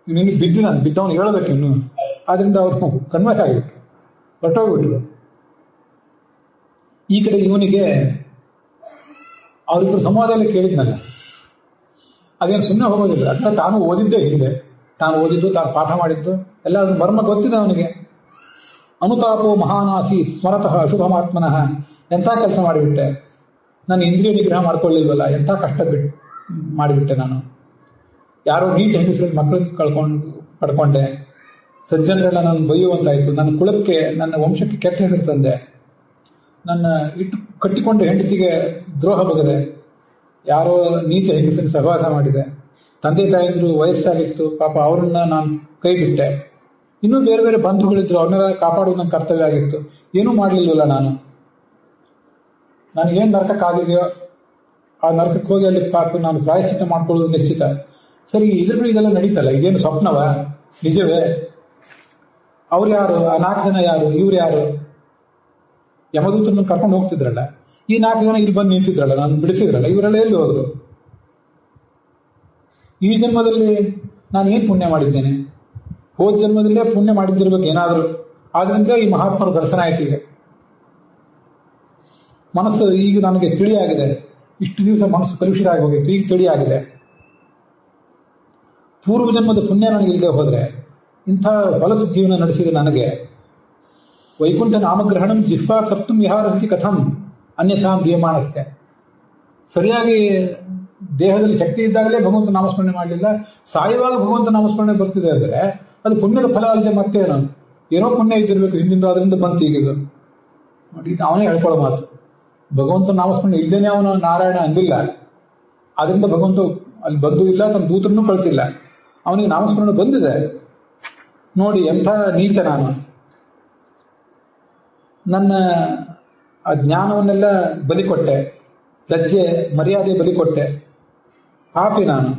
ಇವನು ಬಿದ್ದವನು ಹೇಳಬೇಕು ಇನ್ನು. ಆದ್ರಿಂದ ಅವ್ರು ಕನ್ವರ್ಟ್ ಆಗಿಬಿಟ್ರು, ಹೊರಟೋಗ್ಬಿಟ್ರು. ಈ ಕಡೆ ಇವನಿಗೆ ಅವರಿಬ್ಬರು ಸಂವಾದದಲ್ಲಿ ಕೇಳಿದ್ನಲ್ಲ, ಅದೇನು ಸುಮ್ಮನೆ ಹೋಗೋದಿಲ್ಲ. ಅದನ್ನ ತಾನು ಓದಿದ್ದೇ ಹಿಂದೆ, ತಾನು ಓದಿದ್ದು, ತಾನು ಪಾಠ ಮಾಡಿದ್ದು ಎಲ್ಲ ಅದ್ರ ಮರ್ಮ ಗೊತ್ತಿದೆ ಅವನಿಗೆ. ಅನುತಾಪೋ ಮಹಾನಾಸಿ ಸ್ಮರತಃ ಅಶುಭಮಾತ್ಮನಃ. ಎಂಥ ಕೆಲಸ ಮಾಡಿಬಿಟ್ಟೆ, ನಾನು ಇಂದ್ರಿಯ ನಿಗ್ರಹ ಮಾಡ್ಕೊಳ್ಳಿಲ್ವಲ್ಲ, ಎಂಥ ಕಷ್ಟ ಮಾಡಿಬಿಟ್ಟೆ ನಾನು. ಯಾರೋ ನೀಚ ಹೆಂಗಸರಿಗೆ ಮಕ್ಕಳನ್ನ ಪಡ್ಕೊಂಡೆ, ಸಜ್ಜನರೆಲ್ಲ ನಾನು ಬೈಯುವಂತಾಯ್ತು, ನನ್ನ ಕುಲಕ್ಕೆ, ನನ್ನ ವಂಶಕ್ಕೆ ಕೆಟ್ಟ ಹೆಸರು ತಂದೆ, ನನ್ನ ಕಟ್ಟಿಕೊಂಡು ಹೆಂಡತಿಗೆ ದ್ರೋಹ ಬಗದೆ, ಯಾರೋ ನೀಚ ಹೆಂಗಸರಿಗೆ ಸಹವಾಸ ಮಾಡಿದೆ, ತಂದೆ ತಾಯಿದ್ರು ವಯಸ್ಸಾಗಿತ್ತು ಪಾಪ, ಅವ್ರನ್ನ ನಾನು ಕೈ ಬಿಟ್ಟೆ. ಇನ್ನೂ ಬೇರೆ ಬೇರೆ ಬಂಧುಗಳಿದ್ರು, ಅವ್ರನ್ನೆಲ್ಲ ಕಾಪಾಡೋದು ನನ್ನ ಕರ್ತವ್ಯ ಆಗಿತ್ತು. ಏನೂ ಮಾಡಲಿಲ್ವಲ್ಲ ನಾನು. ನನಗೇನು ನರಕಕ್ಕಾಗಿದೆಯೋ ಆ ನರಕಕ್ಕೆ ಹೋಗಿ ಅಲ್ಲಿ ನಾನು ಪ್ರಾಯಶ್ಚಿತ್ತ ಮಾಡ್ಕೊಳ್ಳೋದು ನಿಶ್ಚಿತ. ಸರಿ, ಇದೆಲ್ಲ ನಡೀತಲ್ಲ, ಇದೇನು ಸ್ವಪ್ನವ ನಿಜವೇ? ಅವ್ರು ಯಾರು, ಆ 4 ಜನ ಯಾರು, ಇವ್ರು ಯಾರು? ಯಮದೂತರನ್ನ ಕರ್ಕೊಂಡು ಹೋಗ್ತಿದ್ರಲ್ಲ, ಈ 4 ಜನ ಇಲ್ಲಿ ಬಂದು ನಿಂತಿದ್ರಲ್ಲ, ನಾನು ಬಿಡಿಸಿದ್ರಲ್ಲ, ಇವರೆಲ್ಲ ಎಲ್ಲಿ ಹೋದ್ರು? ಈ ಜನ್ಮದಲ್ಲಿ ನಾನು ಏನು ಪುಣ್ಯ ಮಾಡಿದ್ದೇನೆ? ಹೋದ ಜನ್ಮದಲ್ಲೇ ಪುಣ್ಯ ಮಾಡಿದ್ದಿರ್ಬೇಕು ಏನಾದರೂ. ಆದ್ರಿಂದ ಈ ಮಹಾತ್ಮರ ದರ್ಶನ ಆಯ್ತು. ಈಗ ಮನಸ್ಸು ಈಗ ನನಗೆ ತಿಳಿಯಾಗಿದೆ. ಇಷ್ಟು ದಿವಸ ಮನಸ್ಸು ಕಲುಷಿತ ಆಗಿ ಹೋಗಿತ್ತು, ಈಗ ತಿಳಿಯಾಗಿದೆ. ಪೂರ್ವ ಜನ್ಮದ ಪುಣ್ಯ ನನಗೆ ಇಲ್ಲದೆ ಹೋದ್ರೆ ಇಂಥ ಹೊಲಸು ಜೀವನ ನಡೆಸಿದ ನನಗೆ ವೈಕುಂಠ ನಾಮಗ್ರಹಣಂ ಜಿಹ್ವಾ ಕರ್ತುಂ ವಿಹಾರಹಿ ಕಥಂ ಅನ್ಯಥಾ ಮ್ರಿಯಮಾಣಸ್ಯ. ಸರಿಯಾಗಿ ದೇಹದಲ್ಲಿ ಶಕ್ತಿ ಇದ್ದಾಗಲೇ ಭಗವಂತ ನಾಮಸ್ಮರಣೆ ಮಾಡಲಿಲ್ಲ, ಸಾಯುವಾಗ ಭಗವಂತ ನಾಮಸ್ಮರಣೆ ಬರ್ತಿದೆ ಅಂದರೆ ಅದು ಪುಣ್ಯದ ಫಲ ಅಲ್ಲದೆ ಮತ್ತೇನು? ಏನೋ ಪುಣ್ಯ ಇದ್ದಿರ್ಬೇಕು ಹಿಂದಿಂದ, ಅದರಿಂದ ಬಂತು ಈಗಿದು. ನೋಡಿ, ಇದು ಅವನೇ ಹೇಳ್ಕೊಳ್ಳೋ ಮಾತು. ಭಗವಂತ ನಾಮಸ್ಮರಣೆ ಇಲ್ಲದೇನೆ ಅವನು ನಾರಾಯಣ ಅಂದಿಲ್ಲ, ಅದರಿಂದ ಭಗವಂತ ಅಲ್ಲಿ ಬಂದೂ ಇಲ್ಲ, ತನ್ನ ದೂತರನ್ನು ಕಳಿಸಿಲ್ಲ, ಅವನಿಗೆ ನಾಮಸ್ಮರಣೆ ಬಂದಿದೆ. ನೋಡಿ ಎಂಥ ನೀಚ ನಾನು. ನನ್ನ ಆ ಜ್ಞಾನವನ್ನೆಲ್ಲ ಬಲಿ ಕೊಟ್ಟೆ, ಲಜ್ಜೆ ಮರ್ಯಾದೆ ಬಲಿ ಕೊಟ್ಟೆ, ಪಾಪಿ ನಾನು.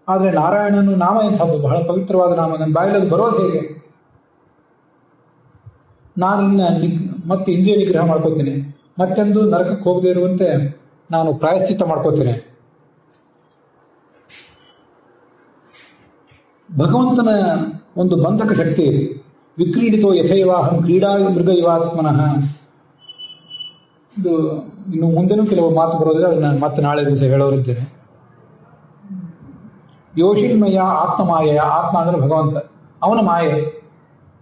ಆದರೆ ನಾರಾಯಣನು ನಾಮ ಎಂಥದ್ದು, ಬಹಳ ಪವಿತ್ರವಾದ ನಾಮ. ನನ್ನ ಬಾಯಿಲಲ್ಲಿ ಬರೋದು ಹೇಗೆ? ನಾನಿನ್ನ ಮತ್ತೆ ಇಂದ್ರಿಯ ನಿಗ್ರಹ ಮಾಡ್ಕೋತೀನಿ, ಮತ್ತೆಂದು ನರಕಕ್ಕೆ ಹೋಗದೆ ಇರುವಂತೆ ನಾನು ಪ್ರಾಯಶ್ಚಿತ್ತ ಮಾಡ್ಕೋತೀನಿ. ಭಗವಂತನ ಒಂದು ಬಂಧಕ ಶಕ್ತಿ. ವಿಕ್ರೀಡಿತೋ ಯಥೈವಾಹಂ ಕ್ರೀಡಾ ಮೃಗ ಇವಾತ್ಮನಃ. ಇದು ಇನ್ನು ಮುಂದೆನೂ ಕೆಲವು ಮಾತು ಬರೋದ್ರೆ ಅದನ್ನ ಮತ್ತೆ ನಾಳೆ ದಿವಸ ಹೇಳೋರಿದ್ದೇನೆ. ಯೋಷಿನ್ಮಯ ಆತ್ಮಮಾಯೆಯ. ಆತ್ಮ ಅಂದ್ರೆ ಭಗವಂತ, ಅವನ ಮಾಯೆ,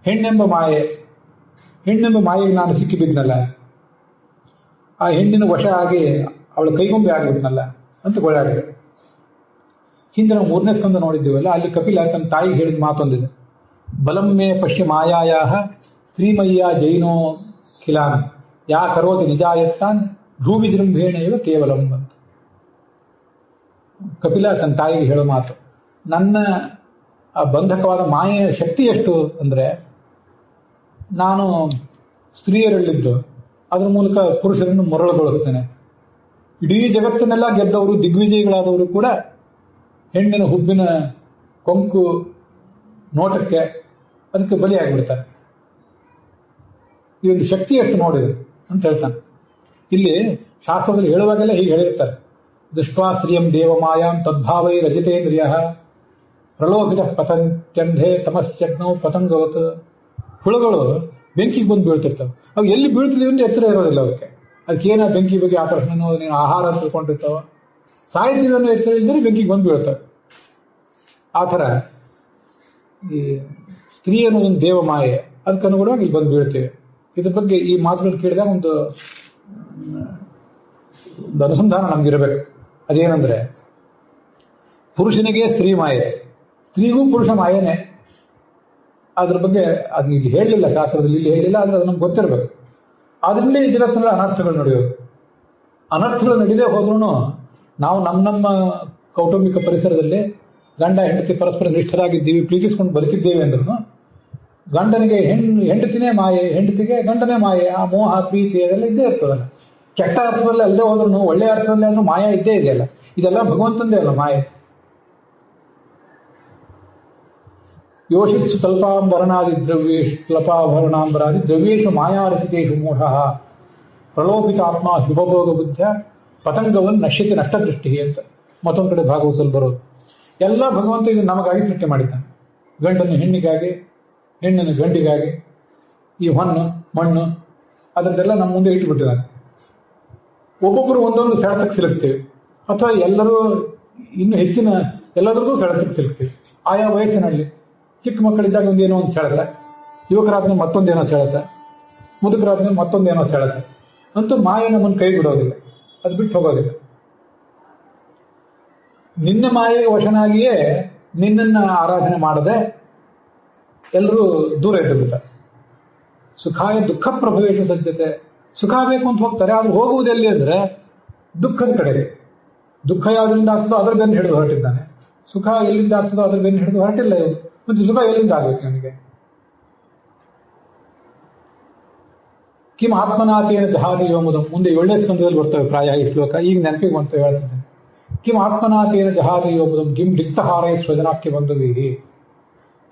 ಹೆಣ್ಣೆಂಬ ಮಾಯೆ. ಹೆಣ್ಣೆಂಬ ಮಾಯೆಗೆ ನಾನು ಸಿಕ್ಕಿಬಿದ್ನಲ್ಲ, ಆ ಹೆಣ್ಣಿನ ವಶ ಆಗಿ ಅವಳ ಕೈಗೊಂಬೆ ಆಗಿಬಿಟ್ನಲ್ಲ ಅಂತ ಗೋಳಾಡಿದೆ. ಹಿಂದೆ ನಾವು 3ನೇ ಸ್ಕಂದ ನೋಡಿದ್ದೀವಲ್ಲ, ಅಲ್ಲಿ ಕಪಿಲ ತನ್ನ ತಾಯಿಗೆ ಹೇಳಿದ ಮಾತೊಂದಿದೆ. ಬಲಂ ಮೇ ಪಶ್ಯ ಮಾಯಾಯಾಹ ಸ್ತ್ರೀಮಯ್ಯ ಜೈನೋ ಖಿಲಾನ್ ಯಾ ಕರೋತಿ ನಿಜಾಯತ್ತಾನ್ ಭೂವಿಜೃಂಭೇಣ ಇವ ಕೇವಲಂ ಅಂತ ಕಪಿಲ ತನ್ನ ತಾಯಿಗೆ ಹೇಳೋ ಮಾತು. ನನ್ನ ಆ ಬಂಧಕವಾದ ಮಾಯೆಯ ಶಕ್ತಿ ಎಷ್ಟು ಅಂದರೆ, ನಾನು ಸ್ತ್ರೀಯರಲ್ಲಿದ್ದು ಅದರ ಮೂಲಕ ಪುರುಷರನ್ನು ಮರಳುಗೊಳಿಸ್ತೇನೆ. ಇಡೀ ಜಗತ್ತನ್ನೆಲ್ಲ ಗೆದ್ದವರು ದಿಗ್ವಿಜಯಿಗಳಾದವರು ಕೂಡ ಹೆಣ್ಣಿನ ಹುಬ್ಬಿನ ಕೊಂಕು ನೋಟಕ್ಕೆ ಅದಕ್ಕೆ ಬಲಿಯಾಗಿಬಿಡ್ತಾರೆ. ಈ ಒಂದು ಶಕ್ತಿ ಎಷ್ಟು ನೋಡಿದೆ ಅಂತ ಹೇಳ್ತಾನೆ. ಇಲ್ಲಿ ಶಾಸ್ತ್ರದಲ್ಲಿ ಹೇಳುವಾಗೆಲ್ಲ ಹೀಗೆ ಹೇಳಿರ್ತಾರೆ, ದೃಷ್ಟ್ವಾ ಸ್ತ್ರೀಯಂ ದೇವಮಾಯಾಂ ತದ್ಭಾವೈ ರಜಿತೇಂದ್ರಿಯ ಪ್ರಲೋಭಿತ ಪತಂತ್ಯಂಧೆ ತಮಸ್ಯಗ್ನೌ ಪತಂಗವತ್. ಹುಳುಗಳು ಬೆಂಕಿಗೆ ಬಂದು ಬೀಳ್ತಿರ್ತಾವೆ. ಅವು ಎಲ್ಲಿ ಬೀಳ್ತಿದೀವಿ ಅಂದ್ರೆ ಎಚ್ಚರ ಇರೋದಿಲ್ಲ ಅವಕ್ಕೆ. ಅದಕ್ಕೇನ ಬೆಂಕಿ ಬಗ್ಗೆ ಆಕರ್ಷಣೆನೋ ನೀನು ಆಹಾರ ತಿಳ್ಕೊಂಡಿರ್ತಾವ, ಸಾಯ್ತೀವಿ ಅನ್ನೋ ಎಚ್ಚರ ಇದ್ದರೆ ಬೆಂಕಿಗೆ ಬಂದು ಬೀಳ್ತವೆ. ಆ ಥರ ಈ ಸ್ತ್ರೀ ಅನ್ನೋದೊಂದು ದೇವಮಾಯೆ, ಅದಕ್ಕೆ ಅನುಗುಣವಾಗಿ ಇಲ್ಲಿ ಬಂದು ಬೀಳ್ತೇವೆ. ಇದ್ರ ಬಗ್ಗೆ ಈ ಮಾತುಗಳು ಕೇಳಿದಾಗ ಒಂದು ಅನುಸಂಧಾನ ನಮ್ಗಿರಬೇಕು. ಅದೇನಂದ್ರೆ, ಪುರುಷನಿಗೆ ಸ್ತ್ರೀ ಮಾಯೆ, ಸ್ತ್ರೀಗೂ ಪುರುಷ ಮಾಯೇನೆ. ಅದ್ರ ಬಗ್ಗೆ ಅದನ್ನ ಇಲ್ಲಿ ಹೇಳಲಿಲ್ಲ, ಶಾಸ್ತ್ರದಲ್ಲಿ ಇಲ್ಲಿ ಹೇಳಿಲ್ಲ, ಆದ್ರೆ ಅದು ನಮ್ಗೆ ಗೊತ್ತಿರಬೇಕು. ಆದ್ರಿಂದಲೇ ಈ ಜಗತ್ತಿನಲ್ಲಿ ಅನರ್ಥಗಳು ನಡೆಯೋದು. ಅನರ್ಥಗಳು ನಡೀದೇ ಹೋದ್ರೂ ನಾವು ನಮ್ಮ ಕೌಟುಂಬಿಕ ಪರಿಸರದಲ್ಲಿ ಗಂಡ ಹೆಂಡತಿ ಪರಸ್ಪರ ನಿಷ್ಠರಾಗಿದ್ದೀವಿ, ಪ್ರೀತಿಸ್ಕೊಂಡು ಬದುಕಿದ್ದೇವೆ ಅಂದ್ರೂ ಗಂಡನಿಗೆ ಹೆಂಡತಿನೇ ಮಾಯೆ, ಹೆಂಡತಿಗೆ ಗಂಡನೇ ಮಾಯೆ. ಆ ಮೋಹ ಪ್ರೀತಿ ಅದೆಲ್ಲ ಇದ್ದೇ ಇರ್ತದಲ್ಲ. ಕೆಟ್ಟ ಅರ್ಥದಲ್ಲಿ ಅಲ್ಲದೆ ಹೋದ್ರೂ ಒಳ್ಳೆಯ ಅರ್ಥದಲ್ಲಿ ಆದ್ರೂ ಮಾಯ ಇದ್ದೇ ಇದೆಯಲ್ಲ. ಇದೆಲ್ಲ ಭಗವಂತಂದೇ ಅಲ್ಲ ಮಾಯೆ. ಯೋಷಿತ್ಸು ತಲ್ಪಾಂಬರಣಾದಿ ದ್ರವ್ಯೇಶು ದ್ರವ್ಯೇಶು ಮಾಯಾರಚಿತೇಶು ಮೂಢ ಪ್ರಲೋಭಿತಾತ್ಮ ಹ್ಯುಪಭೋಗ ಬುದ್ಧ ಪತಂಗವನ್ನು ನಶ್ಯತೆ ನಷ್ಟದೃಷ್ಟಿ ಅಂತ ಮತ್ತೊಂದು ಕಡೆ ಭಾಗವತದಲ್ಲಿ ಬರೋದು. ಎಲ್ಲ ಭಗವಂತ ಇದು ನಮಗಾಗಿ ಸೃಷ್ಟಿ ಮಾಡಿದ್ದಾನೆ. ಗಂಡನ್ನು ಹೆಣ್ಣಿಗಾಗಿ, ಹೆಣ್ಣನ್ನು ಗಂಡಿಗಾಗಿ, ಈ ಹೊನ್ನು ಮಣ್ಣು ಅದರದ್ದೆಲ್ಲ ನಮ್ಮ ಮುಂದೆ ಇಟ್ಟುಬಿಟ್ಟಿದ್ದಾನೆ. ಒಬ್ಬೊಬ್ಬರು ಒಂದೊಂದು ಸೆಳೆತಕ್ಕೆ ಸಿಲುಕ್ತೇವೆ, ಅಥವಾ ಎಲ್ಲರೂ ಇನ್ನು ಹೆಚ್ಚಿನ ಎಲ್ಲದರದ್ದು ಸೆಳೆತಕ್ಕೆ ಸಿಲುಕ್ತೇವೆ. ಆಯಾ ವಯಸ್ಸಿನಲ್ಲಿ ಚಿಕ್ಕ ಮಕ್ಕಳಿದ್ದಾಗ ಒಂದೇನೋ ಒಂದು ಸೆಳೆತ, ಯುವಕರಾದ್ಮೇಲೆ ಮತ್ತೊಂದೇನೋ ಸೆಳೆತ, ಮುದುಕರಾದ್ಮೇಲೆ ಮತ್ತೊಂದೇನೋ ಸೆಳೆತ. ಅಂತೂ ಮಾಯೆ ನಮ್ಮನ್ನು ಕೈ ಬಿಡೋದಿಲ್ಲ, ಅದು ಬಿಟ್ಟು ಹೋಗೋದಿಲ್ಲ. ನಿನ್ನ ಮಾಯೆಗೆ ವಶನಾಗಿಯೇ ನಿನ್ನನ್ನ ಆರಾಧನೆ ಮಾಡದೆ ಎಲ್ಲರೂ ದೂರ ಇದ್ದುಬಿಡ್ತಾರೆ. ಸುಖಾಯ ದುಃಖ ಪ್ರಭವೇಶು ಸಜ್ಜತೆ. ಸುಖ ಬೇಕು ಅಂತ ಹೋಗ್ತಾರೆ, ಆದ್ರೂ ಹೋಗುವುದೆಲ್ಲಿ ಅಂದ್ರೆ ದುಃಖದ ಕಡೆಗೆ. ದುಃಖ ಯಾವ್ದ್ರಿಂದ ಆಗ್ತದೋ ಅದ್ರ ಬೆನ್ನು ಹಿಡಿದು ಹೊರಟಿದ್ದಾನೆ, ಸುಖ ಎಲ್ಲಿಂದ ಆಗ್ತದೋ ಅದ್ರ ಬೆನ್ನು ಹಿಡಿದು ಹೊರಟಿಲ್ಲ ಇವರು. ಮತ್ತೆ ಸುಖ ಎಲ್ಲಿಂದ ಆಗ್ಬೇಕು ನನಗೆ? ಕಿಂ ಆತ್ಮನಾಥೇನ ಜಹಾದಿ ಎಂಬುದು ಮುಂದೆ 7ನೇ ಸ್ಕಂದದಲ್ಲಿ ಬರ್ತವೆ ಪ್ರಾಯ ಈ ಶ್ಲೋಕ. ಈಗ ನೆನಪಿಗೆ ಬಂತು, ಹೇಳ್ತಿದ್ದೇನೆ. ಕಿಂ ಆತ್ಮನಾಥೇನ ಜಹಾದಿ ಎಂಬುದು ಕಿಂ ರಿಕ್ತಹಾರೈ ಸ್ವಜನಾಖ್ಯ ಬಂಧುವಿಹಿ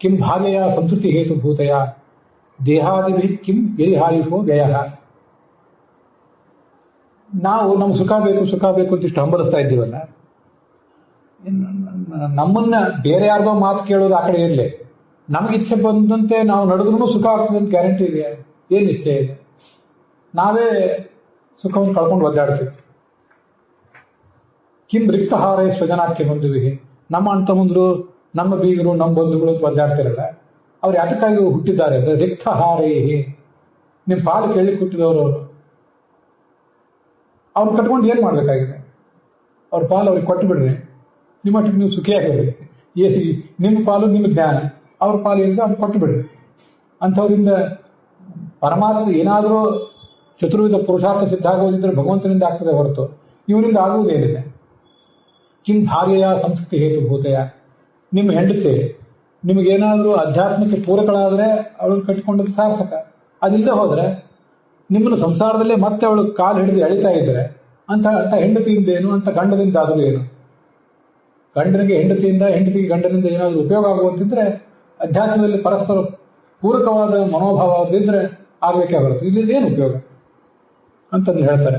ಕಿಂ ಭಾರ್ಯೆಯ ಸಂಸ್ಕೃತಿ ಹೇತುಭೂತಯ ದೇಹಾದಿಭಿ ಕಿಂ ವ್ಯಯಿಹಾಯುಷೋ ವ್ಯಯ. ನಾವು ನಮ್ಗೆ ಸುಖ ಬೇಕು ಅಂತ ಇಷ್ಟು ಹಂಬಲಿಸ್ತಾ ಇದ್ದೀವಲ್ಲ, ನಮ್ಮನ್ನ ಬೇರೆ ಯಾರ್ದೋ ಮಾತು ಕೇಳೋದು ಆ ಕಡೆ ಇರಲಿ, ನಮ್ಗೆ ಇಚ್ಛೆ ಬಂದಂತೆ ನಾವು ನಡೆದ್ರೂ ಸುಖ ಆಗ್ತದೆ ಅಂತ ಗ್ಯಾರಂಟಿ ಇದೆಯಾ? ಏನ್ ನಿಶ್ಚಯ ಇದೆ? ನಾವೇ ಸುಖವನ್ನು ಕಳ್ಕೊಂಡು ಒದ್ದಾಡ್ತೀವಿ. ಕಿಂ ರಿಕ್ತಹಾರೈ ಸ್ವಜನಾಖ್ಯ ಬಂಧುವಿಹಿ. ನಮ್ಮ ಅಣ್ಣ ಮುಂದ್ರು, ನಮ್ಮ ಬೀಗರು, ನಮ್ಮ ಬಂಧುಗಳು ಒದ್ದಾಡ್ತಿರಲ್ಲ, ಅವ್ರು ಯಾತಕ್ಕಾಗಿ ಹುಟ್ಟಿದ್ದಾರೆ ಅಂದ್ರೆ ರಿಕ್ತಹಾರೈ. ನಿಮ್ ಪಾಲು ಕೇಳಿ ಹುಟ್ಟಿದವರು ಅವ್ರು ಕಟ್ಕೊಂಡು ಏನ್ ಮಾಡ್ಬೇಕಾಗಿದೆ? ಅವ್ರ ಪಾಲು ಅವ್ರಿಗೆ ಕೊಟ್ಟು ಬಿಡ್ರಿ, ನಿಮ್ಮಟ್ಟಿಗೆ ನೀವು ಸುಖಿಯಾಗಿರ್ರಿ. ನಿಮ್ಮ ಪಾಲು ನಿಮ್ಮ ಜ್ಞಾನ, ಅವ್ರ ಪಾಲು ಏನಿದೆ ಅದು ಕೊಟ್ಟು ಬಿಡ್ರಿ. ಅಂಥವ್ರಿಂದ ಪರಮಾತ್ಮ ಏನಾದರೂ ಚತುರ್ವಿಧ ಪುರುಷಾರ್ಥ ಸಿದ್ಧ ಆಗೋದಿದ್ರೆ ಭಗವಂತನಿಂದ ಆಗ್ತದೆ ಹೊರತು ಇವರಿಂದ ಆಗುವುದೇನಿದೆ? ಕಿಂ ಭಾರ್ಯೆಯ ಸಂಸ್ಕೃತಿ ಹೇತುಭೂತಯ. ನಿಮ್ಮ ಹೆಂಡತಿ ನಿಮಗೇನಾದರೂ ಅಧ್ಯಾತ್ಮಕ್ಕೆ ಪೂರಕಳಾದರೆ ಅವಳನ್ನು ಕಟ್ಟಿಕೊಂಡದ್ದು ಸಾರ್ಥಕ. ಅದಿಲ್ಲದೆ ಹೋದ್ರೆ ನಿಮ್ಮನ್ನು ಸಂಸಾರದಲ್ಲೇ ಮತ್ತೆ ಅವಳು ಕಾಲು ಹಿಡಿದು ಎಳಿತಾ ಇದ್ರೆ ಅಂತ ಹೆಂಡತಿಯಿಂದ ಏನು, ಅಂತ ಗಂಡನಿಂದ ಆದರೂ ಏನು? ಗಂಡನಿಗೆ ಹೆಂಡತಿಯಿಂದ, ಹೆಂಡತಿಗೆ ಗಂಡನಿಂದ ಏನಾದರೂ ಉಪಯೋಗ ಆಗುವಂತಿದ್ರೆ ಅಧ್ಯಾತ್ಮದಲ್ಲಿ ಪರಸ್ಪರ ಪೂರಕವಾದ ಮನೋಭಾವ ಇದ್ರೆ ಆಗ್ಬೇಕೇ ಹೊರತು ಇದ್ರಿಂದ ಏನು ಉಪಯೋಗ ಅಂತಂದು ಹೇಳ್ತಾರೆ.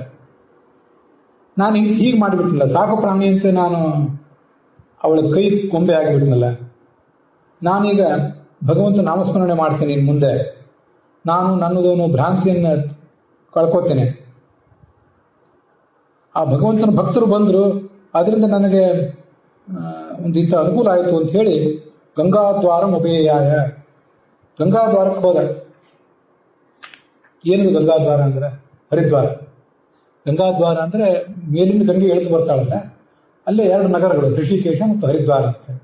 ನಾನು ಹೀಗೆ ಮಾಡಿಬಿಟ್ಟಿಲ್ಲ, ಸಾಕು ಪ್ರಾಣಿಯಂತೆ ನಾನು ಅವಳ ಕೈ ಕೊಂಬೆ ಆಗಿಬಿಟ್ನಲ್ಲ. ನಾನೀಗ ಭಗವಂತ ನಾಮಸ್ಮರಣೆ ಮಾಡ್ತೀನಿ ಇನ್ನು ಮುಂದೆ. ನಾನು ನನ್ನದೋನು ಭ್ರಾಂತಿಯನ್ನು ಕಳ್ಕೋತೇನೆ. ಆ ಭಗವಂತನ ಭಕ್ತರು ಬಂದರು, ಅದರಿಂದ ನನಗೆ ಒಂದಿಷ್ಟ ಅನುಕೂಲ ಆಯಿತು ಅಂತ ಹೇಳಿ ಗಂಗಾದ್ವಾರ ಉಪೇಯಾಯ, ಗಂಗಾದ್ವಾರಕ್ಕೆ ಹೋದ. ಏನಿದು ಗಂಗಾದ್ವಾರ ಅಂದ್ರೆ? ಹರಿದ್ವಾರ. ಗಂಗಾದ್ವಾರ ಅಂದ್ರೆ ಮೇಲಿಂದ ಗಂಗೆ ಇಳಿದು ಬರ್ತಾಳಲ್ಲ, ಅಲ್ಲೇ 2 ನಗರಗಳು, ಋಷಿಕೇಶ ಮತ್ತು ಹರಿದ್ವಾರ ಅಂತ.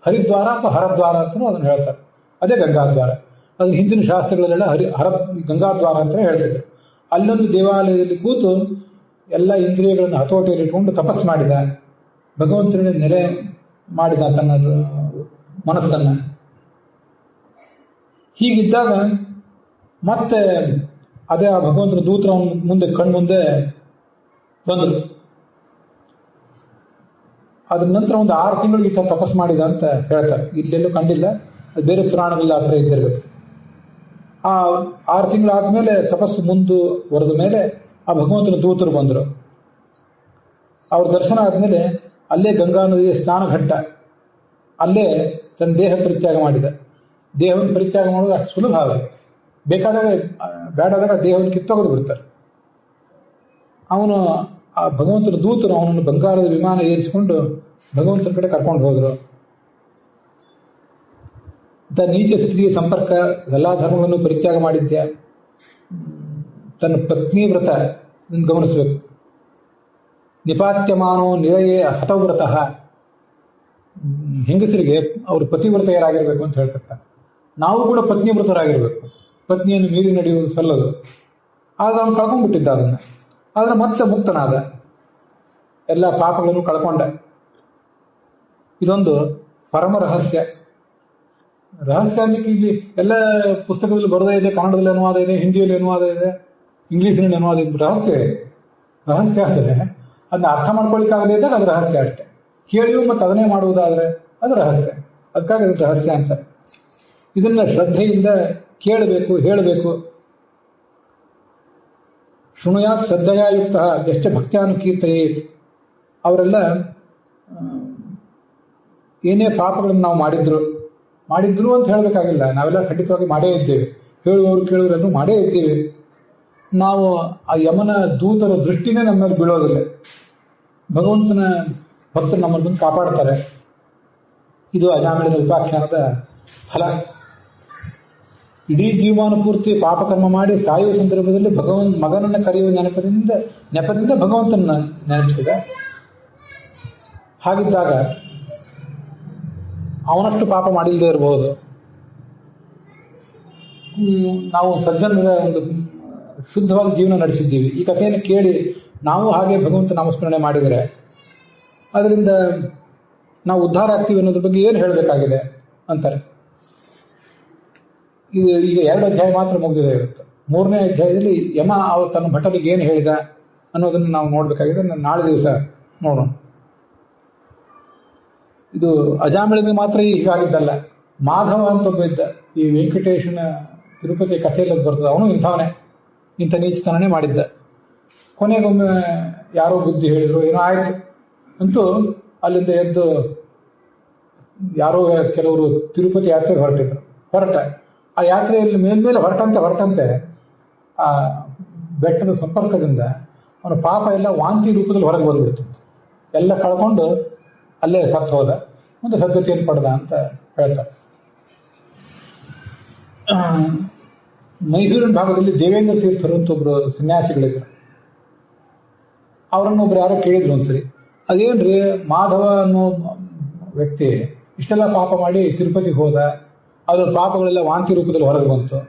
ಹರಿದ್ವಾರ ಅಥವಾ ಹರದ್ವಾರ ಅಂತ ಅದನ್ನು ಹೇಳ್ತಾರೆ. ಅದೇ ಗಂಗಾದ್ವಾರ. ಅದನ್ನ ಹಿಂದಿನ ಶಾಸ್ತ್ರಗಳಲ್ಲೆಲ್ಲ ಹರ ಗಂಗಾದ್ವಾರ ಅಂತ ಹೇಳ್ತಿದ್ರು. ಅಲ್ಲೊಂದು ದೇವಾಲಯದಲ್ಲಿ ಕೂತು ಎಲ್ಲ ಇಂದ್ರಿಯಗಳನ್ನು ಹತೋಟಿಯಲ್ಲಿ ಇಟ್ಕೊಂಡು ತಪಸ್ ಮಾಡಿದ, ಭಗವಂತನ ನೆಲೆ ಮಾಡಿದ ತನ್ನ ಮನಸ್ಸನ್ನ. ಹೀಗಿದ್ದಾಗ ಮತ್ತೆ ಅದೇ ಆ ಭಗವಂತನ ದೂತರ ಮುಂದೆ ಕಣ್ಮುಂದೆ ಬಂದರು. ಅದ್ರ ನಂತರ ಒಂದು 6 ತಿಂಗಳು ಈತ ತಪಸ್ ಮಾಡಿದ ಅಂತ ಹೇಳ್ತಾರೆ. ಇಲ್ಲೆಲ್ಲೂ ಕಂಡಿಲ್ಲ, ಅದು ಬೇರೆ ಪುರಾಣಗಳಲ್ಲಿ ಆ ಥರ ಇದ್ದಿರಬೇಕು. ಆ 6 ತಿಂಗಳಾದ್ಮೇಲೆ ತಪಸ್ಸು ಮುಂದುವರೆದ ಮೇಲೆ ಆ ಭಗವಂತನ ದೂತರು ಬಂದರು. ಅವ್ರ ದರ್ಶನ ಆದ್ಮೇಲೆ ಅಲ್ಲೇ ಗಂಗಾ ನದಿಯ ಸ್ನಾನಘಟ್ಟ, ಅಲ್ಲೇ ತನ್ನ ದೇಹ ಪರಿತ್ಯಾಗ ಮಾಡಿದ. ದೇಹವನ್ನು ಪರಿತ್ಯಾಗ ಮಾಡೋದು ಅಷ್ಟು ಸುಲಭ ಅಲ್ಲ, ಬೇಕಾದಾಗ ಬೇಡಾದಾಗ ದೇಹವನ್ನು ಕಿತ್ತೋಗೋದು ಬಿಡ್ತಾರೆ. ಅವನು ಆ ಭಗವಂತನ ದೂತರು ಅವನನ್ನು ಬಂಗಾರದ ವಿಮಾನ ಏರಿಸಿಕೊಂಡು ಭಗವಂತನ ಕಡೆ ಕರ್ಕೊಂಡು ಹೋದರು. ನೀಚ ಸ್ತ್ರೀಯ ಸಂಪರ್ಕ, ಎಲ್ಲಾ ಧರ್ಮಗಳನ್ನು ಪರಿತ್ಯಾಗ ಮಾಡಿದ್ಯ, ತನ್ನ ಪತ್ನಿ ವ್ರತ ಗಮನಿಸಬೇಕು. ನಿಪಾತ್ಯಮಾನೋ ನಿರಯೇ ಹತವ್ರತಃ, ಹೆಂಗಸರಿಗೆ ಅವರು ಪತಿವ್ರತೆಯರಾಗಿರ್ಬೇಕು ಅಂತ ಹೇಳ್ತಿರ್ತಾರೆ. ನಾವು ಕೂಡ ಪತ್ನಿ ವ್ರತರಾಗಿರ್ಬೇಕು. ಪತ್ನಿಯನ್ನು ಮೀರಿ ನಡೆಯುವುದು ಸಲ್ಲದು. ಆಗ ಅವನು ಕಳ್ಕೊಂಡ್ಬಿಟ್ಟಿದ್ದ ಅದನ್ನು. ಆದ್ರೆ ಮತ್ತೆ ಮುಕ್ತನಾದ, ಎಲ್ಲ ಪಾಪಗಳನ್ನು ಕಳ್ಕೊಂಡ. ಇದೊಂದು ಪರಮ ರಹಸ್ಯ. ರಹಸ್ಯ ಅನ್ನಕ್ಕೆ ಇಲ್ಲಿ ಎಲ್ಲ ಪುಸ್ತಕದಲ್ಲಿ ಬರೋದೇ ಇದೆ, ಕನ್ನಡದಲ್ಲಿ ಅನುವಾದ ಇದೆ, ಹಿಂದಿಯಲ್ಲಿ ಅನುವಾದ ಇದೆ, ಇಂಗ್ಲಿಷಿನಲ್ಲಿ ಅನುವಾದ ಇದೆ. ರಹಸ್ಯ ಆದರೆ ಅದನ್ನ ಅರ್ಥ ಮಾಡ್ಕೊಳ್ಳಿಕ್ಕಾಗದೇ ಇದ್ದಾಗ ಅದು ರಹಸ್ಯ ಅಷ್ಟೇ. ಕೇಳಿಯೂ ಮತ್ತೆ ಅದನ್ನೇ ಮಾಡುವುದಾದ್ರೆ ಅದು ರಹಸ್ಯ. ಅದಕ್ಕಾಗಿ ಅದು ರಹಸ್ಯ ಅಂತ. ಇದನ್ನ ಶ್ರದ್ಧೆಯಿಂದ ಕೇಳಬೇಕು, ಹೇಳಬೇಕು. ಶೃಣುಯಾತ್ ಶ್ರದ್ಧೆಯುಕ್ತ ಎಷ್ಟು ಭಕ್ತ್ಯಾನುಕೀರ್ತಯೇತ್. ಅವರೆಲ್ಲ ಏನೇ ಪಾಪಗಳನ್ನು ನಾವು ಮಾಡಿದ್ರು ಅಂತ ಹೇಳಬೇಕಾಗಿಲ್ಲ. ನಾವೆಲ್ಲ ಖಂಡಿತವಾಗಿ ಮಾಡೇ ಇದ್ದೇವೆ. ಹೇಳುವವರು ಕೇಳುವರೆಲ್ಲರೂ ಮಾಡೇ ಇದ್ದೇವೆ. ನಾವು ಆ ಯಮನ ದೂತರ ದೃಷ್ಟಿನೇ ನಮ್ಮ ಮೇಲೆ ಬೀಳೋದಿಲ್ಲ. ಭಗವಂತನ ಭಕ್ತರು ನಮ್ಮನ್ನು ಕಾಪಾಡ್ತಾರೆ. ಇದು ಅಜಾಮಿಳನ ಉಪಾಖ್ಯಾನದ ಫಲ. ಇಡೀ ಜೀವಮಾನ ಪೂರ್ತಿ ಪಾಪಕರ್ಮ ಮಾಡಿ ಸಾಯುವ ಸಂದರ್ಭದಲ್ಲಿ ಮಗನನ್ನ ಕರೆಯುವ ನೆಪದಿಂದ ಭಗವಂತನ ನೆನಪಿಸಿದ. ಹಾಗಿದ್ದಾಗ ಅವನಷ್ಟು ಪಾಪ ಮಾಡಿಲ್ಲದೆ ಇರಬಹುದು. ನಾವು ಸಜ್ಜನರ ಒಂದು ಶುದ್ಧವಾದ ಜೀವನ ನಡೆಸಿದ್ದೀವಿ. ಈ ಕಥೆಯನ್ನು ಕೇಳಿ ನಾವು ಹಾಗೆ ಭಗವಂತ ನಾಮಸ್ಮರಣೆ ಮಾಡಿದರೆ ಅದರಿಂದ ನಾವು ಉದ್ಧಾರ ಆಗ್ತೀವಿ ಅನ್ನೋದ್ರ ಬಗ್ಗೆ ಏನು ಹೇಳಬೇಕಾಗಿದೆ ಅಂತಾರೆ. ಇದು ಈಗ 2 ಅಧ್ಯಾಯ ಮಾತ್ರ ಮುಗಿದಿದೆ ಇರುತ್ತೆ. 3ನೇ ಅಧ್ಯಾಯದಲ್ಲಿ ಯಮ ಅವರು ತನ್ನ ಭಟರಿಗೆ ಏನು ಹೇಳಿದ ಅನ್ನೋದನ್ನು ನಾವು ನೋಡಬೇಕಾಗಿದೆ. ನಾಳೆ ದಿವಸ ನೋಡೋಣ. ಇದು ಅಜಾಮಿಳನಿಗೆ ಮಾತ್ರ ಹೀಗಾಗಿದ್ದಲ್ಲ. ಮಾಧವ ಅಂತ ಒಬ್ಬ ಇದ್ದ, ಈ ವೆಂಕಟೇಶನ ತಿರುಪತಿ ಕಥೆಯಲ್ಲಿ ಬರ್ತದೆ. ಅವನು ಇಂಥವನೇ, ಇಂಥ ನೀಚತನನೇ ಮಾಡಿದ್ದ. ಕೊನೆಗೊಮ್ಮೆ ಯಾರೋ ಬುದ್ಧಿ ಹೇಳಿದ್ರು, ಏನೋ ಆಯ್ತು ಅಂತೂ ಅಲ್ಲಿಂದ ಎದ್ದು ಯಾರೋ ಕೆಲವರು ತಿರುಪತಿ ಯಾತ್ರೆಗೆ ಹೊರಟ ಆ ಯಾತ್ರೆಯಲ್ಲಿ ಮೇಲ್ಮೇಲೆ ಹೊರಟಂತೆ ಆ ಬೆಟ್ಟದ ಸಂಪರ್ಕದಿಂದ ಅವನ ಪಾಪ ಎಲ್ಲ ವಾಂತಿ ರೂಪದಲ್ಲಿ ಹೊರಗೆ ಬಂದ್ಬಿಡ್ತು. ಎಲ್ಲ ಕಳ್ಕೊಂಡು ಅಲ್ಲೇ ಸತ್ತು ಹೋದ. ಮುಂದೆ ಸದ್ಗತಿಯನ್ನು ಪಡೆದ ಅಂತ ಹೇಳ್ತಾರೆ. ಮೈಸೂರಿನ ಭಾಗದಲ್ಲಿ ದೇವೇಂದ್ರ ತೀರ್ಥರು ಅಂತ ಒಬ್ರು ಸನ್ಯಾಸಿಗಳಿದ್ರು. ಅವರನ್ನೊಬ್ರು ಯಾರೋ ಕೇಳಿದ್ರು ಒಂದ್ಸರಿ, ಅದೇನ್ರಿ ಮಾಧವ ಅನ್ನೋ ವ್ಯಕ್ತಿ ಇಷ್ಟೆಲ್ಲ ಪಾಪ ಮಾಡಿ ತಿರುಪತಿಗೆ ಹೋದ, ಅದ್ರ ಪಾಪಗಳೆಲ್ಲ ವಾಂತಿ ರೂಪದಲ್ಲಿ ಹೊರಗೆ ಬಂತು.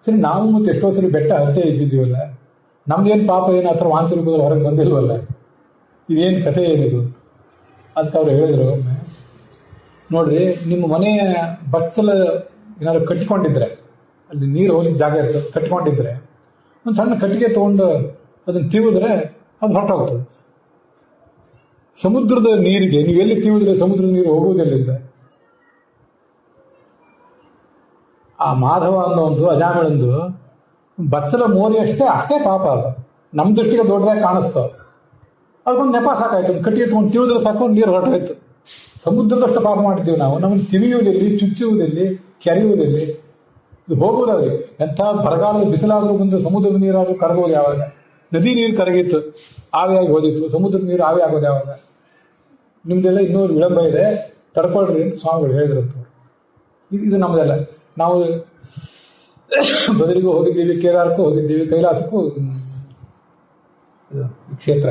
ಸರಿ, ನಾವು ಮತ್ತೆ ಎಷ್ಟೋ ಸರಿ ಬೆಟ್ಟ ಹತ್ತೇ ಇದ್ದಿದ್ದೀವಲ್ಲ, ನಮ್ದೇನು ಪಾಪ ಏನು ಆ ಥರ ವಾಂತಿ ರೂಪದಲ್ಲಿ ಹೊರಗೆ ಬಂದಿಲ್ವಲ್ಲ, ಇದೇನು ಕಥೆ ಏನಿದು? ಅದಕ್ಕೆ ಅವ್ರು ಹೇಳಿದ್ರು, ನೋಡ್ರಿ, ನಿಮ್ಮ ಮನೆಯ ಬಚ್ಚಲ ಏನಾದ್ರು ಕಟ್ಟಿಕೊಂಡಿದ್ರೆ, ಅಲ್ಲಿ ನೀರು ಹೋಲಿದ ಜಾಗ ಇರ್ತದೆ, ಕಟ್ಕೊಂಡಿದ್ರೆ ಒಂದು ಸಣ್ಣ ಕಟ್ಟಿಗೆ ತಗೊಂಡು ಅದನ್ನು ತೀವಿದ್ರೆ ಅದು ಹೊರಟೋಗ್ತದೆ. ಸಮುದ್ರದ ನೀರಿಗೆ ನೀವು ಎಲ್ಲಿ ತೀವಿದ್ರೆ ಸಮುದ್ರದ ನೀರು ಹೋಗುವುದೆಲ್ಲಿಂದ? ಆ ಮಾಧವ ಅನ್ನೋ ಒಂದು ಅಜಾಮಿಳಂದು ಬಚ್ಚಲ ಮೋರಿಯಷ್ಟೇ ಪಾಪ. ಅದು ನಮ್ಮ ದೃಷ್ಟಿಗೆ ದೊಡ್ಡದಾಗಿ ಕಾಣಿಸ್ತಾವ. ಅದಕ್ಕೊಂದು ನೆಪ ಸಾಕಾಯ್ತು. ಒಂದು ಕಟ್ಟಿಗೆ ತಗೊಂಡು ತೀವಿದ್ರೆ ಸಾಕು, ನೀರು ಹೊರಟೋಯ್ತು. ಸಮುದ್ರದಷ್ಟು ಪಾಪ ಮಾಡಿದ್ದೀವಿ ನಾವು. ನಮಗೆ ತಿವಿಯುವುದೆಲ್ಲಿ, ಚುಚ್ಚುವುದೆಲ್ಲಿ, ಕೆರೆಯುವುದೆಲ್ಲಿ? ಇದು ಹೋಗುವುದಾದ್ರೆ ಎಂಥ ಬರಗಾಲದ ಬಿಸಿಲಾದರೂ ಬಂದು ಸಮುದ್ರದ ನೀರಾದರೂ ಕರಗೋದು ಯಾವಾಗ? ನದಿ ನೀರು ಕರಗಿತ್ತು, ಆವಿಯಾಗಿ ಹೋದಿತ್ತು. ಸಮುದ್ರದ ನೀರು ಆವಿ ಆಗೋದು ಯಾವಾಗ? ನಿಮ್ದೆಲ್ಲ ಇನ್ನೂ ವಿಳಂಬ ಇದೆ, ತಡ್ಕೊಳ್ರಿ ಅಂತ ಸ್ವಾಮಿಗಳು ಹೇಳಿದ್ರಂತ. ಇದು ನಮ್ದೆಲ್ಲ. ನಾವು ಬದಲಿಗೂ ಹೋಗಿದ್ದೀವಿ, ಕೇದಾರಕ್ಕೂ ಹೋಗಿದ್ದೀವಿ, ಕೈಲಾಸಕ್ಕೂ ಕ್ಷೇತ್ರ.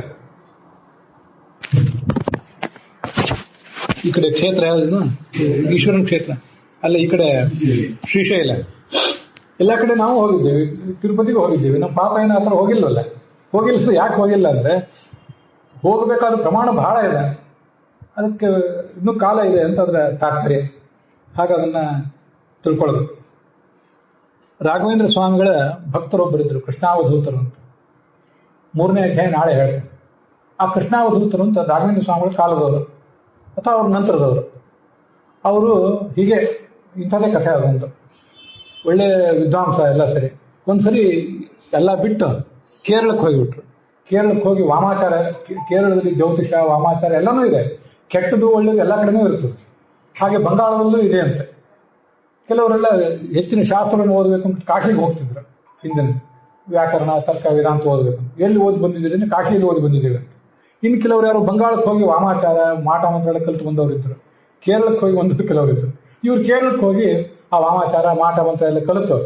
ಈ ಕಡೆ ಕ್ಷೇತ್ರ ಯಾವುದು? ಈಶ್ವರನ ಕ್ಷೇತ್ರ ಅಲ್ಲ, ಈ ಕಡೆ ಶ್ರೀಶೈಲ. ಎಲ್ಲ ಕಡೆ ನಾವು ಹೋಗಿದ್ದೇವೆ, ತಿರುಪತಿಗೂ ಹೋಗಿದ್ದೇವೆ. ನಮ್ಮ ಪಾಪ ಏನೋ ಆ ಥರ ಹೋಗಿಲ್ವಲ್ಲ. ಯಾಕೆ ಹೋಗಿಲ್ಲ ಅಂದರೆ ಹೋಗಬೇಕಾದ ಪ್ರಮಾಣ ಬಹಳ ಇದೆ, ಅದಕ್ಕೆ ಇನ್ನೂ ಕಾಲ ಇದೆ ಅಂತ ಅದರ ತಾತ್ಪರ್ಯ. ಹಾಗೆ ಅದನ್ನು ತಿಳ್ಕೊಳ್ಳೋದು. ರಾಘವೇಂದ್ರ ಸ್ವಾಮಿಗಳ ಭಕ್ತರೊಬ್ಬರಿದ್ದರು, ಕೃಷ್ಣಾವಧೂತರು ಅಂತ. 3ನೇ ಅಧ್ಯಾಯ ನಾಳೆ ಹೇಳ್ತಾರೆ. ಆ ಕೃಷ್ಣಾವಧೂತರು ಅಂತ ರಾಘವೇಂದ್ರ ಸ್ವಾಮಿಗಳ ಕಾಲದವರು ಅಥವಾ ಅವ್ರ ನಂತರದವರು. ಅವರು ಹೀಗೆ ಇಂಥದೇ ಕಥೆ ಅದೊಂದು. ಒಳ್ಳೆ ವಿದ್ವಾಂಸ ಎಲ್ಲ ಸರಿ. ಒಂದ್ಸರಿ ಎಲ್ಲ ಬಿಟ್ಟು ಕೇರಳಕ್ಕೆ ಹೋಗಿಬಿಟ್ರು. ಕೇರಳಕ್ಕೆ ಹೋಗಿ ವಾಮಾಚಾರ, ಕೇರಳದಲ್ಲಿ ಜ್ಯೋತಿಷ ವಾಮಾಚಾರ ಎಲ್ಲನೂ ಇದೆ, ಕೆಟ್ಟದ್ದು ಒಳ್ಳೆಯದು ಎಲ್ಲ ಕಡೆನೂ ಇರ್ತದೆ. ಹಾಗೆ ಬಂಗಾಳದಲ್ಲೂ ಇದೆ ಅಂತೆ. ಕೆಲವರೆಲ್ಲ ಹೆಚ್ಚಿನ ಶಾಸ್ತ್ರವನ್ನು ಓದಬೇಕು ಅಂತ ಕಾಶಿಗೆ ಹೋಗ್ತಿದ್ರು. ಹಿಂದಿನ ವ್ಯಾಕರಣ, ತರ್ಕ, ವೇದಾಂತ ಓದಬೇಕು. ಎಲ್ಲಿ ಓದಿ ಬಂದಿದ್ದೀರಿ ಅಂದರೆ ಕಾಶಿಯಲ್ಲಿ ಓದಿ ಬಂದಿದ್ದೀವಿ ಅಂತ. ಇನ್ನು ಕೆಲವರು ಯಾರು ಬಂಗಾಳಕ್ಕೆ ಹೋಗಿ ವಾಮಾಚಾರ, ಮಾಟ ಮಂತ್ರ ಕಲಿತು ಬಂದವರು ಇದ್ರು. ಕೇರಳಕ್ಕೆ ಹೋಗಿ ಬಂದವರು ಕೆಲವರು ಇದ್ರು. ಇವ್ರು ಕೇರಳಕ್ಕೆ ಹೋಗಿ ಆ ವಾಮಾಚಾರ, ಮಾಟ ಮಂತ್ರ ಎಲ್ಲ ಕಲಿತು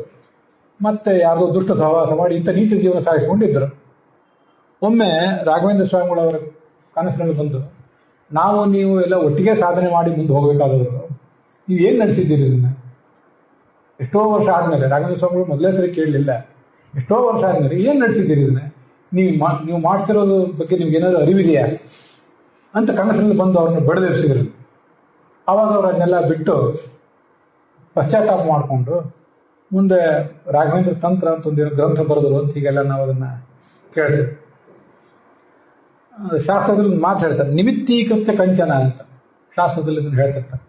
ಮತ್ತೆ ಯಾರ್ದೋ ದುಷ್ಟ ಸಹವಾಸ ಮಾಡಿ ಇಂಥ ನೀಚ ಜೀವನ ಸಾಗಿಸ್ಕೊಂಡಿದ್ದರು. ಒಮ್ಮೆ ರಾಘವೇಂದ್ರ ಸ್ವಾಮಿಗಳವರ ಕನಸಿನಲ್ಲಿ ಬಂದು, ನಾವು ನೀವು ಎಲ್ಲ ಒಟ್ಟಿಗೆ ಸಾಧನೆ ಮಾಡಿ ಮುಂದೆ ಹೋಗಬೇಕಾದವರು, ನೀವು ಏನು ನಡೆಸಿದ್ದೀರಿ ಇದನ್ನು? ಎಷ್ಟೋ ವರ್ಷ ಆದಮೇಲೆ ರಾಘವೇಂದ್ರ ಸ್ವಾಮಿಗಳು ಮೊದಲೇ ಸರಿ ಕೇಳಲಿಲ್ಲ. ಎಷ್ಟೋ ವರ್ಷ ಆದಮೇಲೆ ಏನು ನಡೆಸಿದ್ದೀರಿ ಇದನ್ನ? ನೀವು ಮಾಡ್ತಿರೋದು ಬಗ್ಗೆ ನಿಮ್ಗೆ ಏನಾದರೂ ಅರಿವಿದೆಯಾ ಅಂತ ಕನಸಿನಲ್ಲಿ ಬಂದು ಅವ್ರನ್ನ ಬಡಿದೆಬ್ಸಿದ್ರು. ಆವಾಗ ಅವ್ರು ಅದನ್ನೆಲ್ಲ ಬಿಟ್ಟು ಪಶ್ಚಾತ್ತಾಪ ಮಾಡಿಕೊಂಡು ಮುಂದೆ ರಾಘವೇಂದ್ರ ತಂತ್ರ ಅಂತ ಒಂದು ಗ್ರಂಥ ಬರೆದರು ಅಂತ ಹೀಗೆಲ್ಲ ನಾವು ಅದನ್ನು ಕೇಳ್ತೇವೆ. ಶಾಸ್ತ್ರದಲ್ಲಿ ಮಾತು ಹೇಳ್ತಾರೆ, ನಿಮಿತ್ತೀಕೃತ್ಯ ಕಂಚನ ಅಂತ ಶಾಸ್ತ್ರದಲ್ಲಿ ಇದನ್ನು ಹೇಳ್ತಿರ್ತಾರೆ.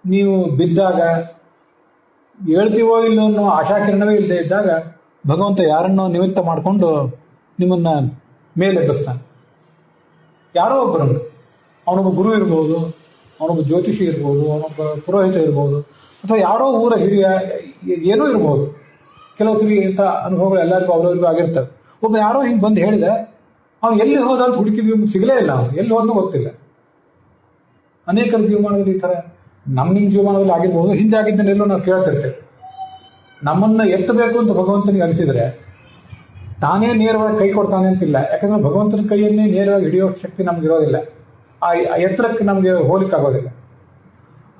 ನೀವು ಬಿದ್ದಾಗ ಹೇಳ್ತೀವೋ ಇಲ್ಲೋ ಅನ್ನೋ ಆಶಾಕಿರಣವೇ ಇಲ್ಲದೆ ಇದ್ದಾಗ ಭಗವಂತ ಯಾರನ್ನೋ ನಿಮಿತ್ತ ಮಾಡಿಕೊಂಡು ನಿಮ್ಮನ್ನ ಮೇಲೆಬ್ಬಿಸ್ತಾನೆ. ಯಾರೋ ಒಬ್ಬರನ್ನು, ಅವನೊಬ್ಬ ಗುರು ಇರ್ಬೋದು, ಅವನೊಬ್ಬ ಜ್ಯೋತಿಷಿ ಇರ್ಬೋದು, ಅವನೊಬ್ಬ ಪುರೋಹಿತ ಇರ್ಬೋದು, ಅಥವಾ ಯಾರೋ ಊರ ಹಿರಿಯ ಏನೂ ಇರ್ಬೋದು. ಕೆಲವು ಸರಿ ಇಂಥ ಅನುಭವಗಳು ಎಲ್ಲರಿಗೂ ಅವರವರಿಗೂ ಆಗಿರ್ತವೆ. ಒಬ್ಬ ಯಾರೋ ಹಿಂಗೆ ಬಂದು ಹೇಳಿದ, ಅವನು ಎಲ್ಲಿ ಹೋದ ಅಂತ ಹುಡುಕಿದ್ವಿ, ಸಿಗಲೇ ಇಲ್ಲ. ಅವನು ಎಲ್ಲಿ ಹೋದ್ನೂ ಗೊತ್ತಿಲ್ಲ. ಅನೇಕರ ಜೀವಮಾನದಲ್ಲಿ ಈ ಥರ ನಿಮ್ಮ ಜೀವಮಾನದಲ್ಲಿ ಆಗಿರ್ಬೋದು, ಹಿಂದೆ ಆಗಿದ್ದನ್ನೆಲ್ಲೋ ನಾವು ಕೇಳ್ತಿರ್ತೇವೆ. ನಮ್ಮನ್ನು ಎತ್ತಬೇಕು ಅಂತ ಭಗವಂತನಿಗೆ ಅನಿಸಿದರೆ ತಾನೇ ನೇರವಾಗಿ ಕೈ ಕೊಡ್ತಾನೆ ಅಂತಿಲ್ಲ. ಯಾಕಂದ್ರೆ ಭಗವಂತನ ಕೈಯನ್ನೇ ನೇರವಾಗಿ ಹಿಡಿಯೋ ಶಕ್ತಿ ನಮ್ಗಿರೋದಿಲ್ಲ. ಆ ಎತ್ತರಕ್ಕೆ ನಮಗೆ ಹೋಲಿಕ್ಕಾಗೋದಿಲ್ಲ.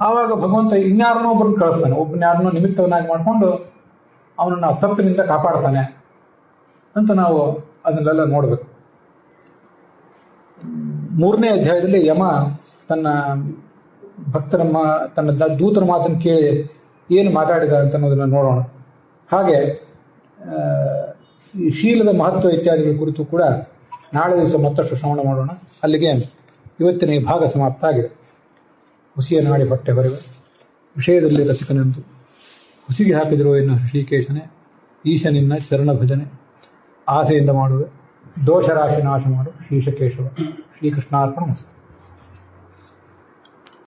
ಆವಾಗ ಭಗವಂತ ಇನ್ಯಾರನ್ನೋ ಒಬ್ಬರನ್ನು ಕಳಿಸ್ತಾನೆ, ಒಬ್ಬನ್ಯಾರನ್ನೋ ನಿಮಿತ್ತವನ್ನಾಗಿ ಮಾಡಿಕೊಂಡು ಅವನನ್ನು ಆ ತಪ್ಪಿನಿಂದ ಕಾಪಾಡ್ತಾನೆ ಅಂತ ನಾವು ಅದನ್ನೆಲ್ಲ ನೋಡಬೇಕು. 3ನೇ ಅಧ್ಯಾಯದಲ್ಲಿ ಯಮ ತನ್ನ ಭಕ್ತರ ತನ್ನ ದೂತರ ಮಾತನ್ನು ಕೇಳಿ ಏನು ಮಾತಾಡಿದ ಅಂತ ಅನ್ನೋದನ್ನು ನೋಡೋಣ. ಹಾಗೆ ಈ ಶೀಲದ ಮಹತ್ವ ಇತ್ಯಾದಿಗಳ ಕುರಿತು ಕೂಡ ನಾಳೆ ದಿವಸ ಮತ್ತಷ್ಟು ಶ್ರವಣ ಮಾಡೋಣ. ಅಲ್ಲಿಗೆ ಇವತ್ತಿನ ಈ ಭಾಗ ಸಮಾಪ್ತ ಆಗಿದೆ. ಹುಸಿಯ ನಾಡಿ ಹೊಟ್ಟೆ ಹೊರವೆ, ವಿಷಯದಲ್ಲಿ ರಸಿಕನೆಂದು ಹುಸಿಗೆ ಹಾಕಿದಿರೋ ಎನ್ನ ಶ್ರೀಕೇಶನೇ, ಈಶ ನಿನ್ನ ಚರಣ ಭಜನೆ ಆಸೆಯಿಂದ ಮಾಡುವೆ, ದೋಷರಾಶಿ ನಾಶ ಮಾಡು ಶ್ರೀಶಕೇಶವ. ಶ್ರೀಕೃಷ್ಣಾರ್ಪಣ ಮಸ್ತು.